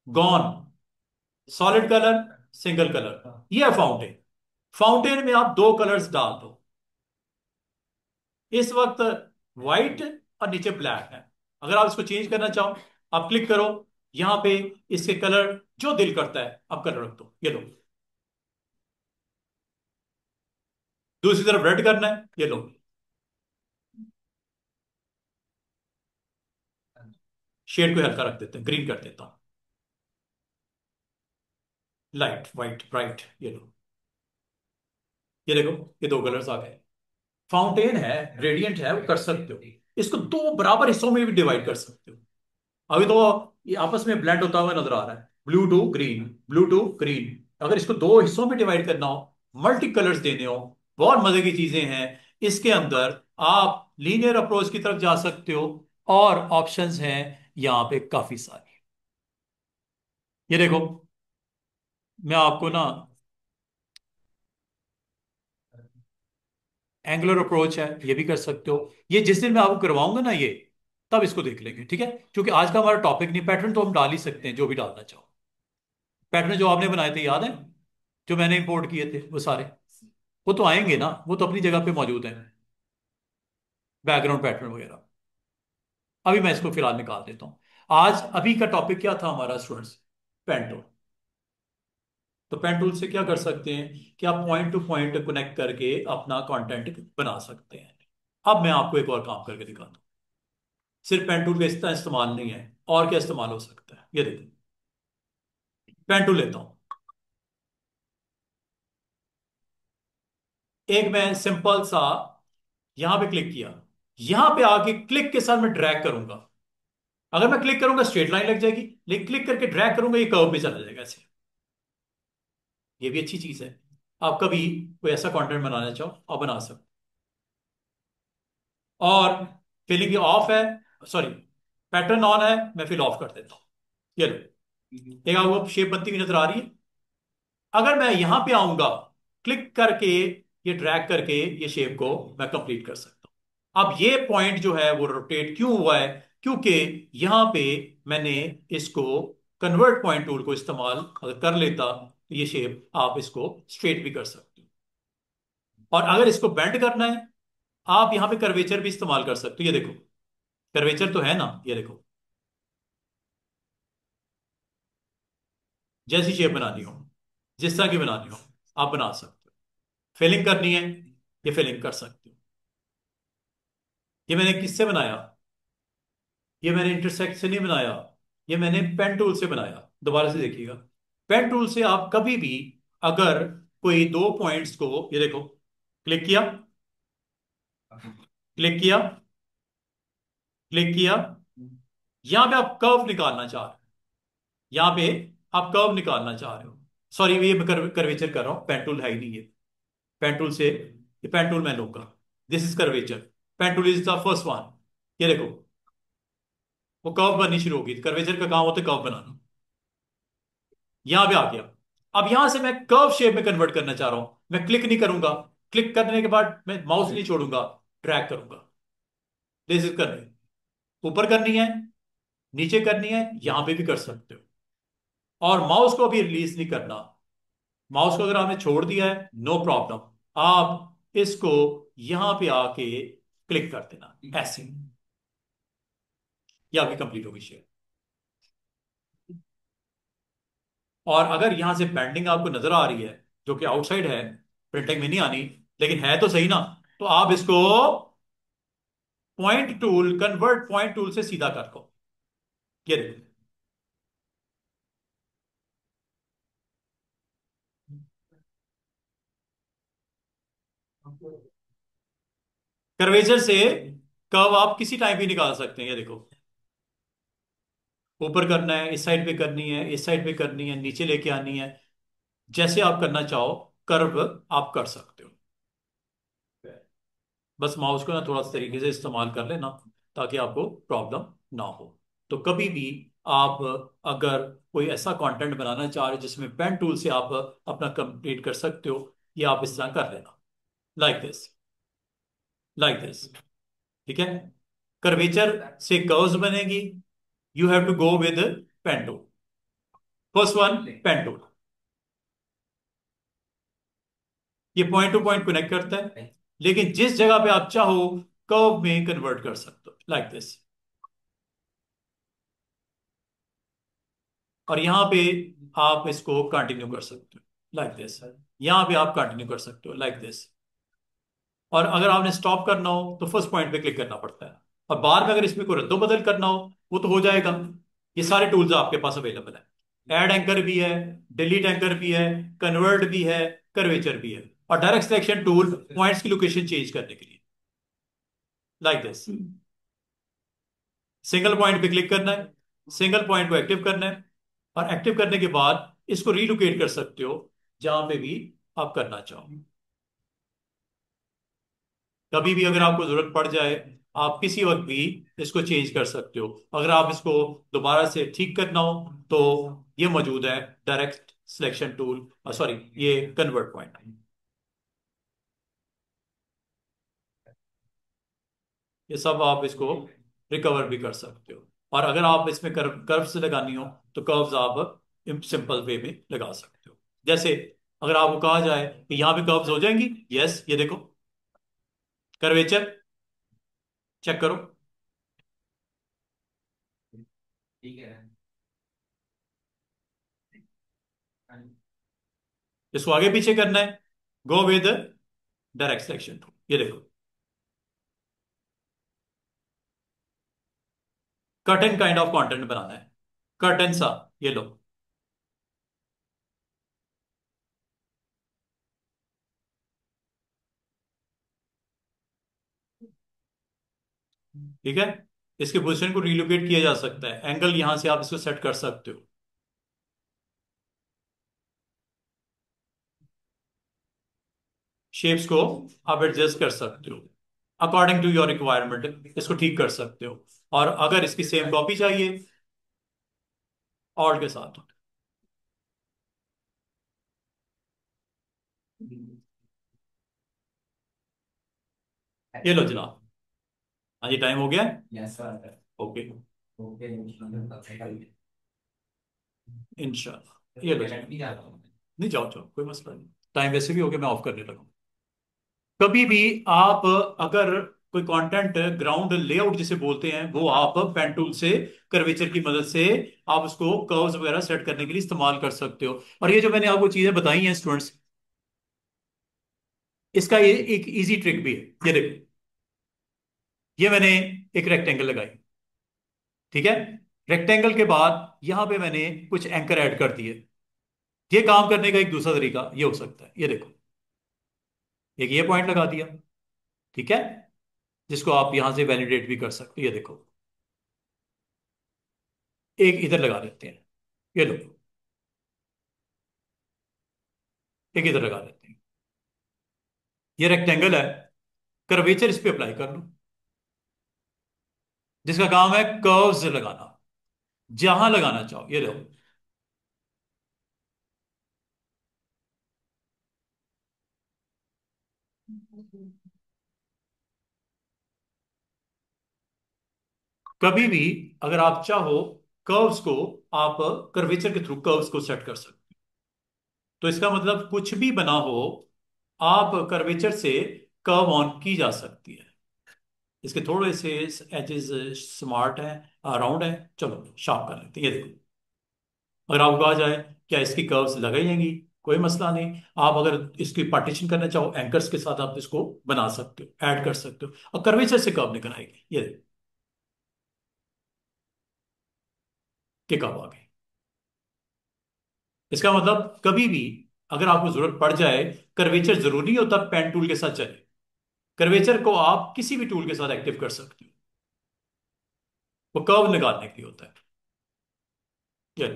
gone, solid colour, single colour, ये है फाउंटेन। फाउंटेन में आप दो कलर्स डाल दो, इस वक्त व्हाइट और नीचे ब्लैक है। अगर आप इसको चेंज करना चाहो, आप क्लिक करो यहां पे, इसके कलर जो दिल करता है आप कलर रख दो। ये लो, दूसरी तरफ रेड करना है, ये लो, शेड को हल्का रख देते हैं, ग्रीन कर देता हूं, लाइट व्हाइट ब्राइट, ये लो, ये देखो, ये दो कलर्स आ गए। फाउंटेन है, ग्रेडियंट है, वो कर सकते हो, इसको दो बराबर हिस्सों में भी डिवाइड कर सकते हो। अभी तो ये आपस में ब्लेंड होता हुआ नजर आ रहा है, blue to green, blue to green. अगर इसको दो हिस्सों में डिवाइड करना हो मल्टी कलर्स देने हो, बहुत मजे की चीजें हैं इसके अंदर। आप लीनियर अप्रोच की तरफ जा सकते हो, और ऑप्शंस हैं यहां पे काफी सारी। ये देखो, मैं आपको ना, एंगुलर अप्रोच है, ये भी कर सकते हो। ये जिस दिन मैं आपको करवाऊंगा ना ये, तब इसको देख लेंगे, ठीक है? क्योंकि आज का हमारा टॉपिक नहीं, पैटर्न तो हम डाल ही सकते हैं जो भी डालना चाहो। पैटर्न जो आपने बनाए थे याद है, जो मैंने इंपोर्ट किए थे वो सारे, वो तो आएंगे ना, वो तो अपनी जगह पे मौजूद है, बैकग्राउंड पैटर्न वगैरह। अभी मैं इसको फिलहाल निकाल देता हूँ। आज अभी का टॉपिक क्या था हमारा स्टूडेंट्स? Pen tool. तो पेन टूल से क्या कर सकते हैं कि आप पॉइंट टू पॉइंट कनेक्ट करके अपना कंटेंट बना सकते हैं। अब मैं आपको एक और काम करके दिखाता हूँ। सिर्फ पेन टूल का इतना इस्तेमाल नहीं है, और क्या इस्तेमाल हो सकता है, ये देखो। पेन टूल लेता हूँ, एक मैं सिंपल सा यहां पे क्लिक किया, यहां पे आके क्लिक के साथ मैं ड्रैग करूंगा। अगर मैं क्लिक करूंगा स्ट्रेट लाइन लग जाएगी, लेकिन क्लिक करके ड्रैग करूंगा ये कर्व पे चला जाएगा ऐसे। ये भी अच्छी चीज है। आप कभी कोई ऐसा कंटेंट बनाना चाहो और बना सकते हो। और फिलिंग ये ऑफ है, सॉरी, पैटर्न ऑन है, मैं फिल ऑफ कर देता हूं। ये लो, एक आपको शेप बनती हुई नजर आ रही है। अगर मैं यहां पे आऊंगा, क्लिक करके ये ड्रैग करके ये शेप को मैं कंप्लीट कर सकता हूं। अब ये पॉइंट जो है वो रोटेट क्यों हुआ है? क्योंकि यहां पे मैंने इसको कन्वर्ट पॉइंट टूल को इस्तेमाल अगर कर लेता तो ये शेप आप इसको स्ट्रेट भी कर सकते हो। और अगर इसको बेंड करना है, आप यहां पे कर्वेचर भी इस्तेमाल कर सकते हो। ये देखो, कर्वेचर तो है ना, ये देखो, जैसी शेप बनानी हो, जिस तरह की बनानी हो आप बना सकते हो। फिलिंग करनी है, ये फिलिंग कर सकते हो। ये मैंने किससे बनाया? ये मैंने इंटरसेक्ट से नहीं बनाया, ये मैंने पेन टूल से बनाया। दोबारा से देखिएगा, पेन टूल से आप कभी भी अगर कोई दो पॉइंट्स को, ये देखो, क्लिक किया, क्लिक किया, क्लिक किया, यहां पे आप कर्व निकालना चाह रहे हो, यहां पे आप कर्व निकालना चाह रहे हो। सॉरी, ये मैं कर्वेचर कर रहा हूं, पेन टूल है ही नहीं ये। पेन टूल से, ये पेन टूल मैं लूंगा, this is curvature, pen tool is the first one. ये देखो, वो कर्व बननी शुरू होगी। कर्वेचर का काम होता है कर्व बनाना। यहां पे आ गया। अब यहां से मैं कर्व शेप में कन्वर्ट करना चाह रहा हूं, मैं क्लिक नहीं करूंगा, क्लिक करने के बाद मैं माउस नहीं छोड़ूंगा, ड्रैग करूंगा। दिस इज करनी, ऊपर करनी है, नीचे करनी है, यहां पे भी कर सकते हो। और माउस को भी रिलीज नहीं करना। माउस को अगर आपने छोड़ दिया है, नो प्रॉब्लम, आप इसको यहां पे आके क्लिक कर देना ऐसे, ये आपकी कंप्लीट होगी शेप। और अगर यहां से बैंडिंग आपको नजर आ रही है, जो कि आउटसाइड है, प्रिंटिंग में नहीं आनी, लेकिन है तो सही ना, तो आप इसको point tool, convert point tool से सीधा कर दो। ये देखो, कर्वेचर से कर्व आप किसी टाइम भी निकाल सकते हैं। ये देखो, ऊपर करना है, इस साइड पे करनी है, इस साइड पे करनी है, नीचे लेके आनी है, जैसे आप करना चाहो कर्व आप कर सकते हो। बस माउस को ना थोड़ा सा तरीके से इस्तेमाल कर लेना, ताकि आपको प्रॉब्लम ना हो। तो कभी भी आप अगर कोई ऐसा कंटेंट बनाना चाह रहे हो जिसमें पेन टूल से आप अपना कंप्लीट कर सकते हो, ये आप इस तरह कर लेना, लाइक दिस, लाइक दिस, ठीक है? कर्वेचर से कर्व्स बनेगी, you have to go with pen tool. First one, pen tool, ये पॉइंट टू पॉइंट कनेक्ट करता है, लेकिन जिस जगह पे आप चाहो कर्व में कन्वर्ट कर सकते हो, लाइक दिस। और यहां पे आप इसको कंटिन्यू कर सकते हो, लाइक दिस। यहां पे आप कंटिन्यू कर सकते हो, लाइक दिस। और अगर आपने स्टॉप करना हो तो फर्स्ट पॉइंट पे क्लिक करना पड़ता है। और बार में अगर इसमें कोई रद्दो बदल करना हो, वो तो हो जाएगा। ये सारे टूल्स आपके पास अवेलेबल है। ऐड एंकर भी है, डिलीट एंकर भी है, कन्वर्ट भी है, कर्वेचर भी है, और डायरेक्ट सिलेक्शन टूल पॉइंट्स की लोकेशन चेंज करने के लिए, लाइक दिस। सिंगल पॉइंट पे क्लिक करना है, सिंगल पॉइंट को एक्टिव करना है, और एक्टिव करने के बाद इसको रीलोकेट कर सकते हो जहां पे भी आप करना चाहो। कभी भी अगर आपको जरूरत पड़ जाए, आप किसी वक्त भी इसको चेंज कर सकते हो। अगर आप इसको दोबारा से ठीक करना हो तो ये मौजूद है, डायरेक्ट सिलेक्शन टूल, सॉरी, ये कन्वर्ट पॉइंट, ये सब आप इसको रिकवर भी कर सकते हो। और अगर आप इसमें कर्व से लगानी हो तो कर्व्स आप सिंपल वे में लगा सकते हो। जैसे अगर आपको कहा जाए कि यहाँ पे कर्व्स हो जाएंगी, यस, ये देखो कर्वेचर चेक करो। ठीक है। इसको आगे पीछे करना है, go with direct selection tool, ये देखो कर्टन काइंड ऑफ कंटेंट बनाना है, कर्टन सा, ये लो। ठीक है, इसके पोजीशन को रिलोकेट किया जा सकता है, एंगल यहां से आप इसको सेट कर सकते हो। शेप्स को आप एडजस्ट कर सकते हो अकॉर्डिंग टू योर रिक्वायरमेंट, इसको ठीक कर सकते हो। और अगर इसकी सेम कॉपी चाहिए, ऑल्ट के साथ, ये लो जनाब। हाँ जी, टाइम हो गया। Yes sir. Okay, okay. इंशाल्लाह, ये लो जनाब। नहीं, जाओ जाओ, कोई मसला नहीं, टाइम वैसे भी हो गया, मैं ऑफ करने लगा। कभी भी आप अगर कोई कंटेंट ग्राउंड लेआउट जिसे बोलते हैं, वो आप पेन टूल से कर्वेचर की मदद से आप उसको कर्व्स वगैरह सेट करने के लिए इस्तेमाल कर सकते हो। और ये जो मैंने आपको चीजें बताई हैं स्टूडेंट्स, इसका ये एक इजी ट्रिक भी है। ये देखो, ये मैंने एक रेक्टेंगल लगाई, ठीक है। रेक्टेंगल के बाद यहां पे मैंने कुछ एंकर ऐड कर दिए। ये काम करने का एक दूसरा तरीका ये हो सकता है, ये देखो, एक ये पॉइंट लगा दिया, ठीक है, जिसको आप यहां से वैलिडेट भी कर सकते हो। ये देखो, एक इधर लगा देते हैं, ये लो, एक इधर लगा देते हैं। ये रेक्टेंगल है, कर्वेचर इस पे अप्लाई कर लो, जिसका काम है कर्व्स लगाना, जहां लगाना चाहो, ये लो। कभी भी अगर आप चाहो कर्व्स को, आप कर्वेचर के थ्रू कर्व्स को सेट कर सकते हो। तो इसका मतलब कुछ भी बना हो, आप कर्वेचर से कर्व ऑन की जा सकती है। इसके थोड़े से एजेस स्मार्ट है, राउंड है, चलो शार्प कर लेते हैं, ये देखो। अगर आपको कहा जाए क्या इसकी कर्व्स लगाई जाएंगी, कोई मसला नहीं। आप अगर इसकी पार्टीशन करना चाहो एंकर्स के साथ, आप इसको बना सकते हो, ऐड कर सकते हो, और कर्वेचर से कर्व निकल आएगी, ये देखो कि कर्व आ गई। इसका मतलब कभी भी अगर आपको जरूरत पड़ जाए, कर्वेचर जरूरी नहीं होता पेन टूल के साथ चले, कर्वेचर को आप किसी भी टूल के साथ एक्टिव कर सकते हो, वो कर्व निकालने के लिए होता है, ये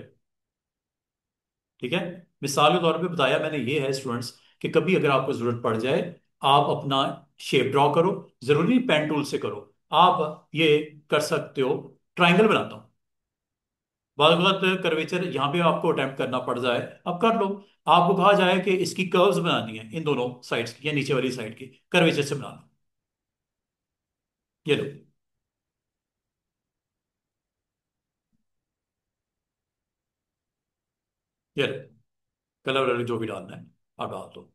ठीक है। मिसाल के तौर पे बताया मैंने ये है स्टूडेंट्स, कि कभी अगर आपको जरूरत पड़ जाए, आप अपना शेप ड्रॉ करो, जरूरी नहीं पेन टूल से करो, आप ये कर सकते हो। ट्राइंगल बनाता हूं, बाद वक्त कर्वेचर यहाँ पे आपको अटेम्प्ट करना पड़ जाए, अब कर लो। आपको कहा जाए कि इसकी कर्व्स बनानी है, इन दोनों साइड्स की या नीचे वाली साइड की, कर्वेचर से बना लो, ये लो, ये लो, कलर जो भी डालना है आप डाल दो।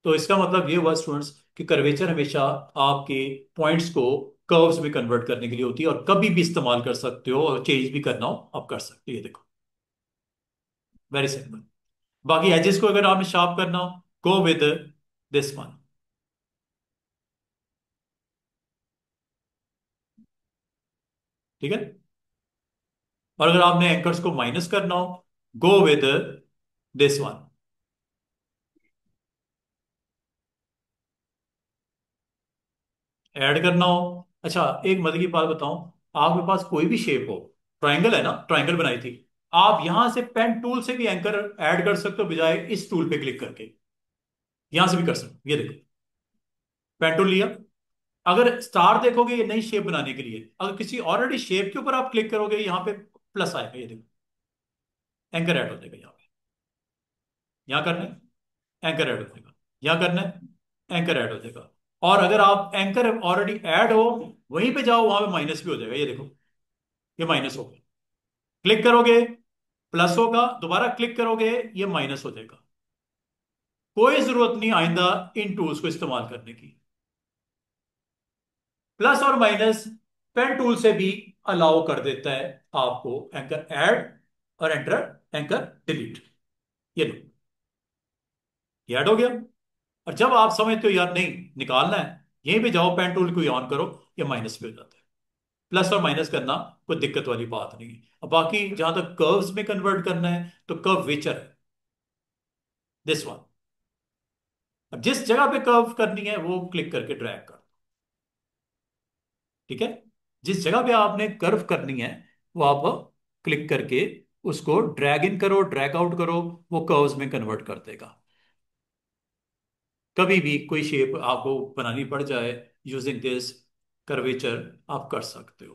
तो इसका मतलब ये हुआ स्टूडेंट्स कि कर्वेचर हमेशा आपके पॉइंट्स को कर्व्स में कन्वर्ट करने के लिए होती है, और कभी भी इस्तेमाल कर सकते हो, और चेंज भी करना हो आप कर सकते हो, ये देखो, वेरी सिंपल। बाकी एजेस को अगर आपने शार्प करना हो, गो विद दिस वन, ठीक है। और अगर आपने एंकर्स को माइनस करना हो, go with this one, add करना हो। अच्छा, एक मजे की बात बताऊं, आपके पास कोई भी शेप हो, ट्राइंगल है ना, ट्राइंगल बनाई थी, आप यहां से पेन टूल से भी एंकर ऐड कर सकते हो, बजाय इस टूल पे क्लिक करके। यहां से भी कर सकते हो, ये देखो पेन टूल लिया। अगर स्टार देखोगे ये नई शेप बनाने के लिए, अगर किसी ऑलरेडी शेप के ऊपर आप क्लिक करोगे यहां पे प्लस आएगा, ये देखो एंकर ऐड हो जाएगा यहाँ पे। यहाँ करना है एंकर ऐड हो जाएगा, यहाँ करना है एंकर ऐड हो जाएगा। और अगर आप एंकर ऑलरेडी ऐड हो वहीं पे जाओ, वहां पे माइनस भी हो जाएगा, ये देखो ये माइनस हो गया। क्लिक करोगे प्लस होगा, दोबारा क्लिक करोगे ये माइनस हो जाएगा। कोई जरूरत नहीं आइंदा इन टूल्स को इस्तेमाल करने की। प्लस और माइनस पेन टूल से भी अलाउ कर देता है आपको एंकर ऐड और एंटर एंकर डिलीट। ये लो ये ऐड हो गया। और जब आप समझते हो यार नहीं निकालना है, यहीं पे जाओ पेन टूल को ऑन करो, ये माइनस भी हो जाता है। प्लस और माइनस करना कोई दिक्कत वाली बात नहीं है। अब बाकी जहां तक कर्व्स में कन्वर्ट करना है तो कर्व विचर है दिस वन। अब जिस जगह पे कर्व करनी है वो क्लिक करके ड्रैग कर, ठीक है। जिस जगह पे आपने कर्व करनी है वो आप क्लिक करके उसको ड्रैग इन करो, ड्रैग आउट करो, वो कर्व्स में कन्वर्ट कर देगा। कभी भी कोई शेप आपको बनानी पड़ जाए यूजिंग दिस कर्वेचर आप कर सकते हो।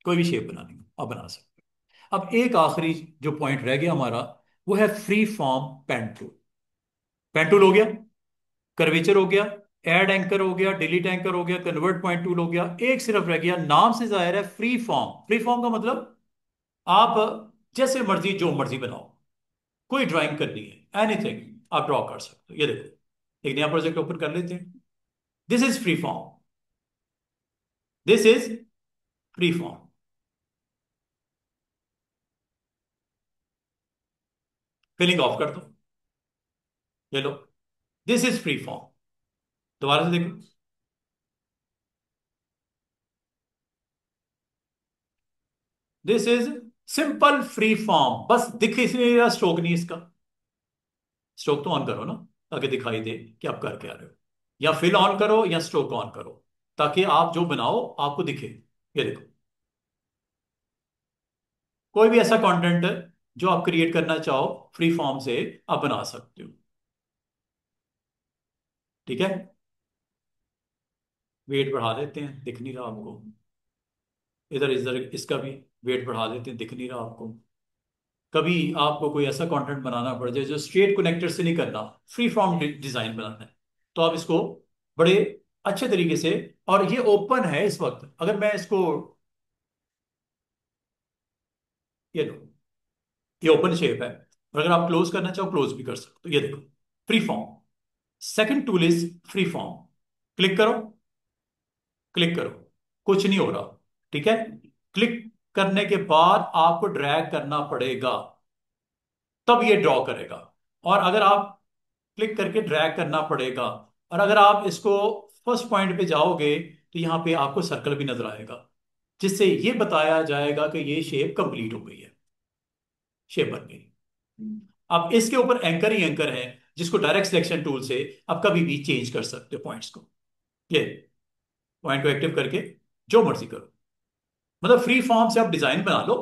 कोई भी शेप बनानी हो आप बना सकते हो। अब एक आखिरी जो पॉइंट रह गया हमारा वो है free form pen tool. Pen tool हो गया, कर्वेचर हो गया, ऐड एंकर हो गया, डिलीट एंकर हो गया, कन्वर्ट पॉइंट टूल हो गया। एक सिर्फ रह गया, नाम से जाहिर है फ्री फॉर्म। फ्री फॉर्म का मतलब आप जैसे मर्जी जो मर्जी बनाओ, कोई ड्राइंग करनी है एनीथिंग आप ड्रॉ कर सकते हो। ये देखो एक नया प्रोजेक्ट ओपन कर लेते हैं। This is free form, this is free form. Filling off कर दो, ये लो दिस इज फ्री फॉर्म। दोबारा से देखो, this is simple free form. बस दिख इसलिए स्ट्रोक नहीं इसका। स्ट्रोक तो ऑन करो ना ताकि दिखाई दे कि आप कर क्या रहे हो, या फिल ऑन करो या स्ट्रोक ऑन करो ताकि आप जो बनाओ आपको दिखे। ये देखो कोई भी ऐसा कंटेंट जो आप क्रिएट करना चाहो फ्री फॉर्म से आप बना सकते हो, ठीक है। वेट बढ़ा देते हैं, दिख नहीं रहा आपको। इधर इधर इसका भी वेट बढ़ा देते हैं, दिख नहीं रहा आपको। कभी आपको कोई ऐसा कंटेंट बनाना पड़ जाए जो स्ट्रेट कनेक्टर से नहीं करना, फ्री फॉर्म डिजाइन बनाना है, तो आप इसको बड़े अच्छे तरीके से, और ये ओपन है इस वक्त, अगर मैं इसको ये लो ये ओपन शेप है, और अगर आप क्लोज करना चाहो क्लोज भी कर सकते हो। ये देखो free form. Second tool is free form. Click करो, क्लिक करो, कुछ नहीं हो रहा, ठीक है। क्लिक करने के बाद आपको ड्रैग करना पड़ेगा, तब ये ड्रॉ करेगा। और अगर आप क्लिक करके ड्रैग करना पड़ेगा, और अगर आप इसको फर्स्ट पॉइंट पे जाओगे तो यहां पे आपको सर्कल भी नजर आएगा, जिससे ये बताया जाएगा कि ये शेप कंप्लीट हो गई है, शेप बन गई। अब इसके ऊपर एंकर ही एंकर है, जिसको डायरेक्ट सिलेक्शन टूल से आप कभी भी चेंज कर सकते हो पॉइंट्स को। ये पॉइंट को एक्टिव करके जो मर्जी करो, मतलब फ्री फॉर्म से आप डिजाइन बना लो।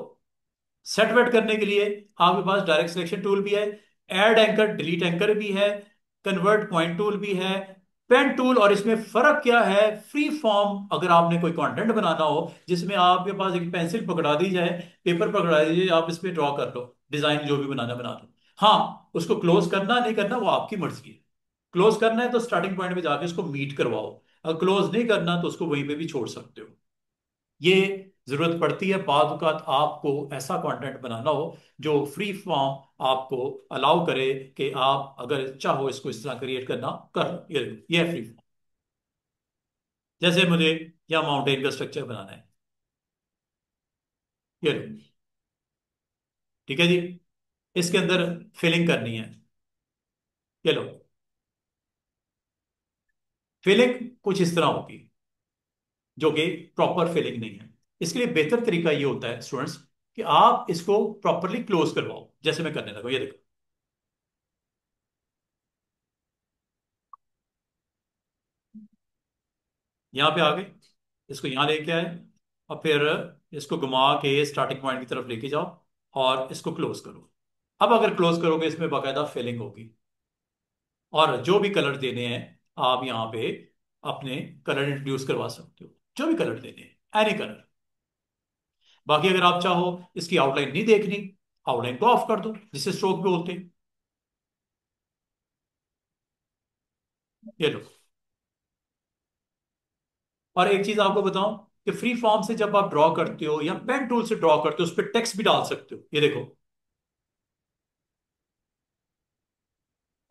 सेट वेट करने के लिए आपके पास डायरेक्ट सिलेक्शन टूल भी है, ऐड एंकर डिलीट एंकर भी है, कन्वर्ट पॉइंट टूल भी है, पेन टूल। और इसमें फर्क क्या है, फ्री फॉर्म अगर आपने कोई कंटेंट बनाना हो जिसमें आपके पास एक पेंसिल पकड़ा दी जाए, पेपर पकड़ा दीजिए, आप इस पे ड्रॉ कर लो, डिजाइन जो भी बनाना बना लो। हाँ उसको क्लोज करना नहीं करना वो आपकी मर्जी है। क्लोज करना है तो स्टार्टिंग पॉइंट पे जाके उसको मीट करवाओ, अगर क्लोज नहीं करना तो उसको वहीं पे भी छोड़ सकते हो। ये जरूरत पड़ती है बाद औक़ात आपको ऐसा कंटेंट बनाना हो जो फ्री फॉर्म आपको अलाउ करे कि आप अगर चाहो इसको इस तरह क्रिएट करना कर लो। ये फ्री फॉर्म। जैसे मुझे या माउंटेन का स्ट्रक्चर बनाना है, ये लो, ठीक है जी। इसके अंदर फिलिंग करनी है, ये लो। फिलिंग कुछ इस तरह होगी जो कि प्रॉपर फिलिंग नहीं है। इसके लिए बेहतर तरीका ये होता है स्टूडेंट्स कि आप इसको प्रॉपरली क्लोज करवाओ, जैसे मैं करने लगा, ये देखो। यहाँ पे आ गए, इसको यहाँ लेके आए, और फिर इसको घुमा के स्टार्टिंग पॉइंट की तरफ लेके जाओ और इसको क्लोज करो। अब अगर क्लोज करोगे इसमें बाकायदा फिलिंग होगी, और जो भी कलर देने हैं आप यहाँ पे अपने कलर इंट्रोड्यूस करवा सकते हो, जो भी कलर देने हैं, एनी कलर। बाकी अगर आप चाहो इसकी आउटलाइन नहीं देखनी, आउटलाइन को ऑफ कर दो, जिसे स्ट्रोक भी बोलते हैं। ये लो। और एक चीज आपको बताऊं कि फ्री फॉर्म से जब आप ड्रॉ करते हो या पेन टूल से ड्रॉ करते हो, उस पर टेक्स्ट भी डाल सकते हो। ये देखो,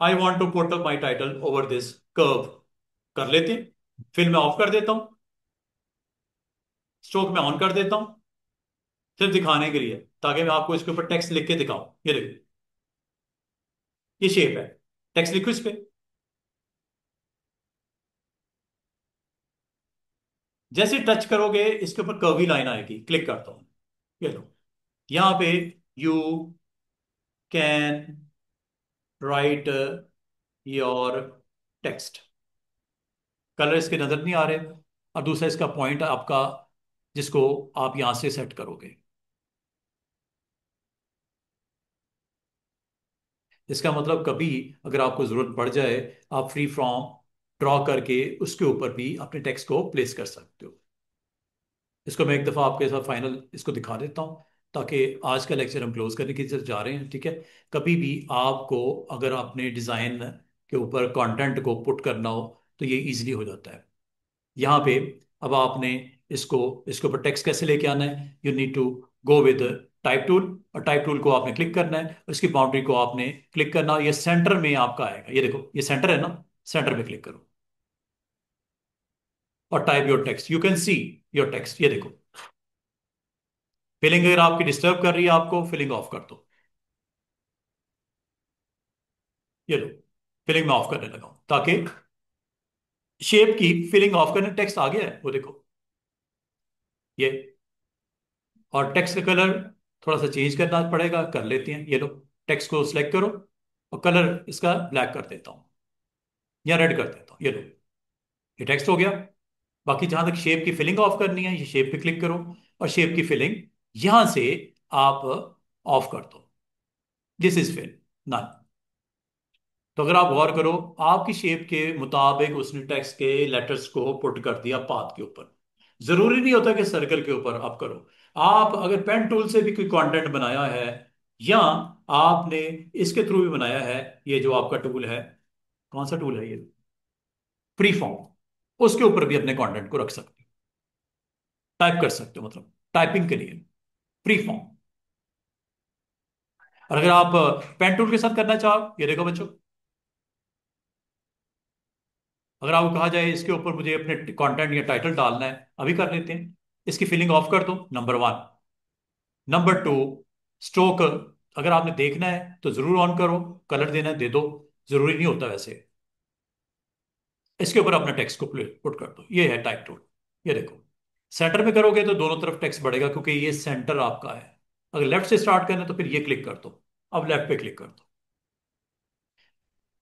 I want to put my title over this curve, कर लेते हैं। फिर मैं ऑफ कर देता हूं, स्ट्रोक में ऑन कर देता हूं, सिर्फ दिखाने के लिए, ताकि मैं आपको इसके ऊपर टेक्स्ट लिख के दिखाऊं। ये देखो, ये शेप है, टेक्स्ट लिखो इस पे। जैसे टच करोगे इसके ऊपर कर्वी लाइन आएगी, क्लिक करता हूं। ये लो, यहां पे you can write your text. Colour इसके नजर नहीं आ रहे। और दूसरा इसका पॉइंट आपका, जिसको आप यहां से सेट करोगे। इसका मतलब कभी अगर आपको जरूरत पड़ जाए, आप फ्री फॉर्म ड्रॉ करके उसके ऊपर भी अपने टेक्स्ट को प्लेस कर सकते हो। इसको मैं एक दफ़ा आपके साथ फाइनल इसको दिखा देता हूँ, ताकि आज का लेक्चर हम क्लोज करने की तरफ जा रहे हैं, ठीक है। कभी भी आपको अगर अपने डिज़ाइन के ऊपर कंटेंट को पुट करना हो तो ये इजीली हो जाता है। यहाँ पे अब आपने इसको, इसके ऊपर टेक्स्ट कैसे लेके आना है, you need to go with type tool. और टाइप टूल को आपने क्लिक करना है, उसकी बाउंड्री को आपने क्लिक करना, ये सेंटर में आपका आएगा। ये देखो, ये सेंटर है ना, सेंटर में क्लिक करो और type your text. You can see your text. ये देखो, फिलिंग अगर आपकी डिस्टर्ब कर रही है आपको, फिलिंग ऑफ कर दो। ये लो, फिलिंग में ऑफ करने लगा हूं, ताकि शेप की फिलिंग ऑफ करने, टेक्स्ट आ गया है वो देखो, ये। और टेक्स्ट का कलर थोड़ा सा चेंज करना पड़ेगा, कर लेते हैं। ये लो, टेक्स्ट को सिलेक्ट करो और कलर इसका ब्लैक कर देता हूं या रेड कर देता हूं। ये लो, ये टेक्स्ट हो गया। बाकी जहां तक शेप की फिलिंग ऑफ करनी है, ये शेप पे क्लिक करो और शेप की फिलिंग यहां से आप ऑफ कर दो। दिस इज फिल ना। तो अगर आप गौर करो, आपकी शेप के मुताबिक उसने टेक्स्ट के लेटर्स को पुट कर दिया पाथ के ऊपर। जरूरी नहीं होता कि सर्कल के ऊपर आप करो। आप अगर पेन टूल से भी कोई कंटेंट बनाया है, या आपने इसके थ्रू भी बनाया है, ये जो आपका टूल है, कौन सा टूल है ये, फ्री फॉर्म, उसके ऊपर भी अपने कंटेंट को रख सकते हो, टाइप कर सकते हो, मतलब टाइपिंग के लिए फ्री फॉर्म। और अगर आप पेन टूल के साथ करना चाहो, ये देखो बच्चों, अगर आपको कहा जाए इसके ऊपर मुझे अपने कंटेंट या टाइटल डालना है, अभी कर लेते हैं। इसकी फिलिंग ऑफ कर दो, number one. Number two, stroke अगर आपने देखना है तो जरूर ऑन करो, कलर देना है दे दो, जरूरी नहीं होता वैसे। इसके ऊपर अपना टेक्स्ट को पुट कर दो, ये है टाइप टूल। ये देखो, सेंटर में करोगे तो दोनों तरफ टेक्स्ट बढ़ेगा, क्योंकि ये सेंटर आपका है। अगर लेफ्ट से स्टार्ट करना है तो फिर ये क्लिक कर दो, अब लेफ्ट पे क्लिक कर दो,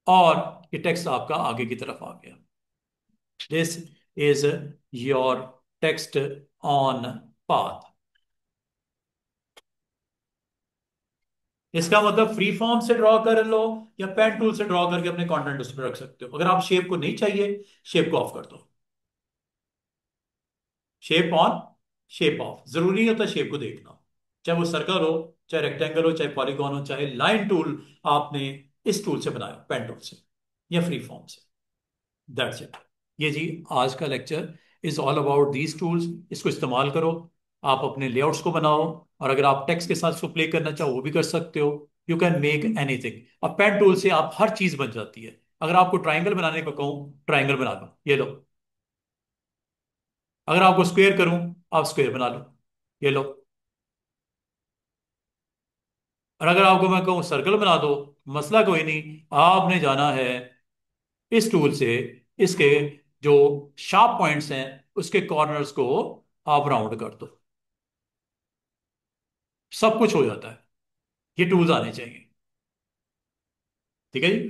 और ये टेक्स्ट आपका आगे की तरफ आ गया। This is your text on path. इसका मतलब फ्री फॉर्म से ड्रॉ कर लो या पेन टूल से ड्रॉ करके अपने कंटेंट उस पर रख सकते हो। अगर आप शेप को नहीं चाहिए, शेप को ऑफ कर दो। शेप ऑन, शेप ऑफ, जरूरी नहीं होता शेप को देखना। चाहे वो सर्कल हो, चाहे रेक्टेंगल हो, चाहे पॉलीगॉन हो, चाहे लाइन टूल आपने इस टूल से बनाया, पेन टूल से या फ्री फॉर्म से। That's it. ये जी आज का lecture is all about these tools. इसको इस्तेमाल करो, आप अपने लेआउट्स को बनाओ, और अगर आप टेक्स्ट के साथ इसको प्ले करना चाहो वो भी कर सकते हो। You can make anything. अब पेन टूल से आप हर चीज बन जाती है। अगर आपको ट्राइंगल बनाने को कहूँ, ट्राइंगल बना लो, ये लो। अगर आपको स्क्वायर करूं, आप स्क्वायर बना लो, ये लो। और अगर आपको मैं कहूँ सर्कल बना दो, मसला कोई नहीं, आपने जाना है इस टूल से, इसके जो शार्प पॉइंट्स हैं उसके कॉर्नर्स को आप राउंड कर दो, सब कुछ हो जाता है। ये टूल्स आने चाहिए, ठीक है जी।